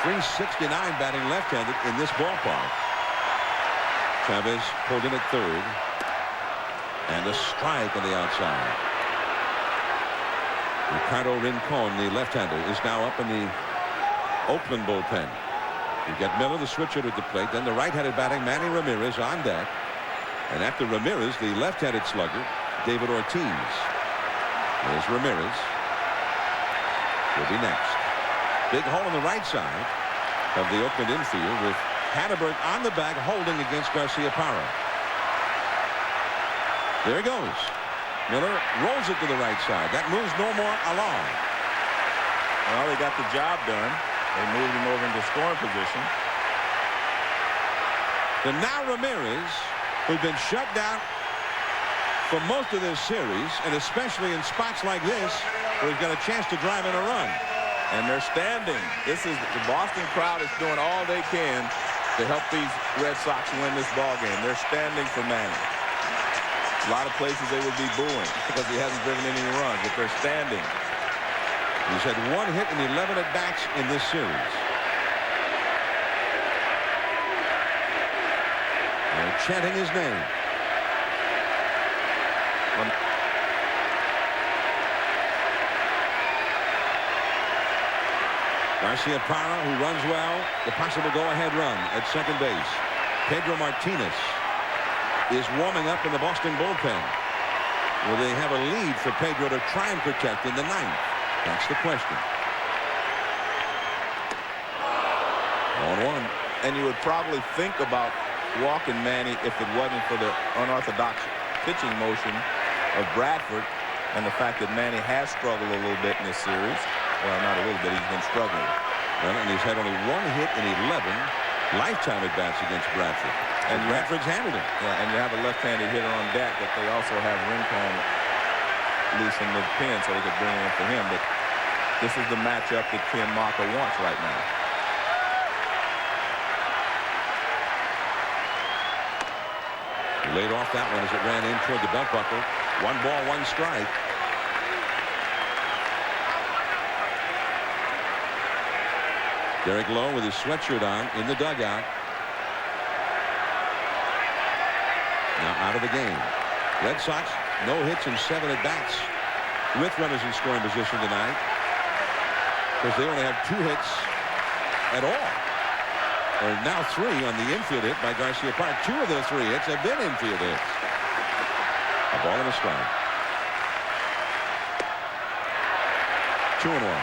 .369 batting left-handed in this ballpark. Chavez pulled in at third, and a strike on the outside. Ricardo Rincon, the left-hander, is now up in the Oakland bullpen. You get Miller, the switcher, at the plate, then the right-handed batting Manny Ramirez on deck. And after Ramirez, the left-handed slugger, David Ortiz. There's Ramirez. Will be next. Big hole on the right side of the Oakland infield with Hannibal on the bag holding against Garciaparra. There he goes. Miller rolls it to the right side. That moves Nomar along. Well, they got the job done. They moved him over into scoring position. And now Ramirez, who's been shut down for most of this series, and especially in spots like this, where he's got a chance to drive in a run. And they're standing. This is the Boston crowd is doing all they can to help these Red Sox win this ball game. They're standing for Manny. A lot of places they would be booing because he hasn't driven any runs, but they're standing. He's had 1 hit and 11 at-bats in this series. They're chanting his name. Garciaparra, who runs well, the possible go-ahead run at second base. Pedro Martinez is warming up in the Boston bullpen. Will they have a lead for Pedro to try and protect in the 9th? That's the question. 1-1. And you would probably think about walking Manny if it wasn't for the unorthodox pitching motion of Bradford and the fact that Manny has struggled a little bit in this series. Well, not a little bit. He's been struggling. Well, and he's had only 1 hit in 11 lifetime at-bats against Bradford. And Bradford's handled it. Yeah, and you have a left-handed hitter on deck, but they also have Rincon loose in the pen so they could bring in for him. But this is the matchup that Ken Maka wants right now. He laid off that one as it ran in toward the belt buckle. 1 ball, 1 strike. Derek Lowe with his sweatshirt on in the dugout. Now out of the game. Red Sox, no hits and 7 at-bats with runners in scoring position tonight, because they only have 2 hits at all. Or now 3 on the infield hit by Garciaparra. 2 of those 3 hits have been infield hits. A ball and a strike. 2-1.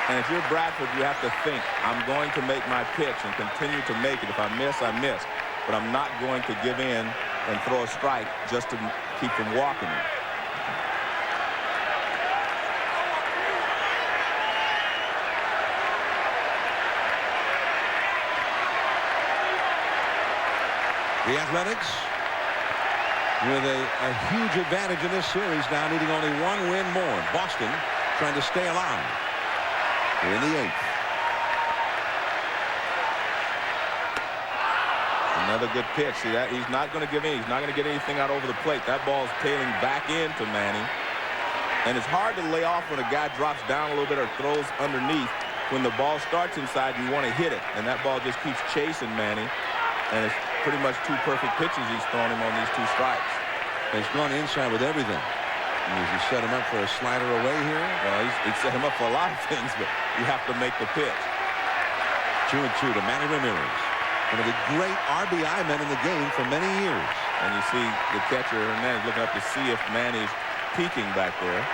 And if you're Bradford, you have to think, I'm going to make my pitch and continue to make it. If I miss, I miss. But I'm not going to give in and throw a strike just to keep from walking me. The Athletics with a huge advantage in this series now, needing only 1 win more. Boston trying to stay alive. We're in the 8th. Another good pitch. See that? He's not going to give in. He's not going to get anything out over the plate. That ball's tailing back into Manny. And it's hard to lay off when a guy drops down a little bit or throws underneath. When the ball starts inside, you want to hit it. And that ball just keeps chasing Manny. And it's pretty much 2 perfect pitches he's thrown him on these 2 strikes. He's gone inside with everything. Does he set him up for a slider away here? Well, he set him up for a lot of things, but you have to make the pitch. 2-2 to Manny Ramirez. One of the great RBI men in the game for many years. And you see the catcher Hernandez looking up to see if Manny's peeking back there.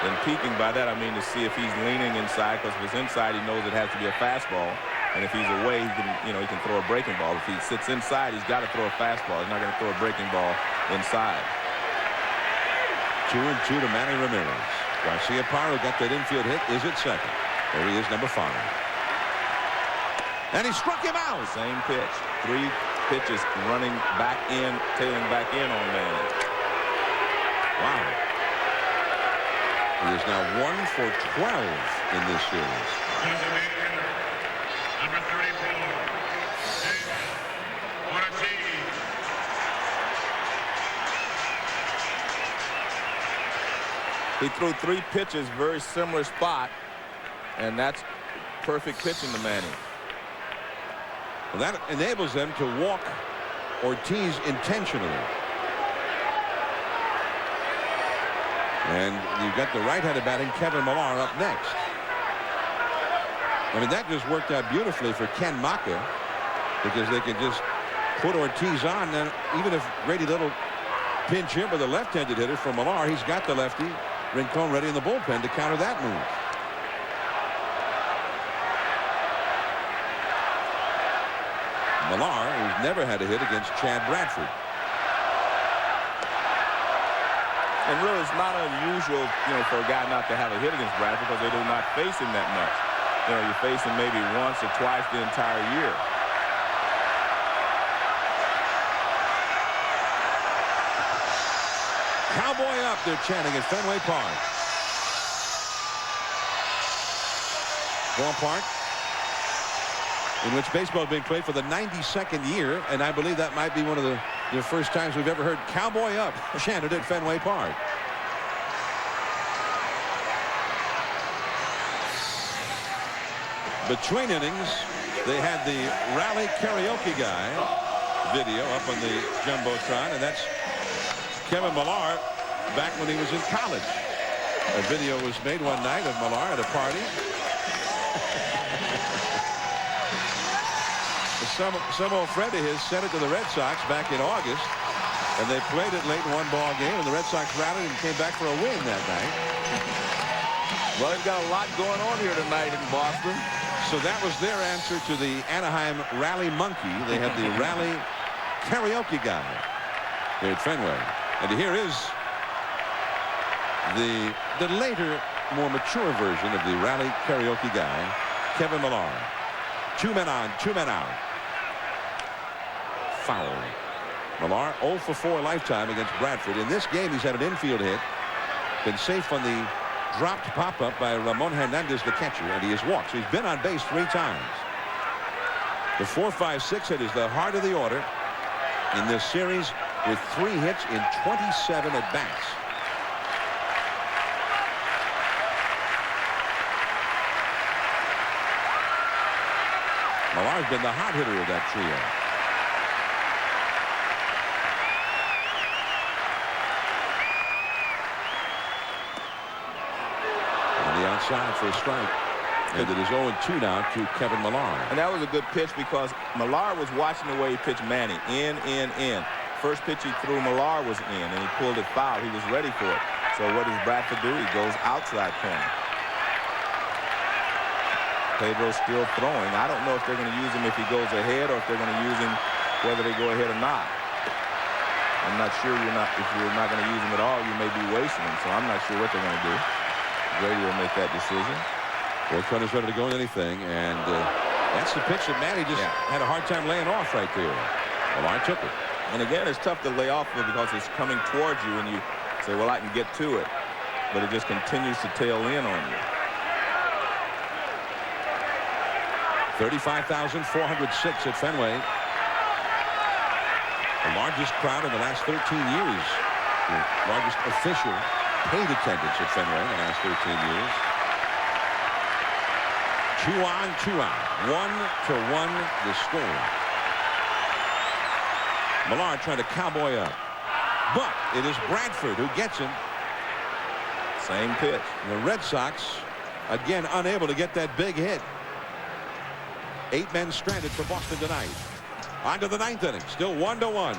And peeking by that, I mean to see if he's leaning inside, because if it's inside, he knows it has to be a fastball. And if he's away, he can throw a breaking ball. If he sits inside, he's got to throw a fastball. He's not going to throw a breaking ball inside. 2-2 to Manny Ramirez. Garcia Parra got that infield hit, is at second. There he is, number 5. And he struck him out. Same pitch. 3 pitches running back in, tailing back in on Manny. Wow. He is now 1 for 12 in this series. Designated hitter, number 34, Ortiz. He threw 3 pitches, very similar spot, and that's perfect pitching to Manny. Well, that enables them to walk Ortiz intentionally. And you've got the right-handed batting Kevin Millar up next. I mean, that just worked out beautifully for Ken Maka, because they can just put Ortiz on. And even if Grady Little pinch him with a left-handed hitter from Millar, he's got the lefty Rincon ready in the bullpen to counter that move. Millar, who's never had a hit against Chad Bradford. And really, it's not unusual, for a guy not to have a hit against Bradford, because they do not face him that much. You face him maybe once or twice the entire year. Cowboy up, they're chanting at Fenway Park. Ballpark in which baseball is being played for the 92nd year, and I believe that might be one of the first times we've ever heard Cowboy up chanted at Fenway Park. Between innings, they had the rally karaoke guy video up on the Jumbotron, and that's Kevin Millar back when he was in college. A video was made one night of Millar at a party. Some old friend of his sent it to the Red Sox back in August, and they played it late in one ball game, and the Red Sox rallied and came back for a win that night. Well, they've got a lot going on here tonight in Boston. So that was their answer to the Anaheim Rally Monkey. They had the Rally Karaoke guy here at Fenway. And here is the later, more mature version of the Rally Karaoke guy, Kevin Millar. 2 men on, 2 men out. Foul. Millar 0 for 4 lifetime against Bradford. In this game, he's had an infield hit. Been safe on the dropped pop-up by Ramon Hernandez, the catcher, and he has walked. So he's been on base 3 times. The 4-5-6 hit is the heart of the order in this series, with 3 hits in 27 at-bats. Millar's been the hot hitter of that trio. On the outside for a strike. And it is 0-2 now to Kevin Millar. And that was a good pitch, because Millar was watching the way he pitched Manny. In. First pitch he threw, Millar was in, and he pulled it foul. He was ready for it. So what does Bradford do? He goes outside corner. Pedro's still throwing. I don't know if they're going to use him if he goes ahead, or if they're going to use him whether they go ahead or not. I'm not sure. If you're not going to use him at all, you may be wasting him. So I'm not sure what they're going to do. Grady will make that decision. Well, Turner's ready to go in anything, and that's the pitch that Manny just had a hard time laying off right there. Millar took it. And again, it's tough to lay off of it, because it's coming towards you, and you say, well, I can get to it. But it just continues to tail in on you. 35,406 at Fenway. The largest crowd in the last 13 years. The largest official paid attendance at Fenway in the last 13 years. 2 on, 2 out. 1-1 the score. Millar trying to cowboy up, but it is Bradford who gets him. Same pitch. The Red Sox again unable to get that big hit. 8 men stranded for Boston tonight. On to the 9th inning. Still 1-1.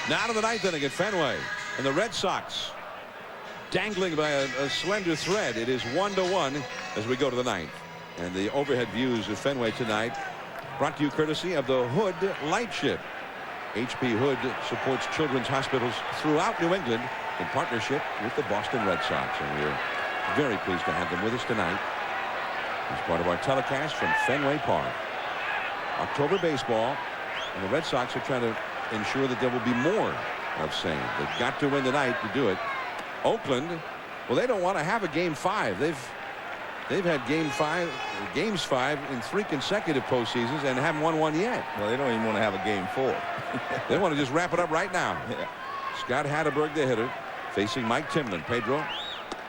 Now to the 9th inning at Fenway. And the Red Sox dangling by a slender thread. It is 1-1 as we go to the 9th. And the overhead views of Fenway tonight brought to you courtesy of the Hood Lightship. H.P. Hood supports children's hospitals throughout New England in partnership with the Boston Red Sox. And we're very pleased to have them with us tonight as part of our telecast from Fenway Park. October baseball, and the Red Sox are trying to ensure that there will be more of same. They've got to win tonight to do it. Oakland, well, they don't want to have a game 5. They've had games 5 in 3 consecutive postseasons and haven't won one yet. Well, they don't even want to have a game 4. They want to just wrap it up right now. Yeah. Scott Hatterberg, the hitter, facing Mike Timlin. Pedro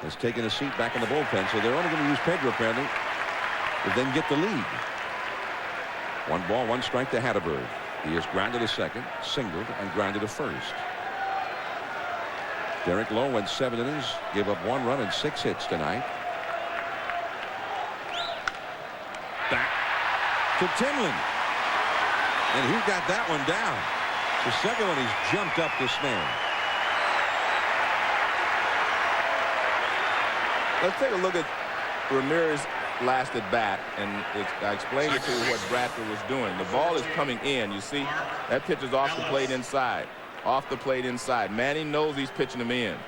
has taken a seat back in the bullpen, so they're only going to use Pedro apparently if they can get the lead. 1 ball, 1 strike to Hatterberg. He has grounded to second, singled, and grounded to first. Derek Lowe went 7 innings, gave up 1 run and 6 hits tonight. Back to Timlin, and he got that one down. The second one he's jumped up to snare. Let's take a look at Ramirez last at bat, and I explained to you what Bradford was doing. The ball is coming in. You see, that pitch is off the plate inside. Off the plate inside. Manning knows he's pitching him in.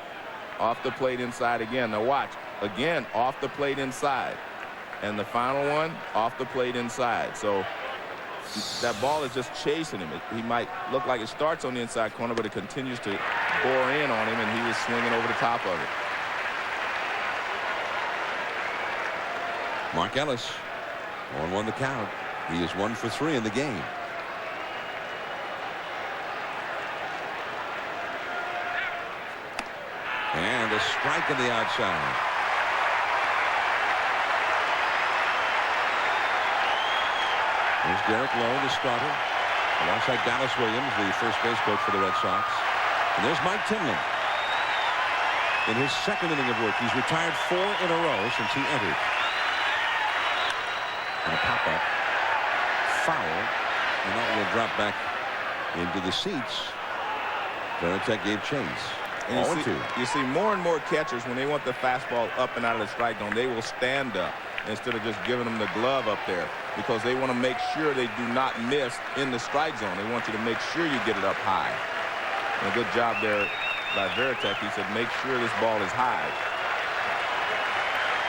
Off the plate inside again. Now watch. Again, off the plate inside. And the final one, off the plate inside. So that ball is just chasing him. He might look like it starts on the inside corner, but it continues to bore in on him, and he was swinging over the top of it. Mark Ellis, 1-1 the count. He is 1 for 3 in the game. And a strike on the outside. There's Derek Lowe, the starter, alongside Dallas Williams, the first base coach for the Red Sox. And there's Mike Timlin. In his 2nd inning of work, he's retired 4 in a row since he entered. And a pop-up, foul, and that will drop back into the seats. Veritek gave chase. And you see more and more catchers, when they want the fastball up and out of the strike zone, they will stand up instead of just giving them the glove up there, because they want to make sure they do not miss in the strike zone. They want you to make sure you get it up high. And a good job there by Veritek. He said, make sure this ball is high.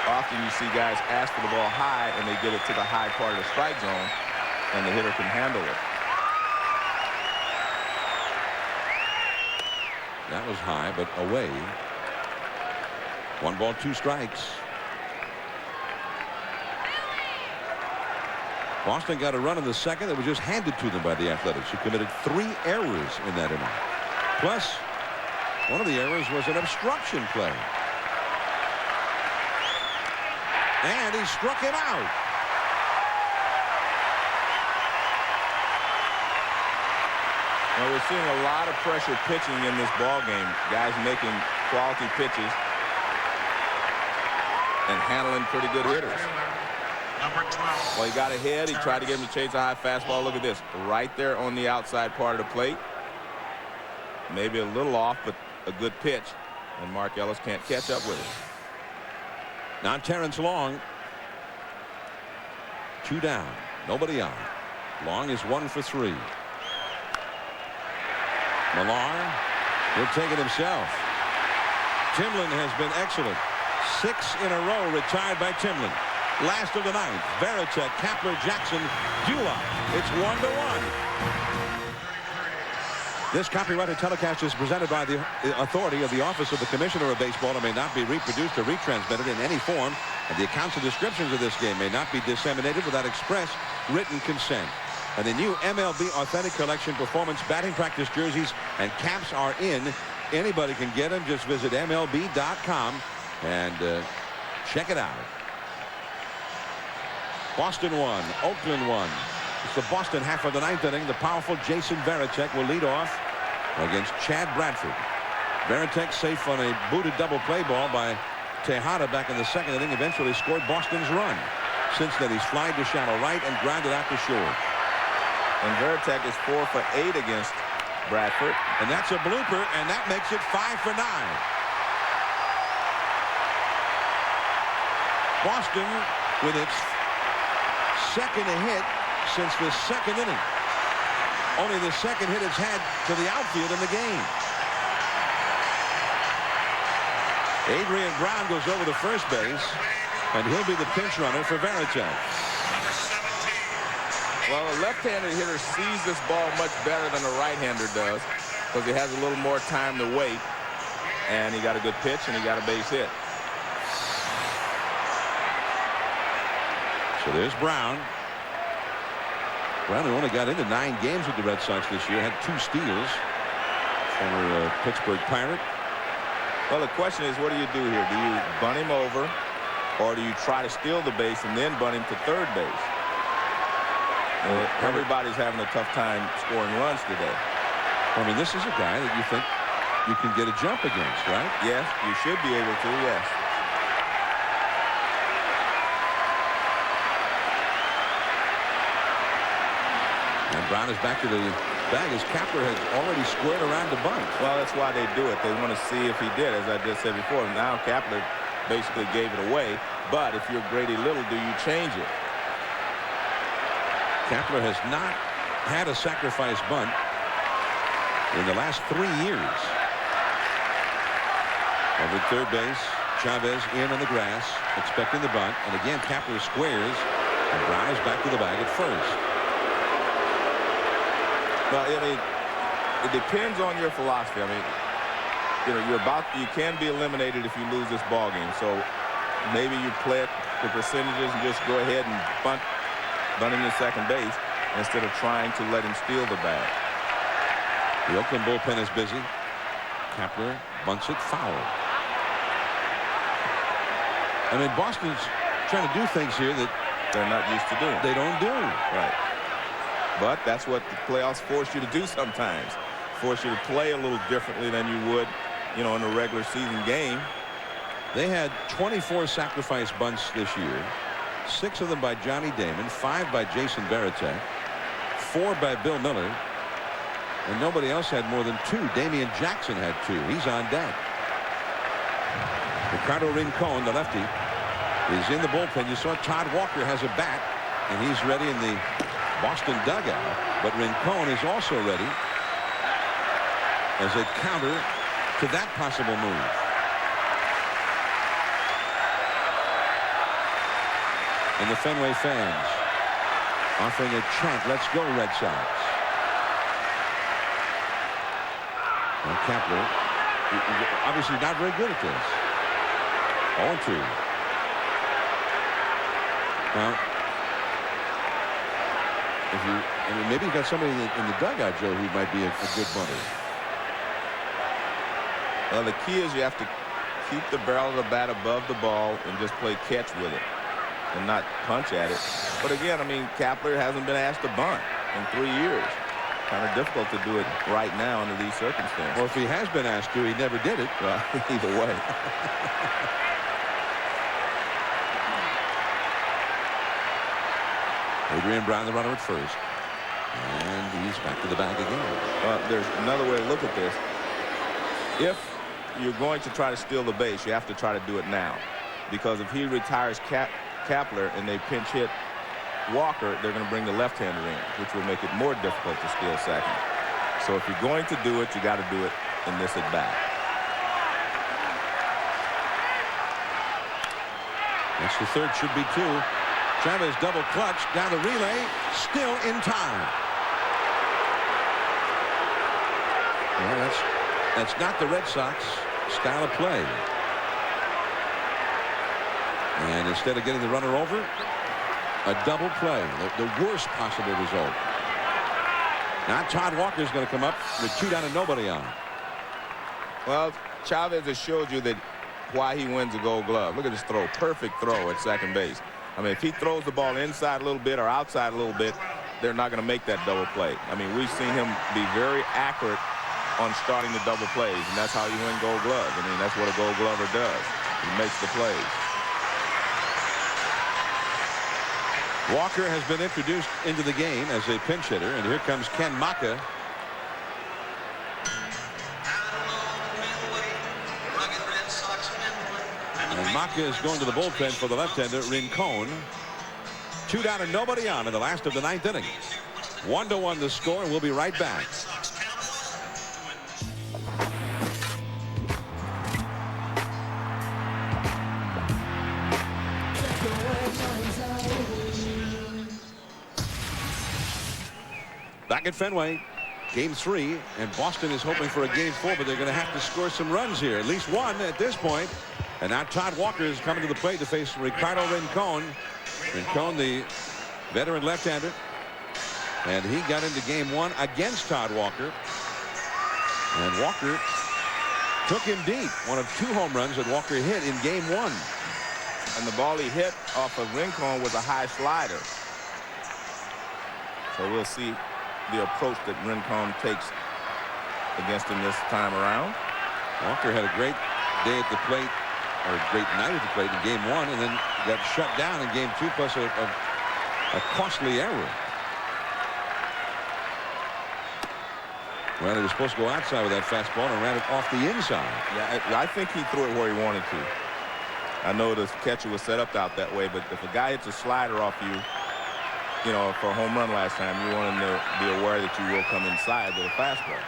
Often you see guys ask for the ball high, and they get it to the high part of the strike zone, and the hitter can handle it. That was high, but away. 1 ball, 2 strikes. Boston got a run in the 2nd that was just handed to them by the Athletics, who committed 3 errors in that inning. Plus, one of the errors was an obstruction play. And he struck him out. Well, we're seeing a lot of pressure pitching in this ball game. Guys making quality pitches and handling pretty good hitters. Well, he got ahead. He tried to get him to chase a high fastball. Look at this. Right there on the outside part of the plate. Maybe a little off, but a good pitch. And Mark Ellis can't catch up with it. Now Terrence Long. 2 down. Nobody on. Long is 1 for 3. Millar, he'll take it himself. Timlin has been excellent. 6 in a row retired by Timlin. Last of the 9th. Veritek, Kapler, Jackson, Dula. It's 1-1. This copyrighted telecast is presented by the authority of the Office of the Commissioner of Baseball and may not be reproduced or retransmitted in any form, and the accounts and descriptions of this game may not be disseminated without express written consent. And the new MLB Authentic Collection Performance Batting Practice jerseys and caps are in. Anybody can get them. Just visit MLB.com and check it out. Boston 1, Oakland 1. It's the Boston half of the ninth inning. The powerful Jason Varitek will lead off against Chad Bradford. Varitek safe on a booted double play ball by Tejada back in the second inning. Eventually scored Boston's run. Since then, he's flied to shallow right and grounded out to short. And Varitek is 4 for 8 against Bradford. And that's a blooper, and that makes it 5 for 9. Boston with its second hit since the second inning. Only the second hit it's had to the outfield in the game. Adrian Brown goes over to first base, and he'll be the pinch runner for Varitek. Well, a left-handed hitter sees this ball much better than a right-hander does because he has a little more time to wait, and he got a good pitch and he got a base hit. So there's Brown. Brown, who only got into 9 games with the Red Sox this year, had 2 steals. Former Pittsburgh Pirate. Well, the question is, what do you do here? Do you bunt him over, or do you try to steal the base and then bunt him to third base? Everybody's having a tough time scoring runs today. I mean, this is a guy that you think you can get a jump against, right? Yes, you should be able to, yes. And Brown is back to the bag as Kapler has already squared around the bunt. Well, that's why they do it. They want to see if he did, as I just said before. Now Kapler basically gave it away. But if you're Grady Little, do you change it? Kapler has not had a sacrifice bunt in the last 3 years. Over at third base, Chavez in on the grass, expecting the bunt. And again, Kapler squares, and Brown is back to the bag at first. Well, I mean, it depends on your philosophy. I mean, you know, you can be eliminated if you lose this ball game. So maybe you play it the percentages and just go ahead and bunt him to second base instead of trying to let him steal the bag. The Oakland bullpen is busy. Kapler bunts it foul. I mean, Boston's trying to do things here that they're not used to doing. They don't do. Right. But that's what the playoffs force you to do sometimes. Force you to play a little differently than you would, you know, in a regular season game. They had 24 sacrifice bunts this year. 6 of them by Johnny Damon, 5 by Jason Varitek, 4 by Bill Miller, and nobody else had more than 2. Damian Jackson had 2. He's on deck. Ricardo Rincon, the lefty, is in the bullpen. You saw Todd Walker has a bat, and he's ready in the Boston dugout. But Rincon is also ready as a counter to that possible move. And the Fenway fans offering a chant, "Let's go, Red Sox." And Kapler, obviously not very good at this. 0-2. Well, I mean, maybe you've got somebody in the dugout, Joe, who might be a good bunter. Well, the key is you have to keep the barrel of the bat above the ball and just play catch with it and not punch at it. But again, I mean, Kapler hasn't been asked to bunt in 3 years. Kind of difficult to do it right now under these circumstances. Well, if he has been asked to, he never did it. Well, either way. Adrian Brown, the runner at first. And he's back to the bag again. There's another way to look at this. If you're going to try to steal the base, you have to try to do it now. Because if he retires Kapler and they pinch hit Walker, they're going to bring the left-hander in, which will make it more difficult to steal second. So if you're going to do it, you got to do it in this at bat. That's the third, should be 2. Chavez double clutch down the relay, still in time. Well, that's not the Red Sox style of play. And instead of getting the runner over, a double play, the worst possible result. Now Todd Walker is going to come up with 2 down and nobody on. Well, Chavez has showed you that why he wins the Gold Glove. Look at this throw, perfect throw at second base. I mean, if he throws the ball inside a little bit or outside a little bit, they're not going to make that double play. I mean, we've seen him be very accurate on starting the double plays, and that's how you win Gold Gloves. I mean, that's what a Gold Glover does. He makes the plays. Walker has been introduced into the game as a pinch hitter, and here comes Ken Maka. And Maka is going to the bullpen for the left-hander, Rincon. 2 down and nobody on in the last of the 9th inning. 1-1 the score, and we'll be right back. Back at Fenway, game 3, and Boston is hoping for a game 4, but they're going to have to score some runs here, at least one at this point. And now Todd Walker is coming to the plate to face Ricardo Rincon. Rincon, the veteran left-hander, and he got into game 1 against Todd Walker, and Walker took him deep. One of 2 home runs that Walker hit in game 1. And the ball he hit off of Rincon was a high slider. So we'll see the approach that Rincon takes against him this time around. Walker had a great day at the plate, or a great night at the plate in game 1, and then got shut down in game 2, plus a costly error. Well, he was supposed to go outside with that fastball and ran it off the inside. Yeah, I think he threw it where he wanted to. I know the catcher was set up out that way, but if a guy hits a slider off you, you know, for a home run last time, you want him to be aware that you will come inside with a fastball.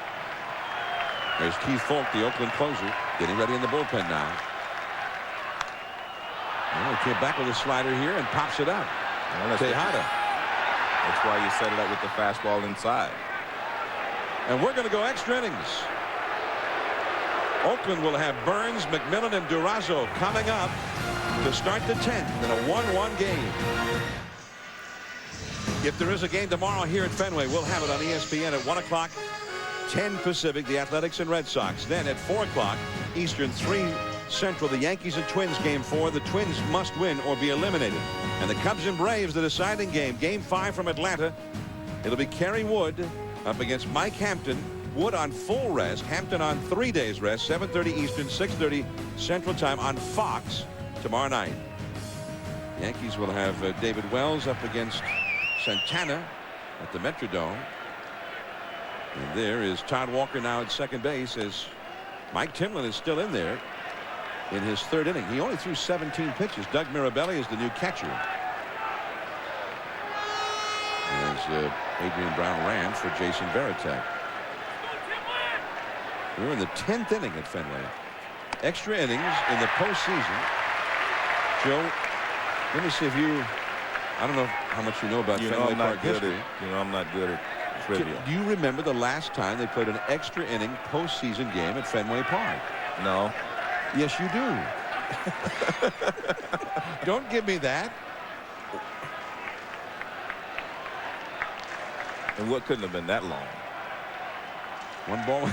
There's Keith Folk, the Oakland closer, getting ready in the bullpen now. Well, he came back with a slider here and pops it up. Well, Tejada. That's why you set it up with the fastball inside. And we're going to go extra innings. Oakland will have Burns, McMillan, and Durazo coming up to start the 10th in a 1-1 game. If there is a game tomorrow here at Fenway, we'll have it on ESPN at 1 o'clock, 10 Pacific, the Athletics and Red Sox. Then at 4 o'clock Eastern, 3 Central, the Yankees and Twins game 4. The Twins must win or be eliminated. And the Cubs and Braves, the deciding game. Game 5 from Atlanta. It'll be Kerry Wood up against Mike Hampton. Wood on full rest. Hampton on 3 days rest. 7:30 Eastern, 6:30 Central Time on Fox tomorrow night. Yankees will have David Wells up against Santana at the Metrodome. And there is Todd Walker now at second base as Mike Timlin is still in there in his 3rd inning. He only threw 17 pitches. Doug Mirabelli is the new catcher. As Adrian Brown ran for Jason Varitek. We're in the 10th inning at Fenway. Extra innings in the postseason. Joe, let me see if you, I don't know how much you know about Fenway Park history. I'm not good at trivia. Do you remember the last time they played an extra inning postseason game at Fenway Park? No. Yes, you do. Don't give me that. And what couldn't have been that long? One ball.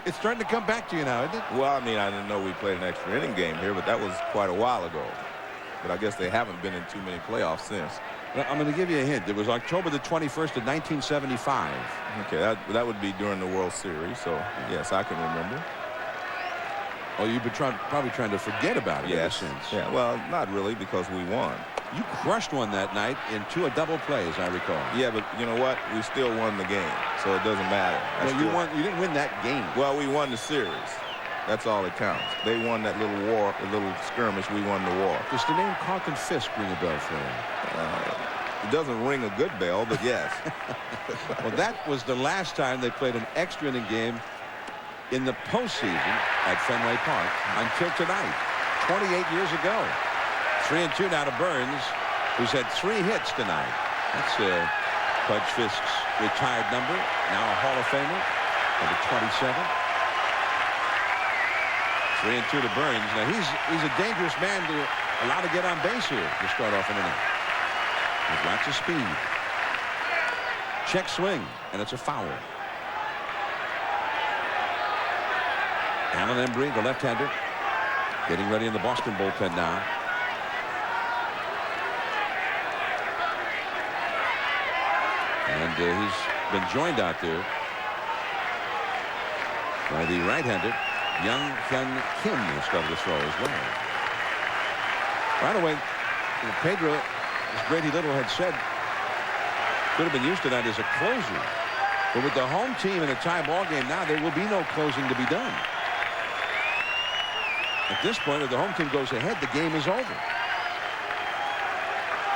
It's starting to come back to you now, isn't it? Well, I mean, I didn't know we played an extra inning game here, but that was quite a while ago. But I guess they haven't been in too many playoffs since. Well, I'm going to give you a hint. It was October the 21st of 1975. Okay, that would be during the World Series. So, yes, I can remember. Oh, you've been probably trying to forget about it ever since. Yeah, well, not really, because we won. You crushed one that night in 2 double plays, I recall. Yeah, but you know what? We still won the game, so it doesn't matter. You didn't win that game. Well, we won the series. That's all that counts. They won that little war, the little skirmish. We won the war. Does the name Carlton Fisk ring a bell for you? It doesn't ring a good bell, but yes. Well, that was the last time they played an extra inning game in the postseason at Fenway Park until tonight, 28 years ago. 3-2 now to Burns, who's had 3 hits tonight. That's Pudge Fisk's retired number, now a Hall of Famer, number 27. 3-2 to Burns. Now he's a dangerous man to allow to get on base here to start off an inning. With lots of speed. Check swing, and it's a foul. Alan Embry, the left-hander, getting ready in the Boston bullpen now. And he's been joined out there by the right-hander, Young Hyun Kim, who started to throw as well. By the way, Pedro, as Grady Little had said, could have been used to that as a closer. But with the home team in a tie ball game now, there will be no closing to be done. At this point, if the home team goes ahead, the game is over.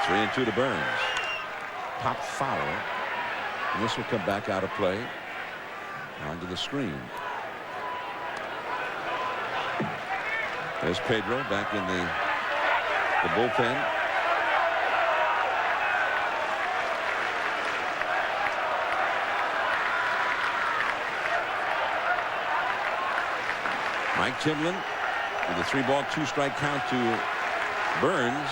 3-2 to Burns. Pop foul. And this will come back out of play. Onto the screen. There's Pedro back in the bullpen. Mike Timlin with a 3-ball, 2-strike count to Burns.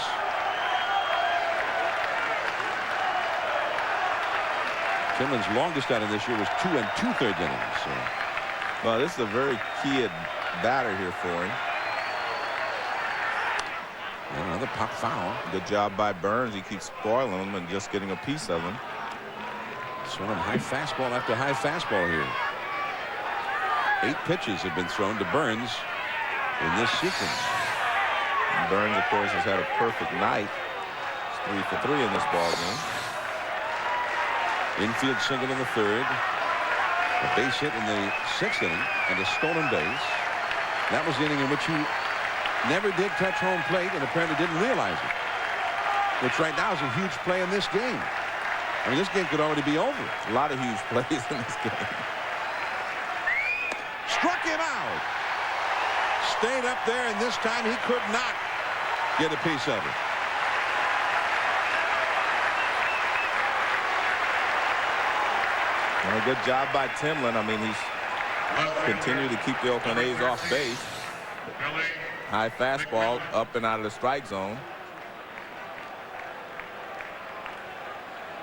Timlin's longest outing this year was 2 2/3 innings. So. Well, this is a very key batter here for him. And another pop foul. Good job by Burns. He keeps spoiling them and just getting a piece of them. Sort of high fastball after high fastball here. 8 pitches have been thrown to Burns in this sequence. And Burns, of course, has had a perfect night. He's 3 for 3 in this ball game. Infield single in the 3rd. A base hit in the 6th inning and a stolen base. That was the inning in which he never did touch home plate and apparently didn't realize it. Which right now is a huge play in this game. I mean, this game could already be over. A lot of huge plays in this game. Struck him out. Stayed up there, and this time he could not get a piece of it. And a good job by Timlin. I mean, he's continued to keep the Oakland A's off base. High fastball up and out of the strike zone.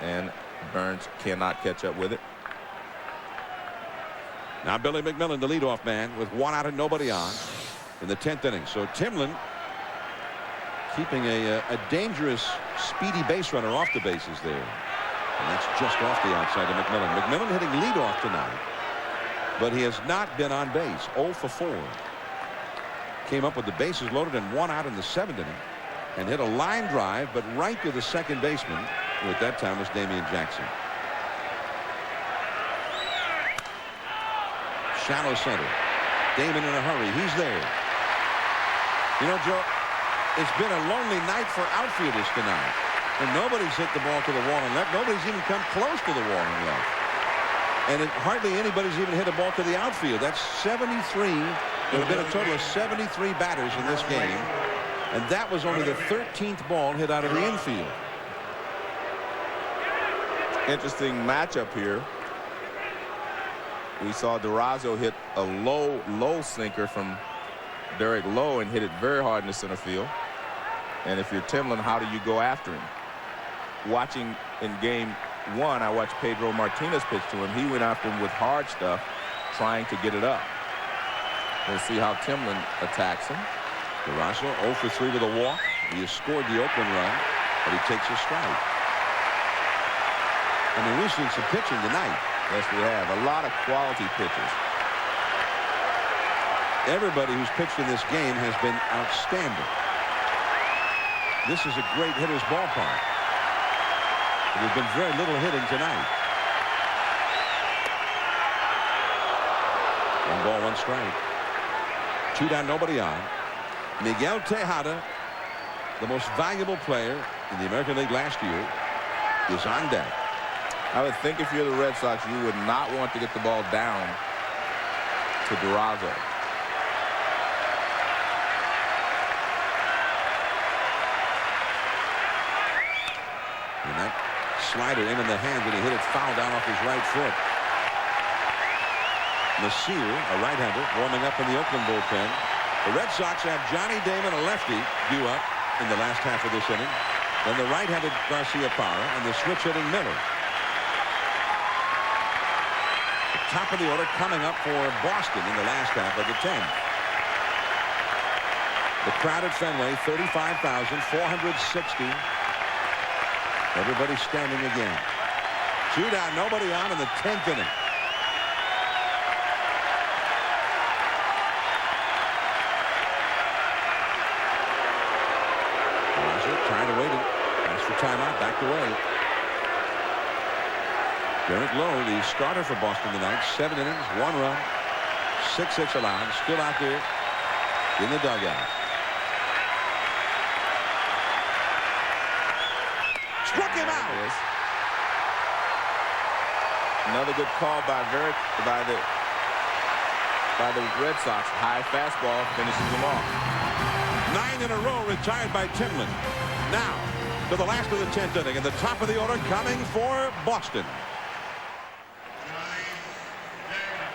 And Burns cannot catch up with it. Now Billy McMillan, the leadoff man, with 1 out and nobody on in the 10th inning. So Timlin keeping a dangerous, speedy base runner off the bases there. And that's just off the outside of McMillan. McMillan hitting leadoff tonight, but he has not been on base. 0 for 4. Came up with the bases loaded and 1 out in the 7th inning and hit a line drive, but right to the second baseman, who at that time was Damian Jackson. Shallow center. Damon in a hurry. He's there. You know, Joe, it's been a lonely night for outfielders tonight. And nobody's hit the ball to the wall and left. Nobody's even come close to the wall and left. And hardly anybody's even hit a ball to the outfield. That's 73. There have been a total of 73 batters in this game. And that was only the 13th ball hit out of the infield. Interesting matchup here. We saw Durazo hit a low sinker from Derek Lowe and hit it very hard in the center field. And if you're Timlin, how do you go after him? Watching in game 1, I watched Pedro Martinez pitch to him. He went after him with hard stuff, trying to get it up. We'll see how Timlin attacks him. Durazo 0 for 3 with a walk. He has scored the Oakland run, but he takes a strike. I mean, we've seen some pitching tonight. Yes, we have. A lot of quality pitchers. Everybody who's pitched in this game has been outstanding. This is a great hitter's ballpark. There's been very little hitting tonight. 1 ball, 1 strike. 2 down, nobody on. Miguel Tejada, the most valuable player in the American League last year, is on deck. I would think if you're the Red Sox, you would not want to get the ball down to Durazo. And that slider in the hand when he hit it foul down off his right foot. Nasir, a right-hander, warming up in the Oakland bullpen. The Red Sox have Johnny Damon, a lefty, due up in the last half of this inning. Then the right-handed Garcia Parra and the switch-hitting Miller. The top of the order coming up for Boston in the last half of the 10th. The crowd at Fenway, 35,460. Everybody standing again. 2 down, nobody on in the 10th inning. Trying to wait it. Ask for timeout. Backed away. Derek Lowe, the starter for Boston tonight. 7 innings, 1 run, 6 hits allowed. Still out there in the dugout. Struck him out. Yes. Another good call by the Red Sox. High fastball finishes them off. 9 in a row retired by Timlin. Now to the last of the 10th inning, and the top of the order coming for Boston.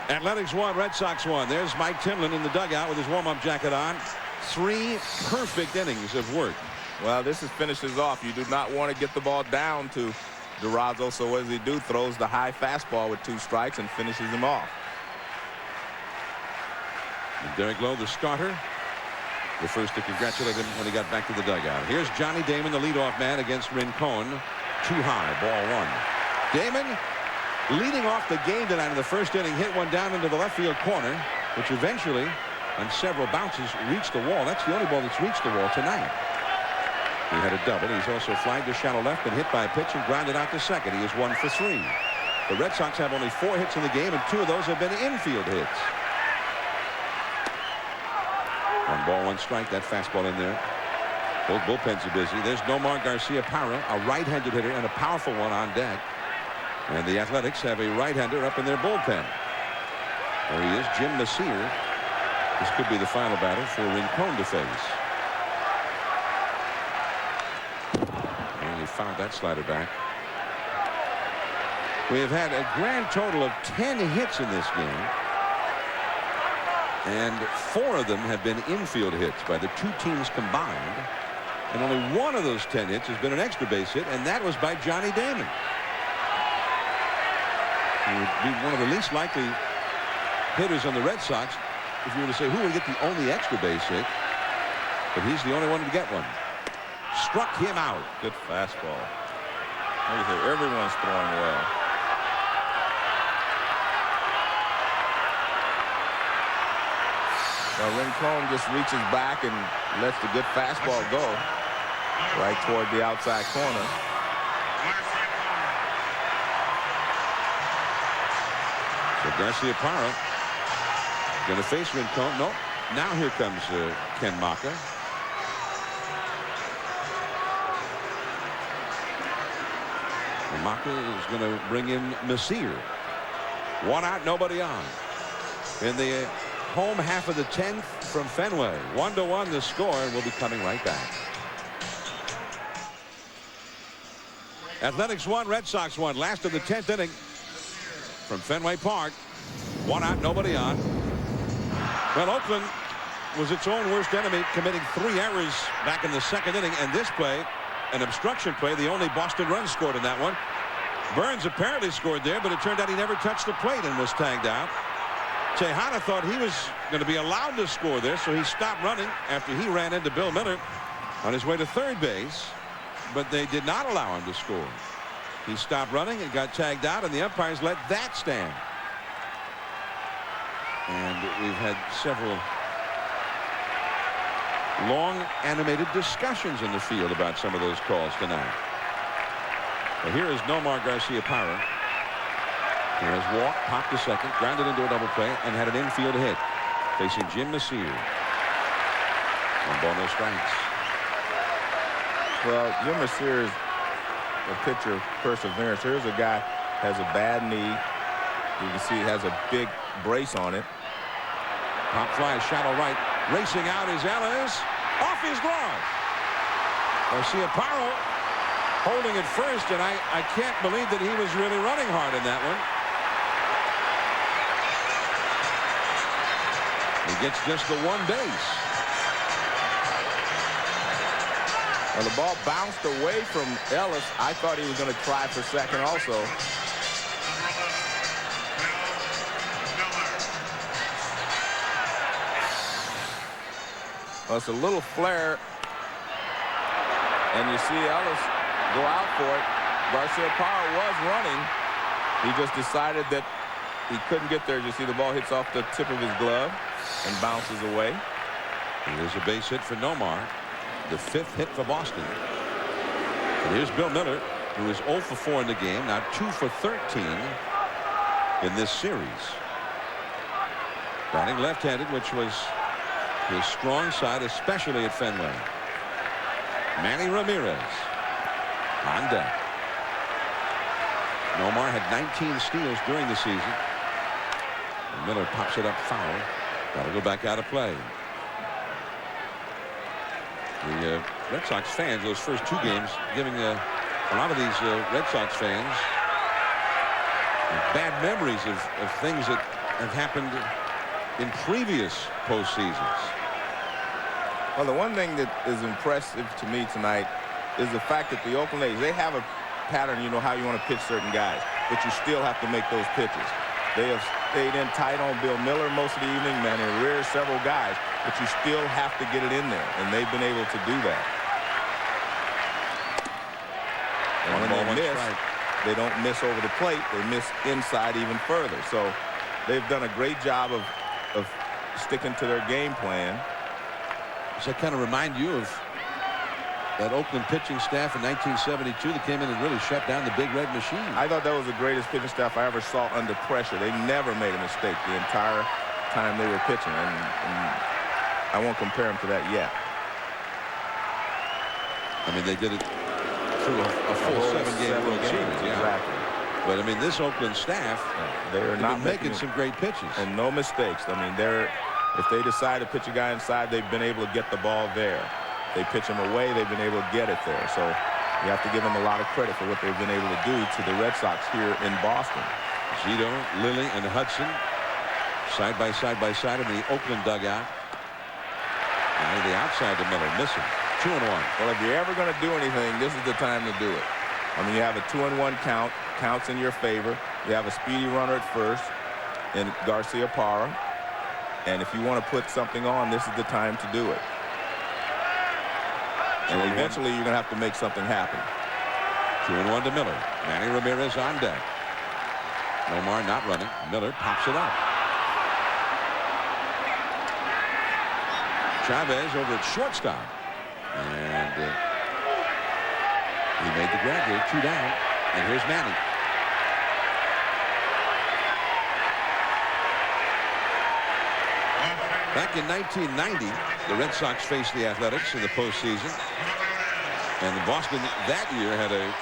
Athletics 1, Red Sox 1. There's Mike Timlin in the dugout with his warm-up jacket on. 3 perfect innings of work. Well, this is finishes off. You do not want to get the ball down to Durazo, so what does he do? Throws the high fastball with 2 strikes and finishes him off. And Derek Lowe, the starter, the first to congratulate him when he got back to the dugout. Here's Johnny Damon, the leadoff man, against Rincon. Too high, ball 1. Damon, leading off the game tonight in the first inning, hit one down into the left field corner, which eventually, on several bounces, reached the wall. That's the only ball that's reached the wall tonight. He had a double. He's also flagged to shallow left and hit by a pitch and grounded out to second. He is 1 for 3. The Red Sox have only 4 hits in the game, and 2 of those have been infield hits. 1 ball, 1 strike. That fastball in there. Both bullpens are busy. There's Nomar Garcia-Parra, a right-handed hitter and a powerful one on deck. And the Athletics have a right-hander up in their bullpen. There he is, Jim Messier. This could be the final batter for Rincon to face. And he fouled that slider back. We have had a grand total of 10 hits in this game. And 4 of them have been infield hits by the 2 teams combined. And only 1 of those 10 hits has been an extra base hit, and that was by Johnny Damon. He would be one of the least likely hitters on the Red Sox if you were to say who would get the only extra base hit. But he's the only one to get one. Struck him out. Good fastball. Everyone's throwing well. Well, Rincon just reaches back and lets the good fastball go right toward the outside corner. So Garcia-Parra going to face Rincon. No, now here comes Ken Maka. And Maka is going to bring in Messier. 1 out, nobody on. In the home half of the 10th from Fenway. 1-1 the score, and we'll be coming right back. Athletics 1, Red Sox 1. Last of the 10th inning from Fenway Park. 1 out, nobody on. Well, Oakland was its own worst enemy, committing 3 errors back in the 2nd inning, and this play, an obstruction play, the only Boston run scored in that one. Burns apparently scored there, but it turned out he never touched the plate and was tagged out. Tejada thought he was going to be allowed to score there, so he stopped running after he ran into Bill Miller on his way to third base, but they did not allow him to score. He stopped running and got tagged out, and the umpires let that stand. And we've had several long animated discussions in the field about some of those calls tonight. Well, here is Nomar Garcia-Parra. He has walked, popped to second, grounded into a double play, and had an infield hit. Facing Jim Messier. 1 ball, no strikes. Well, Jim Messier is a pitcher of perseverance. Here's a guy has a bad knee. You can see he has a big brace on it. Pop fly, shallow right. Racing out is Ellis. Off his glove. Garcia-Parra holding it first, and I can't believe that he was really running hard in that one. He gets just the 1 base. Well, the ball bounced away from Ellis. I thought he was going to try for second also. Well, it's a little flare. And you see Ellis go out for it. Garcia-Parra was running. He just decided that he couldn't get there. You see the ball hits off the tip of his glove and bounces away. Here's a base hit for Nomar, the 5th hit for Boston. And here's Bill Miller, who is 0 for 4 in the game, now 2 for 13 in this series. Batting left-handed, which was his strong side, especially at Fenway. Manny Ramirez on deck. Nomar had 19 steals during the season. And Miller pops it up foul. That'll go back out of play. The Red Sox fans, those first 2 games, giving a lot of these Red Sox fans bad memories of things that have happened in previous postseasons. Well, the one thing that is impressive to me tonight is the fact that the Oakland A's, they have a pattern, you know, how you want to pitch certain guys, but you still have to make those pitches. They have stayed in tight on Bill Miller most of the evening, Manny Ramirez, several guys, but you still have to get it in there, and they've been able to do that. And when they miss, they don't miss over the plate, they miss inside even further. So they've done a great job of sticking to their game plan. Does that kind of remind you of that Oakland pitching staff in 1972 that came in and really shut down the Big Red Machine? I thought that was the greatest pitching staff I ever saw under pressure. They never made a mistake the entire time they were pitching, and I won't compare them to that yet. I mean, they did it through a full 7-game World Series. Yeah. Exactly. But I mean, this Oakland staff, they are not making some great pitches and no mistakes. I mean, if they decide to pitch a guy inside, they've been able to get the ball there. They pitch him away, they've been able to get it there. So you have to give them a lot of credit for what they've been able to do to the Red Sox here in Boston. Zito, Lilly, and Hudson side by side in the Oakland dugout. And the outside to Miller, missing. 2-1. Well, if you're ever going to do anything, this is the time to do it. I mean, you have a 2-1 count, counts in your favor. You have a speedy runner at first in Garcia Parra. And if you want to put something on, this is the time to do it. And eventually you're going to have to make something happen. 2-1 to Miller. Manny Ramirez on deck. Nomar not running. Miller pops it up. Chavez over at shortstop. And he made the grab here. 2 down. And here's Manny. Back in 1990, the Red Sox faced the Athletics in the postseason. And Boston that year had a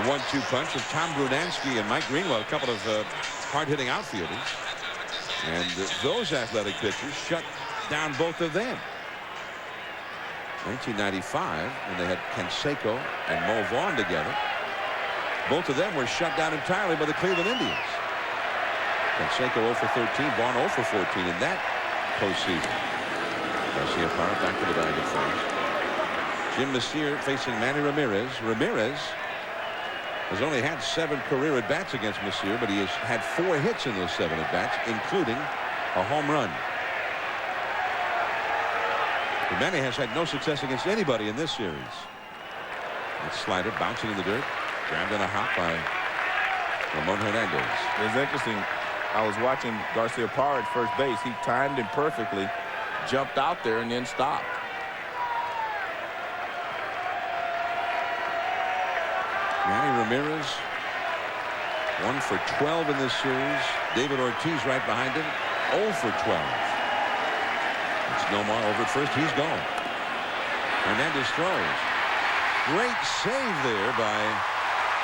1-2 punch of Tom Brunansky and Mike Greenwell, a couple of hard-hitting outfielders. And those Athletic pitchers shut down both of them. 1995, when they had Canseco and Mo Vaughn together, both of them were shut down entirely by the Cleveland Indians. Canseco 0 for 13, Vaughn 0 for 14 in that postseason. Garcia Parra back to the bag at first. Jim Messier facing Manny Ramirez. Ramirez has only had 7 career at-bats against Messier, but he has had 4 hits in those 7 at-bats, including a home run. But Manny has had no success against anybody in this series. That slider bouncing in the dirt, grabbed on a hop by Ramon Hernandez. It's interesting. I was watching Garcia Parra at first base. He timed him perfectly, jumped out there, and then stopped. Manny Ramirez 1 for 12 in this series. David Ortiz right behind him, 0 for 12. It's Nomar over at first. He's gone. Hernandez throws. Great save there by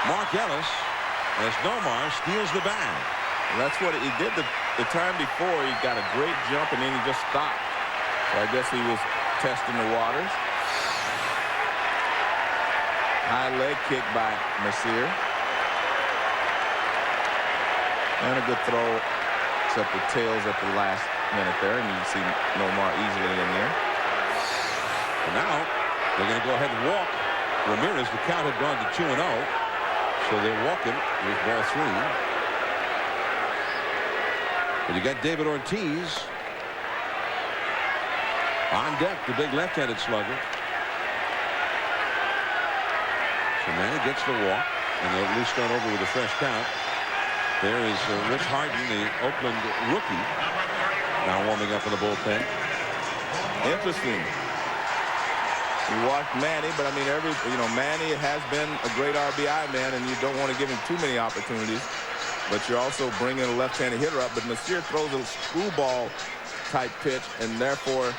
Mark Ellis as Nomar steals the bag. And that's what he did the time before. He got a great jump and then he just stopped. So I guess he was testing the waters. High leg kick by Messier. And a good throw, except the tails at the last minute there. And you see Nomar easily in there. And now they're going to go ahead and walk Ramirez. The count had gone to 2-0. So they're walking. Here's ball 3. And you got David Ortiz on deck, the big left-handed slugger. So Manny gets the walk, and they'll at least start over with a fresh count. There is Rich Harden, the Oakland rookie, now warming up in the bullpen. Interesting. You watch Manny, but I mean, Manny has been a great RBI man, and you don't want to give him too many opportunities. But you're also bringing a left-handed hitter up. But Messier throws a screwball-type pitch, and therefore,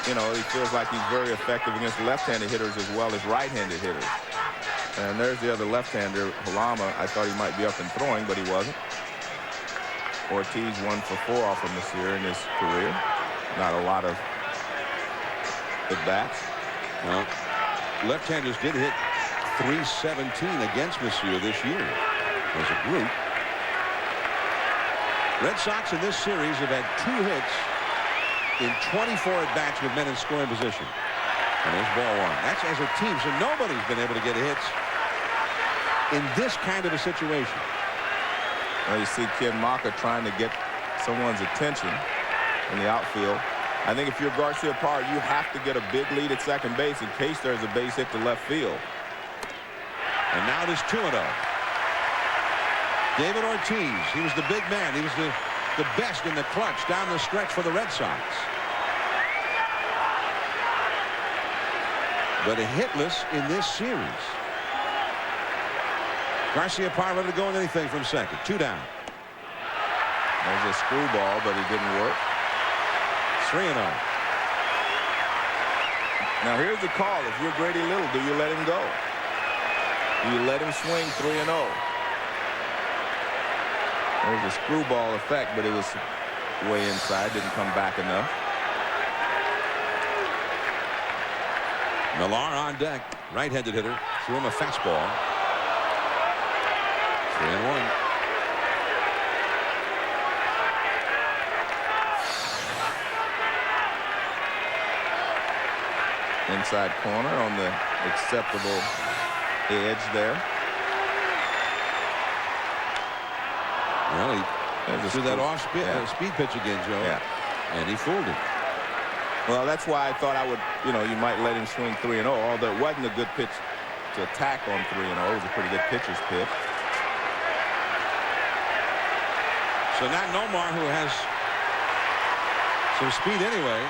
he feels like he's very effective against left-handed hitters as well as right-handed hitters. And there's the other left-hander, Halama. I thought he might be up and throwing, but he wasn't. Ortiz 1 for 4 off of Messier in his career. Not a lot of at-bats. Well, left-handers did hit .317 against Messier this year as a group. Red Sox in this series have had 2 hits in 24 at-bats with men in scoring position. And there's ball 1. That's as a team, so nobody's been able to get hits in this kind of a situation. Well, you see Ken Maka trying to get someone's attention in the outfield. I think if you're Garcia Parra, you have to get a big lead at second base in case there's a base hit to left field. And now it is 2-0. David Ortiz, he was the big man. He was the best in the clutch down the stretch for the Red Sox. But hitless in this series. Garcia Parra ready to go in anything from second. 2 down. There's a screwball, but it didn't work. 3-0. Now here's the call. If you're Grady Little, do you let him go? Do you let him swing 3-0? There's a screwball effect, but it was way inside. Didn't come back enough. Millar on deck. Right-handed hitter. Threw him a fastball. 3-1. Inside corner on the acceptable edge there. Well, he threw that off speed pitch again, Joe. Yeah. And he fooled him. Well, that's why I thought I would, you might let him swing 3-0, although it wasn't a good pitch to attack on 3-0. It was a pretty good pitcher's pitch. So now Nomar, who has some speed anyway,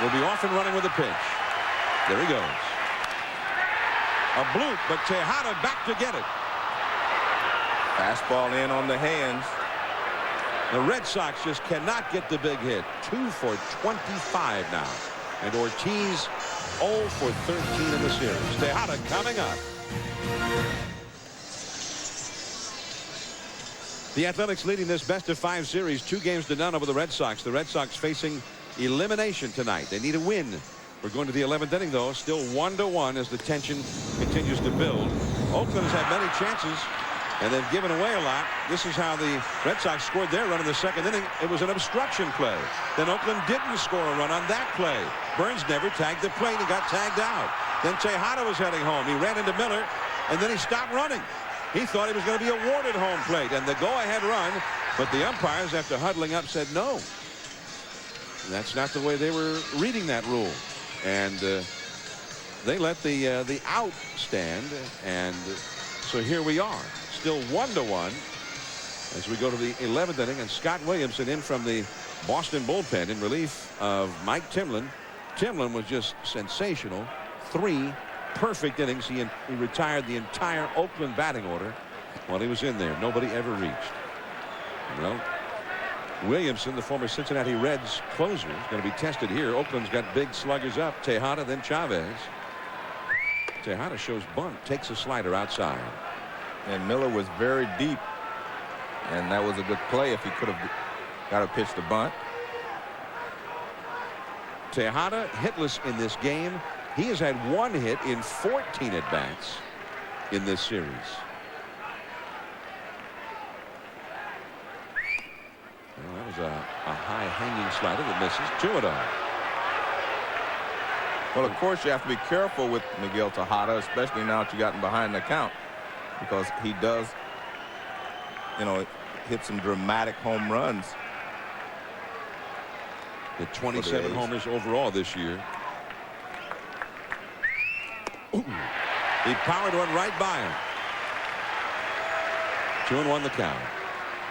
will be off and running with a pitch. There he goes. A bloop, but Tejada back to get it. Fastball in on the hands. The Red Sox just cannot get the big hit. 2 for 25 now. And Ortiz 0 for 13 in the series. Tejada coming up. The Athletics leading this best-of-5 series 2-0 over the Red Sox. The Red Sox facing elimination tonight. They need a win. We're going to the 11th inning, though. Still 1-1 as the tension continues to build. Oakland has had many chances, and they've given away a lot. This is how the Red Sox scored their run in the 2nd inning. It was an obstruction play. Then Oakland didn't score a run on that play. Burns never tagged the plate. He got tagged out. Then Tejada was heading home. He ran into Miller, and then he stopped running. He thought he was going to be awarded home plate and the go-ahead run, but the umpires, after huddling up, said no. That's not the way they were reading that rule. And they let the out stand, and so here we are, still 1-1 as we go to the 11th inning, and Scott Williamson in from the Boston bullpen in relief of Mike Timlin. Timlin was just sensational. 3 perfect innings. He retired the entire Oakland batting order while he was in there. Nobody ever reached. Well, Williamson, the former Cincinnati Reds closer, is going to be tested here. Oakland's got big sluggers up. Tejada, then Chavez. Tejada shows bunt, takes a slider outside. And Miller was very deep, and that was a good play if he could have got a pitch to bunt. Tejada hitless in this game. He has had 1 hit in 14 at-bats in this series. Well, that was a high-hanging slider that misses. 2-0. Well, of course, you have to be careful with Miguel Tejada, especially now that you've gotten behind the count, because he does, hit some dramatic home runs. The 27 homers overall this year. Ooh. He powered one right by him. 2-1 the count.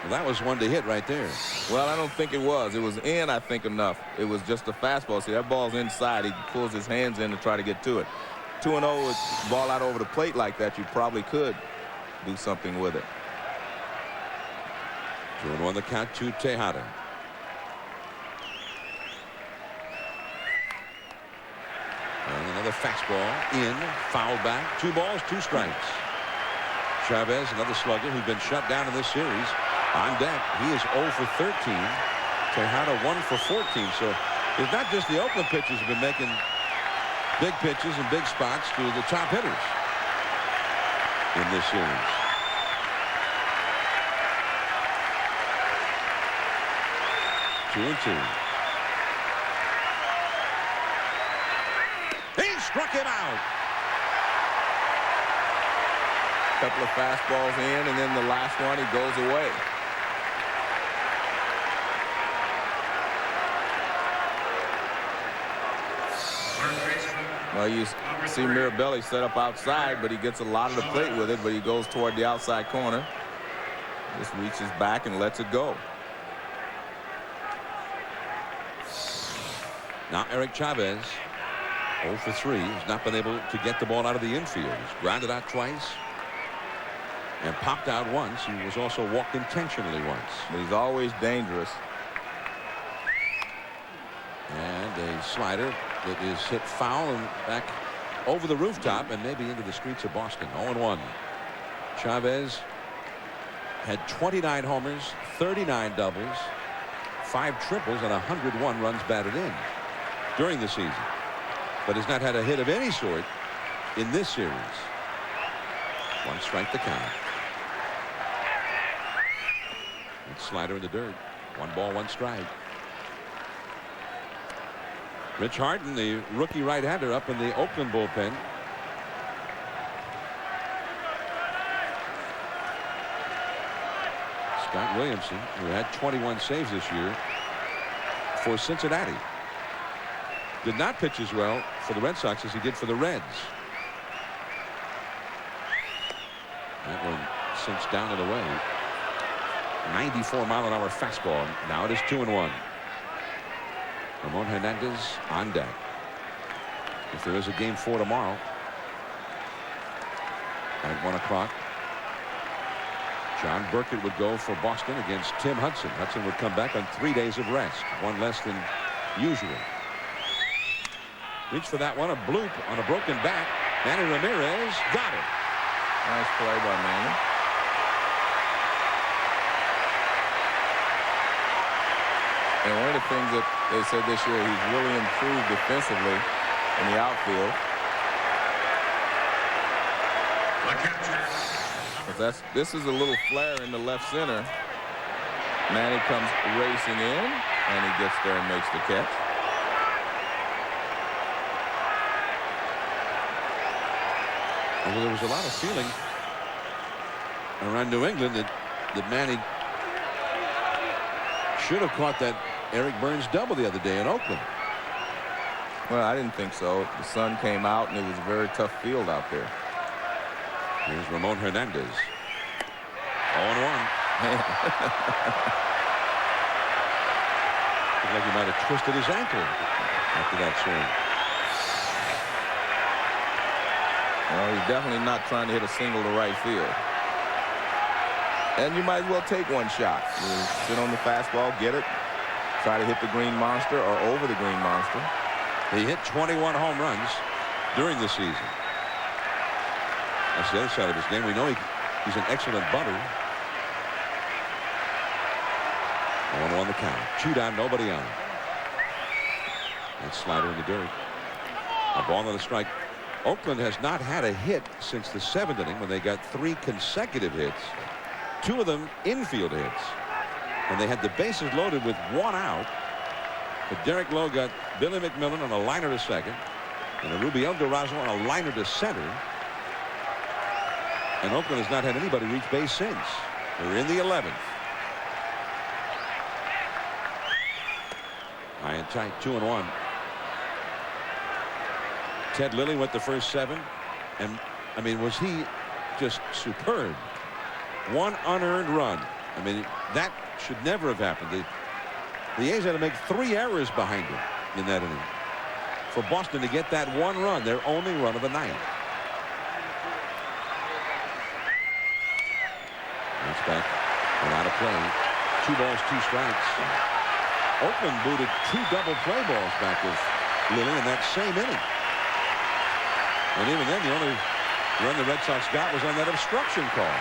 Well, that was one to hit right there. Well, I don't think it was. It was in, I think, enough. It was just a fastball. See, that ball's inside. He pulls his hands in to try to get to it. 2-0 with ball out over the plate like that, you probably could do something with it. 2-1 the count to Tejada. And another fastball in, fouled back. 2 balls, 2 strikes. Chavez, another slugger who's been shut down in this series. On deck, he is 0 for 13. Tejada 1 for 14. So it's not just the Oakland pitchers who've been making big pitches and big spots to the top hitters in this series. Two and 2. He struck him out. Couple of fastballs in, and then the last one, he goes away. Well, you see Mirabelli set up outside, but he gets a lot of the plate with it, but he goes toward the outside corner. Just reaches back and lets it go. Now Eric Chavez, 0 for 3. He's not been able to get the ball out of the infield. He's grounded out twice and popped out once. He was also walked intentionally once. But he's always dangerous. And a slider that is hit foul and back over the rooftop and maybe into the streets of Boston. 0-1. Chavez had 29 homers, 39 doubles, 5 triples, and 101 runs batted in during the season, but has not had a hit of any sort in this series. 1 strike the count. And slider in the dirt. 1 ball, 1 strike. Rich Harden, the rookie right-hander, up in the Oakland bullpen. Scott Williamson, who had 21 saves this year for Cincinnati, did not pitch as well for the Red Sox as he did for the Reds. That one sinks down and away. 94-mile-an-hour fastball. Now it is 2-1. Ramon Hernandez on deck. If there is a game 4 tomorrow at 1 o'clock, John Burkett would go for Boston against Tim Hudson. Hudson would come back on 3 days of rest, 1 less than usual. Reach for that one, a bloop on a broken bat. Manny Ramirez got it. Nice play by Manny. And one of the things that they said this year, he's really improved defensively in the outfield. But this is a little flare in the left center. Manny comes racing in, and he gets there and makes the catch. Well, there was a lot of feeling around New England that Manny should have caught that Eric Burns double the other day in Oakland. Well, I didn't think so. The sun came out, and it was a very tough field out there. Here's Ramon Hernandez. 0-1. Looked like he might have twisted his ankle after that swing. Well, he's definitely not trying to hit a single to right field. And you might as well take 1 shot. You sit on the fastball, get it, try to hit the green monster or over the green monster. He hit 21 home runs during the season. That's the other side of his game. We know he's an excellent bunter. 1-1 the count. 2 down, nobody on. That slider in the dirt. A ball and a strike. Oakland has not had a hit since the 7th inning when they got 3 consecutive hits. 2 of them infield hits. And they had the bases loaded with 1 out. But Derek Lowe got Billy McMillan on a liner to second and a Rubiel Durazo on a liner to center. And Oakland has not had anybody reach base since. They're in the 11th. High and tight, 2-1. Ted Lilly went the first 7, and I mean, was he just superb 1 unearned run. I mean, that should never have happened. The A's had to make 3 errors behind him in that inning for Boston to get that 1 run, their only run of the night. That's back and out of play. 2 balls, 2 strikes. Oakland booted 2 double play balls back of Lilly in that same inning. And even then, the only run the Red Sox got was on that obstruction call.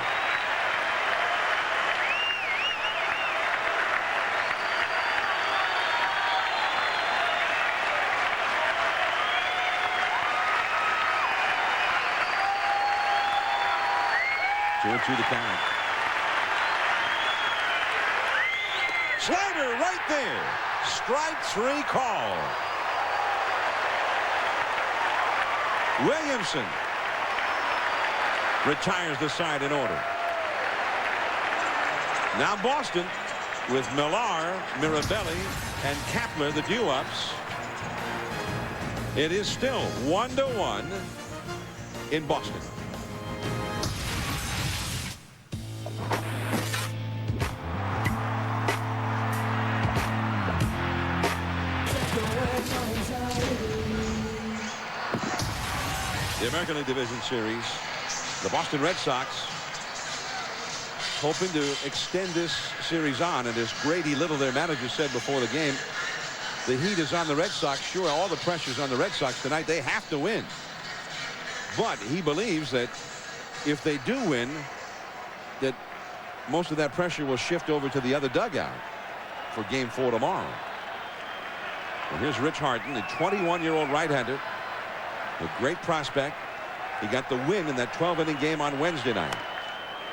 To the count. Slider right there. Strike 3 call. Williamson retires the side in order. Now Boston with Millar, Mirabelli, and Kapler, the due-ups. It is still 1-1 in Boston. The American League Division Series, the Boston Red Sox hoping to extend this series on, and as Grady Little, their manager, said before the game, the heat is on the Red Sox. Sure, all the pressure's on the Red Sox tonight. They have to win. But he believes that if they do win, that most of that pressure will shift over to the other dugout for Game 4 tomorrow. And here's Rich Harden, the 21-year-old right-hander, a great prospect. He got the win in that 12-inning game on Wednesday night.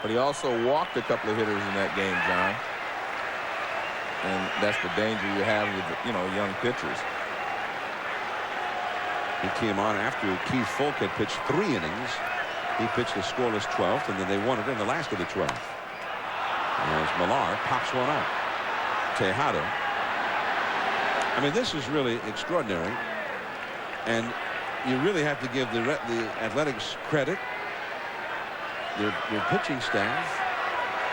But he also walked a couple of hitters in that game, John. And that's the danger you have with, young pitchers. He came on after Keith Folk had pitched 3 innings. He pitched a scoreless 12th, and then they won it in the last of the 12th. As Millar pops one up. Tejada. I mean, this is really extraordinary. And you really have to give the Athletics credit, their pitching staff,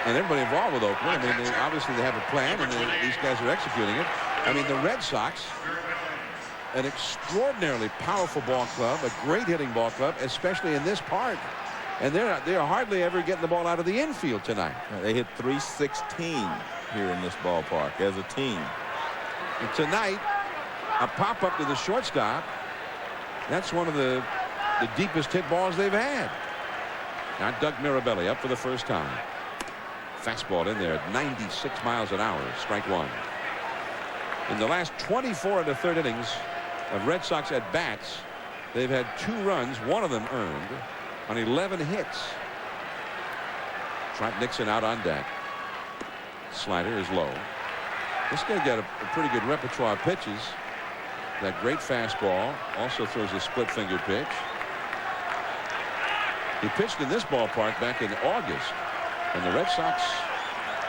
and everybody involved with Oakland. I mean, obviously they have a plan, and these guys are executing it. I mean, the Red Sox, an extraordinarily powerful ball club, a great hitting ball club, especially in this park. And they're hardly ever getting the ball out of the infield tonight. They hit .316 here in this ballpark as a team. And tonight, a pop-up to the shortstop. That's one of the deepest hit balls they've had. Now Doug Mirabelli up for the first time. Fastball in there at 96 miles an hour. Strike 1. In the last 24 of the 3rd innings of Red Sox at bats, they've had 2 runs, 1 of them earned, on 11 hits. Trot Nixon out on deck. Slider is low. This guy got a pretty good repertoire of pitches. That great fastball. Also throws a split finger pitch. He pitched in this ballpark back in August, and the Red Sox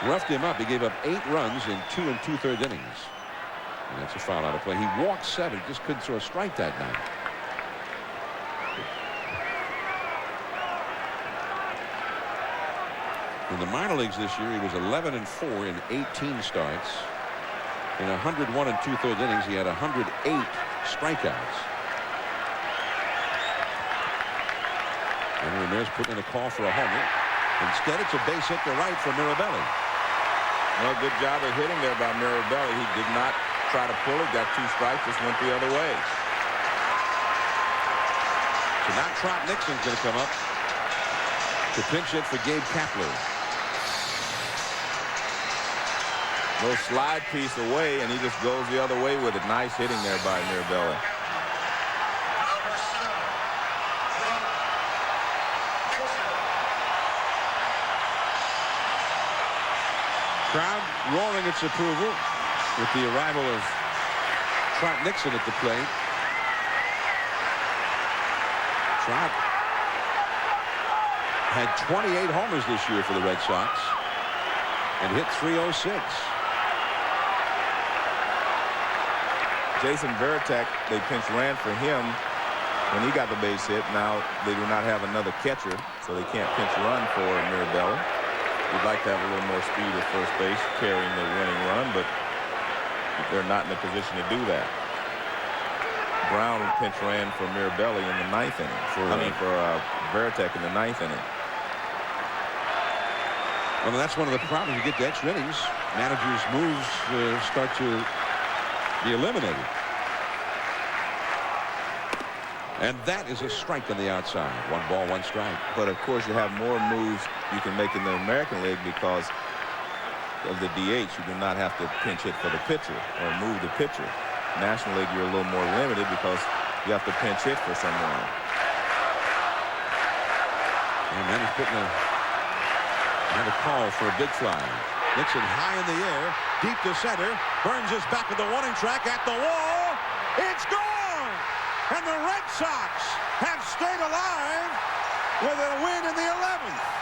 roughed him up. He gave up 8 runs in 2 2/3 innings. And that's a foul out of play. He walked 7, just couldn't throw a strike that night. In the minor leagues this year, he was 11-4 in 18 starts. In 101 2/3 innings, he had 108 strikeouts. And Ramirez put in a call for a homer. Instead, it's a base hit to right for Mirabelli. Well, good job of hitting there by Mirabelli. He did not try to pull it, got 2 strikes, just went the other way. So now Trot Nixon's going to come up to pinch hit for Gabe Kapler. Little slide piece away, and he just goes the other way with it. Nice hitting there by Mirabelli. Crowd roaring its approval with the arrival of Trot Nixon at the plate. Trot had 28 homers this year for the Red Sox and hit .306. Jason Varitek, they pinch ran for him when he got the base hit. Now they do not have another catcher, so they can't pinch run for Mirabelli. You'd like to have a little more speed at first base, carrying the winning run, but they're not in a position to do that. Brown pinch ran for Mirabelli in the 9th inning. For Veritek in the 9th inning. Well, that's one of the problems. You get to extra innings, managers' moves start to be eliminated. And that is a strike on the outside. 1 ball, 1 strike. But of course, you have more moves you can make in the American League because of the DH. You do not have to pinch hit for the pitcher or move the pitcher. National League, you're a little more limited because you have to pinch hit for someone. And then he's putting a call for a big fly. Nixon high in the air, deep to center. Burns is back at the warning track at the wall. It's gone! And the Red Sox have stayed alive with a win in the 11th.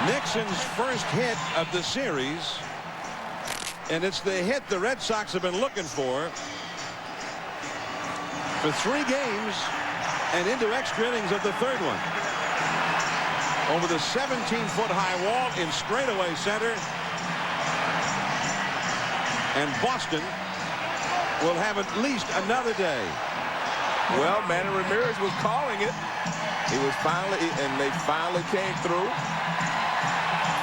Nixon's first hit of the series, and it's the hit the Red Sox have been looking for 3 games and into extra innings of the 3rd one. Over the 17-foot high wall in straightaway center, and Boston will have at least another day. Well, Manny Ramirez was calling it. He was they finally came through.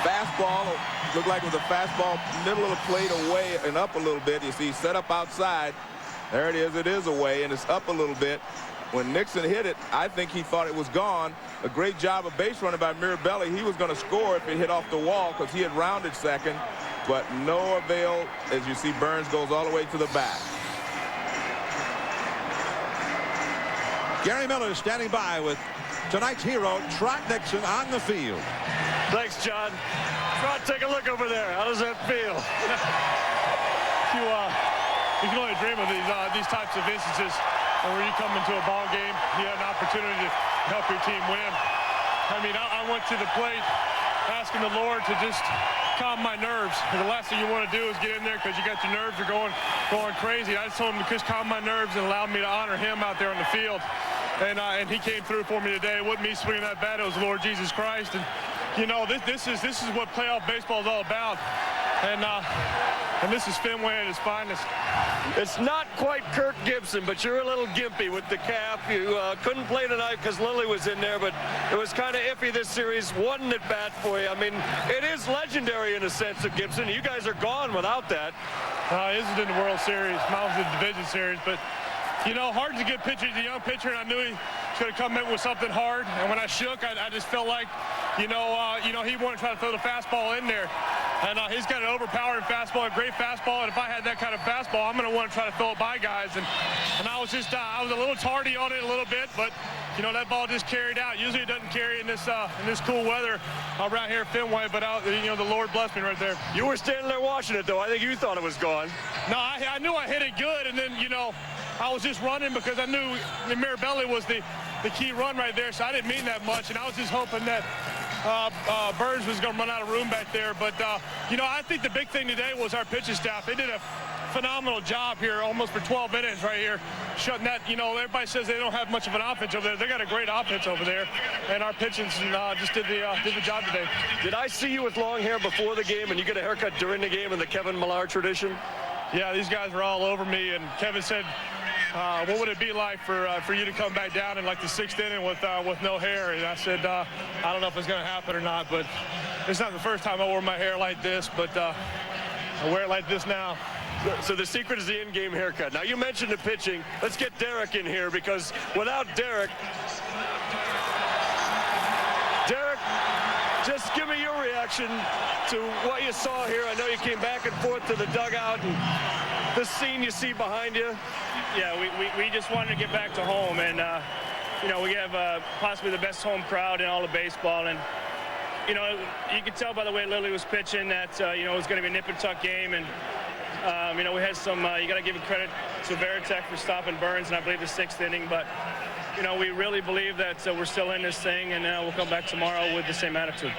Fastball, looked like it was a fastball, middle of the plate away and up a little bit. You see, set up outside. There it is away, and it's up a little bit. When Nixon hit it, I think he thought it was gone. A great job of base running by Mirabelli. He was going to score if it hit off the wall because he had rounded second, but no avail. As you see, Burns goes all the way to the back. Gary Miller standing by with tonight's hero, Trot Nixon, on the field. Thanks, John. Trot, take a look over there. How does that feel? You can only dream of these types of instances where you come into a ball game, you have an opportunity to help your team win. I mean, I went to the plate asking the Lord to just calm my nerves. And the last thing you want to do is get in there because you got your nerves are going crazy. I just told him to just calm my nerves and allow me to honor him out there on the field. And he came through for me today. It wasn't me swinging that bat. It was the Lord Jesus Christ. And, you know, this is what playoff baseball is all about. And this is Fenway at his finest. It's not quite Kirk Gibson, but you're a little gimpy with the calf. You couldn't play tonight because Lilly was in there, but it was kind of iffy this series. One at bat for you. I mean, it is legendary in a sense of Gibson. You guys are gone without that. It isn't in the World Series. Mine was in the Division Series, but you know, hard to get pitcher. He's a young pitcher, and I knew he was going to come in with something hard. And when I shook, I just felt like, he wanted to try to throw the fastball in there. And he's got an overpowering fastball, a great fastball. And if I had that kind of fastball, I'm going to want to try to throw it by guys. And I was just, I was a little tardy on it a little bit, but you know, that ball just carried out. Usually it doesn't carry in this cool weather right here at Fenway, but the Lord blessed me right there. You were standing there watching it, though. I think you thought it was gone. No, I knew I hit it good, and then I was just running because I knew the Mirabelli was the key run right there, so I didn't mean that much, and I was just hoping that Burns was going to run out of room back there. But, I think the big thing today was our pitching staff. They did a phenomenal job here almost for 12 minutes right here, shutting that. Everybody says they don't have much of an offense over there. They got a great offense over there, and our pitching just did the job today. Did I see you with long hair before the game and you get a haircut during the game in the Kevin Millar tradition? Yeah, these guys were all over me, and Kevin said, what would it be like for you to come back down in like the 6th inning with no hair? And I said, I don't know if it's going to happen or not, but it's not the first time I wore my hair like this, but I wear it like this now. So the secret is the in-game haircut. Now, you mentioned the pitching. Let's get Derek in here, because without Derek, just give me your reaction to what you saw here. I know you came back and forth to the dugout, and the scene you see behind you. Yeah, we just wanted to get back to home, and you know, we have possibly the best home crowd in all of baseball, and you know, you could tell by the way Lily was pitching that you know, it was going to be a nip and tuck game, and you know, we had some. You got to give credit to Veritek for stopping Burns, and I believe the 6th inning, but. You know, we really believe that we're still in this thing, and we'll come back tomorrow with the same attitude.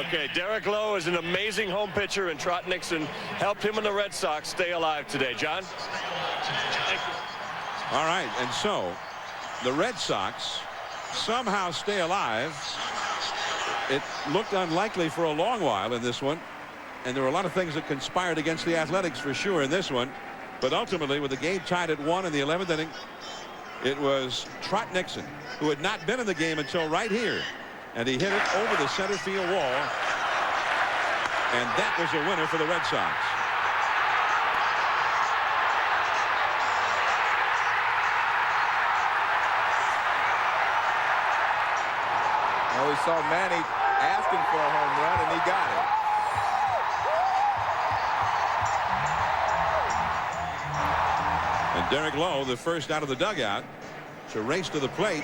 Okay, Derek Lowe is an amazing home pitcher, and Trot Nixon helped him and the Red Sox stay alive today. John? Thank you. All right, and so the Red Sox somehow stay alive. It looked unlikely for a long while in this one, and there were a lot of things that conspired against the Athletics for sure in this one, but ultimately with the game tied at 1 in the 11th inning, it was Trot Nixon, who had not been in the game until right here, and he hit it over the center field wall, and that was a winner for the Red Sox. Well, we saw Manny asking for a home run, and he got it. And Derek Lowe, the first out of the dugout, to race to the plate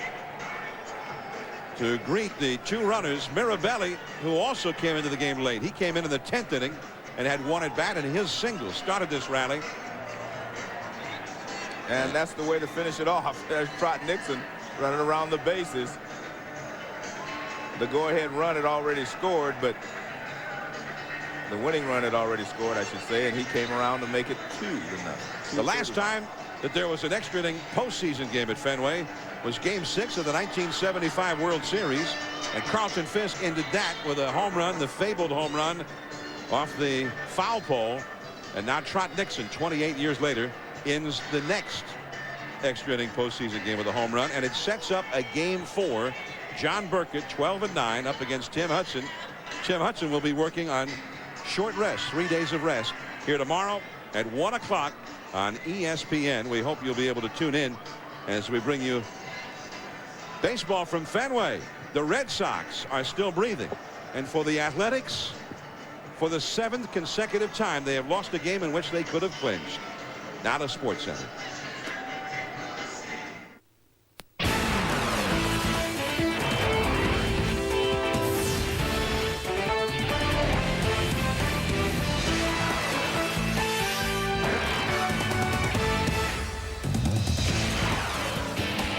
to greet the 2 runners. Mirabelli, who also came into the game late. He came in the 10th inning and had 1 at bat, and his single started this rally. And that's the way to finish it off. There's Trot Nixon running around the bases. The go-ahead run had already scored, but the winning run had already scored, I should say, and he came around to make it 2-0. The last time that there was an extra inning postseason game at Fenway was Game 6 of the 1975 World Series, and Carlton Fisk ended that with a home run, the fabled home run off the foul pole. And now Trot Nixon, 28 years later, ends the next extra inning postseason game with a home run, and it sets up a Game 4. John Burkett, 12-9, up against Tim Hudson. Tim Hudson will be working on short rest, 3 days of rest, here tomorrow at 1 o'clock on ESPN. We hope you'll be able to tune in as we bring you baseball from Fenway. The Red Sox are still breathing, and for the Athletics, for the 7th consecutive time, they have lost a game in which they could have clinched. Now to Sports Center.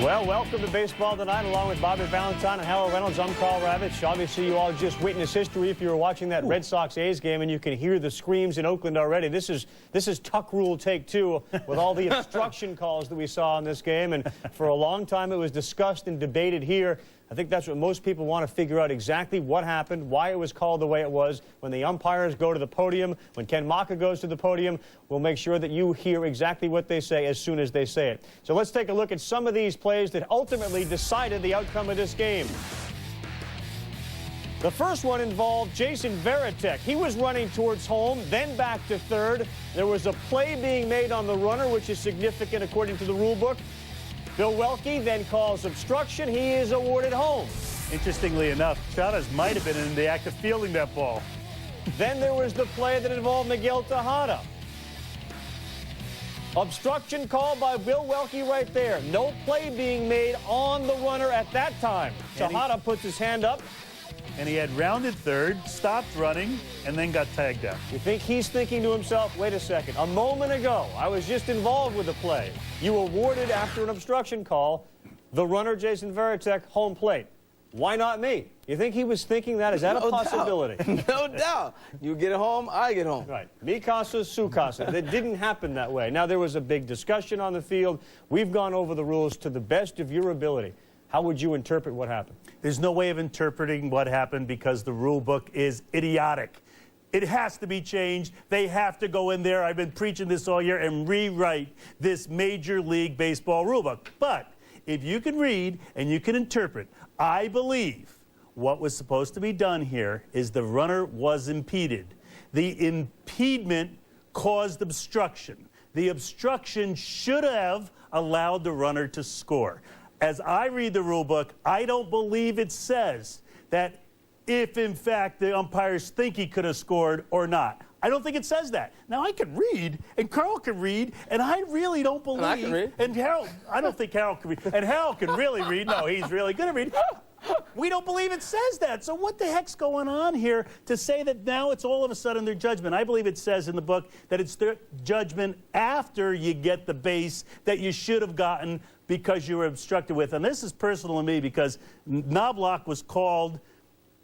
Well, welcome to Baseball Tonight, along with Bobby Valentine and Howard Reynolds. I'm Carl Ravitch. Obviously, you all just witnessed history if you were watching that Red Sox-A's game, and you can hear the screams in Oakland already. This is Tuck Rule Take 2 with all the obstruction calls that we saw in this game, and for a long time it was discussed and debated here. I think that's what most people want to figure out, exactly what happened, why it was called the way it was. When the umpires go to the podium, when Ken Maka goes to the podium, we'll make sure that you hear exactly what they say as soon as they say it. So let's take a look at some of these plays that ultimately decided the outcome of this game. The first one involved Jason Veritek. He was running towards home, then back to third. There was a play being made on the runner, which is significant according to the rule book. Bill Welke then calls obstruction. He is awarded home. Interestingly enough, Chavez might have been in the act of fielding that ball. Then there was the play that involved Miguel Tejada. Obstruction called by Bill Welke right there. No play being made on the runner at that time. Tejada puts his hand up. And he had rounded third, stopped running, and then got tagged out. You think he's thinking to himself, wait a second, a moment ago, I was just involved with the play. You awarded, after an obstruction call, the runner, Jason Veritek, home plate. Why not me? You think he was thinking that? Is that a possibility? No doubt. You get home, I get home. Right. Mi casa, su casa. That didn't happen that way. Now, there was a big discussion on the field. We've gone over the rules to the best of your ability. How would you interpret what happened? There's no way of interpreting what happened because the rule book is idiotic. It has to be changed. They have to go in there. I've been preaching this all year and rewrite this Major League Baseball rulebook. But if you can read and you can interpret, I believe what was supposed to be done here is the runner was impeded. The impediment caused obstruction. The obstruction should have allowed the runner to score. As I read the rule book, I don't believe it says that if, in fact, the umpires think he could have scored or not. I don't think it says that. Now, I can read, and Carl can read, and I really don't believe. And I can read. And Harold, I don't think Harold can read. And Harold can really read. No, he's really good at reading. We don't believe it says that. So what the heck's going on here to say that now it's all of a sudden their judgment? I believe it says in the book that it's their judgment after you get the base that you should have gotten because you were obstructed with. And this is personal to me because Knobloch was called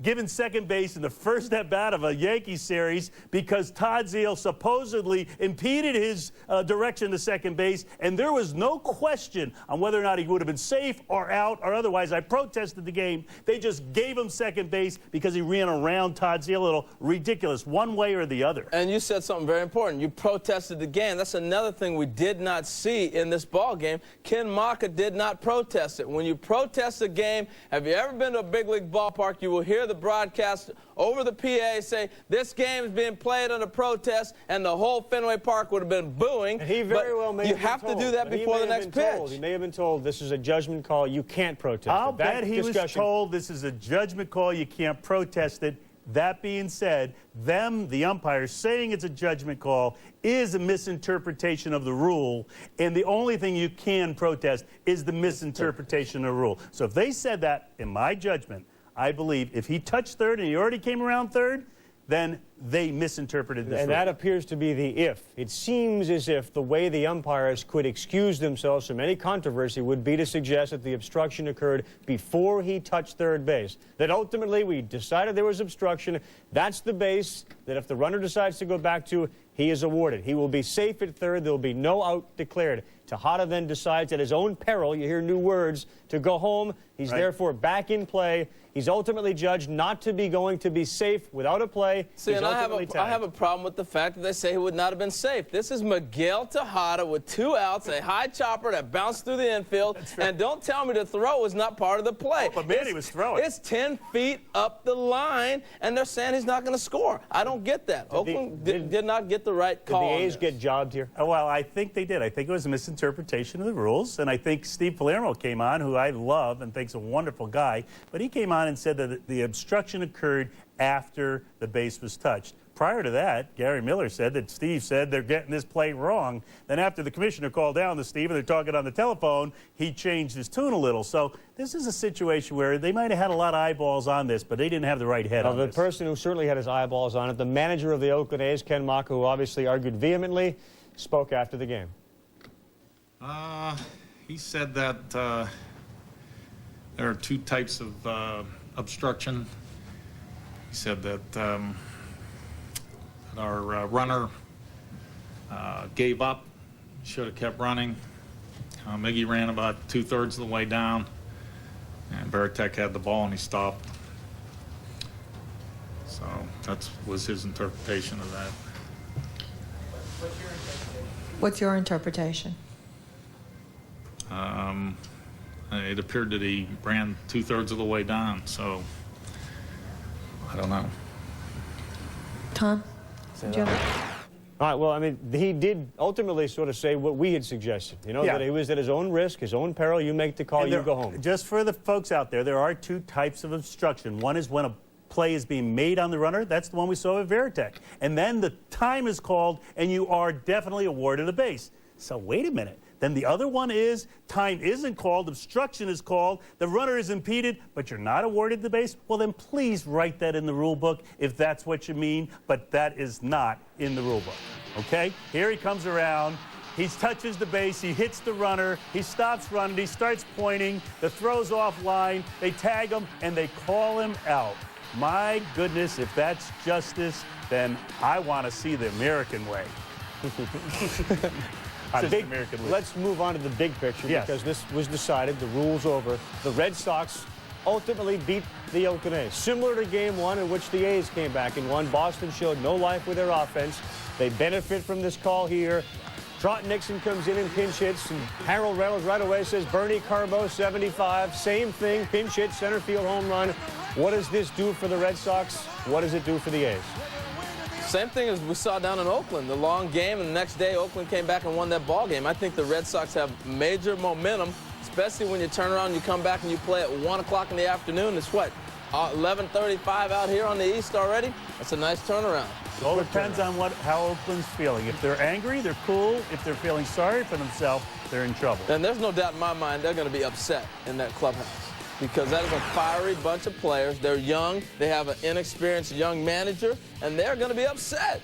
given second base in the first at-bat of a Yankee series because Todd Zeile supposedly impeded his direction to second base, and there was no question on whether or not he would have been safe or out or otherwise. I protested the game. They just gave him second base because he ran around Todd Zeile. A little ridiculous, one way or the other. And you said something very important. You protested the game. That's another thing we did not see in this ball game. Ken Maka did not protest it. When you protest a game, have you ever been to a big league ballpark, you will hear the broadcast over the PA say, this game is being played under protest, and the whole Fenway Park would have been booing. And he very well may you have have to do that before the next pitch. He may have been told this is a judgment call. You can't protest I'll it. bet he was told this is a judgment call. You can't protest it. That being said, the umpires, saying it's a judgment call is a misinterpretation of the rule, and the only thing you can protest is the misinterpretation of the rule. So if they said that, in my judgment, I believe if he touched third and he already came around third, then they misinterpreted this. And rule. that appears to be the if. It seems as if the way the umpires could excuse themselves from any controversy would be to suggest that the obstruction occurred before he touched third base. That ultimately we decided there was obstruction. That's the base that if the runner decides to go back to, he is awarded. He will be safe at third. There will be no out declared. Tejada then decides at his own peril, you hear new words, to go home. He's therefore back in play. He's ultimately judged not to be going to be safe without a play. See, and I have a problem with the fact that they say he would not have been safe. This is Miguel Tejada with 2 outs, a high chopper that bounced through the infield, and don't tell me the throw was not part of the play. Oh, but man, he was throwing. It's 10 feet up the line, and they're saying he's not going to score. I don't get that. Oakland did not get the right call. Did the A's get jobbed here? Oh, well, I think they did. I think it was a misinterpretation of the rules, and I think Steve Palermo came on, who I love and think's a wonderful guy, but he came on and said that the obstruction occurred after the base was touched. Prior to that, Gary Miller said that Steve said they're getting this play wrong. Then after the commissioner called down to Steve and they're talking on the telephone, he changed his tune a little. So this is a situation where they might have had a lot of eyeballs on this, but they didn't have the right head on this. The person who certainly had his eyeballs on it, the manager of the Oakland A's, Ken Maka, who obviously argued vehemently, spoke after the game. He said that there are 2 types of obstruction. He said that our runner gave up, should have kept running. Miggy ran about 2/3 of the way down, and Veritek had the ball and he stopped. So that was his interpretation of that. What's your interpretation? It appeared that he ran 2/3 of the way down, so I don't know. Tom? All right, well, I mean, he did ultimately sort of say what we had suggested, you know, that he was at his own risk, his own peril. You make the call, you go home. Just for the folks out there are 2 types of obstruction. One is when a play is being made on the runner. That's the one we saw at Veritek. And then the time is called, and you are definitely awarded a base. So wait a minute. Then the other one is time isn't called, obstruction is called, the runner is impeded, but you're not awarded the base. Well, then please write that in the rule book if that's what you mean, but that is not in the rule book. Okay? Here he comes around. He touches the base. He hits the runner. He stops running. He starts pointing. The throw's offline. They tag him, and they call him out. My goodness, if that's justice, then I want to see the American way. Let's move on to the big picture because this was decided. The rule's over. The Red Sox ultimately beat the Oakland A's. Similar to Game 1 in which the A's came back and won, Boston showed no life with their offense. They benefit from this call here. Trot Nixon comes in and pinch hits, and Harold Reynolds right away says Bernie Carbo, 75. Same thing, pinch hit, center field home run. What does this do for the Red Sox? What does it do for the A's? Same thing as we saw down in Oakland, the long game, and the next day Oakland came back and won that ball game. I think the Red Sox have major momentum, especially when you turn around and you come back and you play at 1 o'clock in the afternoon. It's what, 11:35 out here on the East already? That's a nice turnaround. It all depends on how Oakland's feeling. If they're angry, they're cool. If they're feeling sorry for themselves, they're in trouble. And there's no doubt in my mind they're going to be upset in that clubhouse, because that is a fiery bunch of players. They're young. They have an inexperienced young manager, and they're going to be upset.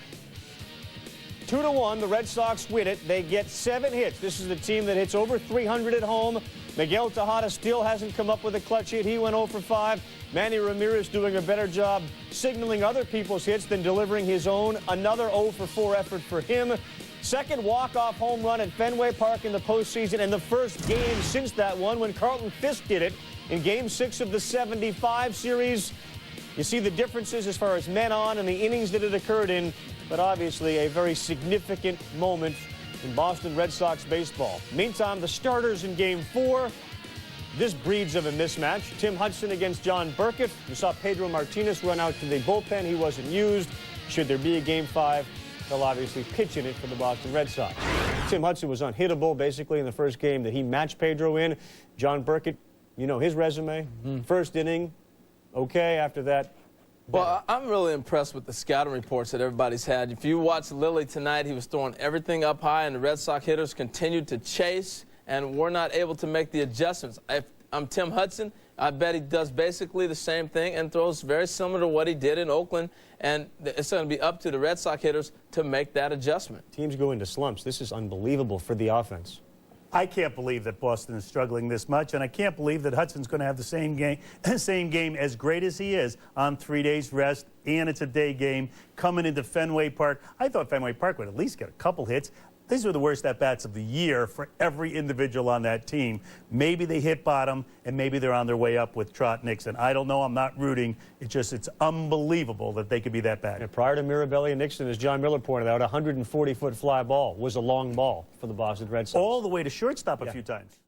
2-1, the Red Sox win it. They get 7 hits. This is the team that hits over 300 at home. Miguel Tejada still hasn't come up with a clutch hit. He went 0 for 5. Manny Ramirez doing a better job signaling other people's hits than delivering his own. Another 0 for 4 effort for him. Second walk-off home run at Fenway Park in the postseason, and the first game since that one when Carlton Fisk did it in Game 6 of the 75 series. You see the differences as far as men on and the innings that it occurred in, but obviously a very significant moment in Boston Red Sox baseball. Meantime, the starters in Game 4. This breeds of a mismatch. Tim Hudson against John Burkett. You saw Pedro Martinez run out to the bullpen. He wasn't used. Should there be a Game 5, they'll obviously pitch in it for the Boston Red Sox. Tim Hudson was unhittable basically in the first game that he matched Pedro in. John Burkett, you know his resume. First inning, okay. After that, well, I'm really impressed with the scouting reports that everybody's had. If you watch Lilly tonight, he was throwing everything up high, and the Red Sox hitters continued to chase, and we're not able to make the adjustments. If I'm Tim Hudson, I bet he does basically the same thing and throws very similar to what he did in Oakland, and it's going to be up to the Red Sox hitters to make that adjustment. Teams go into slumps. This is unbelievable for the offense. I can't believe that Boston is struggling this much, and I can't believe that Hudson's going to have the same game as great as he is on 3 days rest, and it's a day game coming into Fenway Park. I thought Fenway Park would at least get a couple hits. These were the worst at-bats of the year for every individual on that team. Maybe they hit bottom, and maybe they're on their way up with Trot Nixon. I don't know. I'm not rooting. It's unbelievable that they could be that bad. And prior to Mirabelli and Nixon, as John Miller pointed out, a 140-foot fly ball was a long ball for the Boston Red Sox. All the way to shortstop a few times.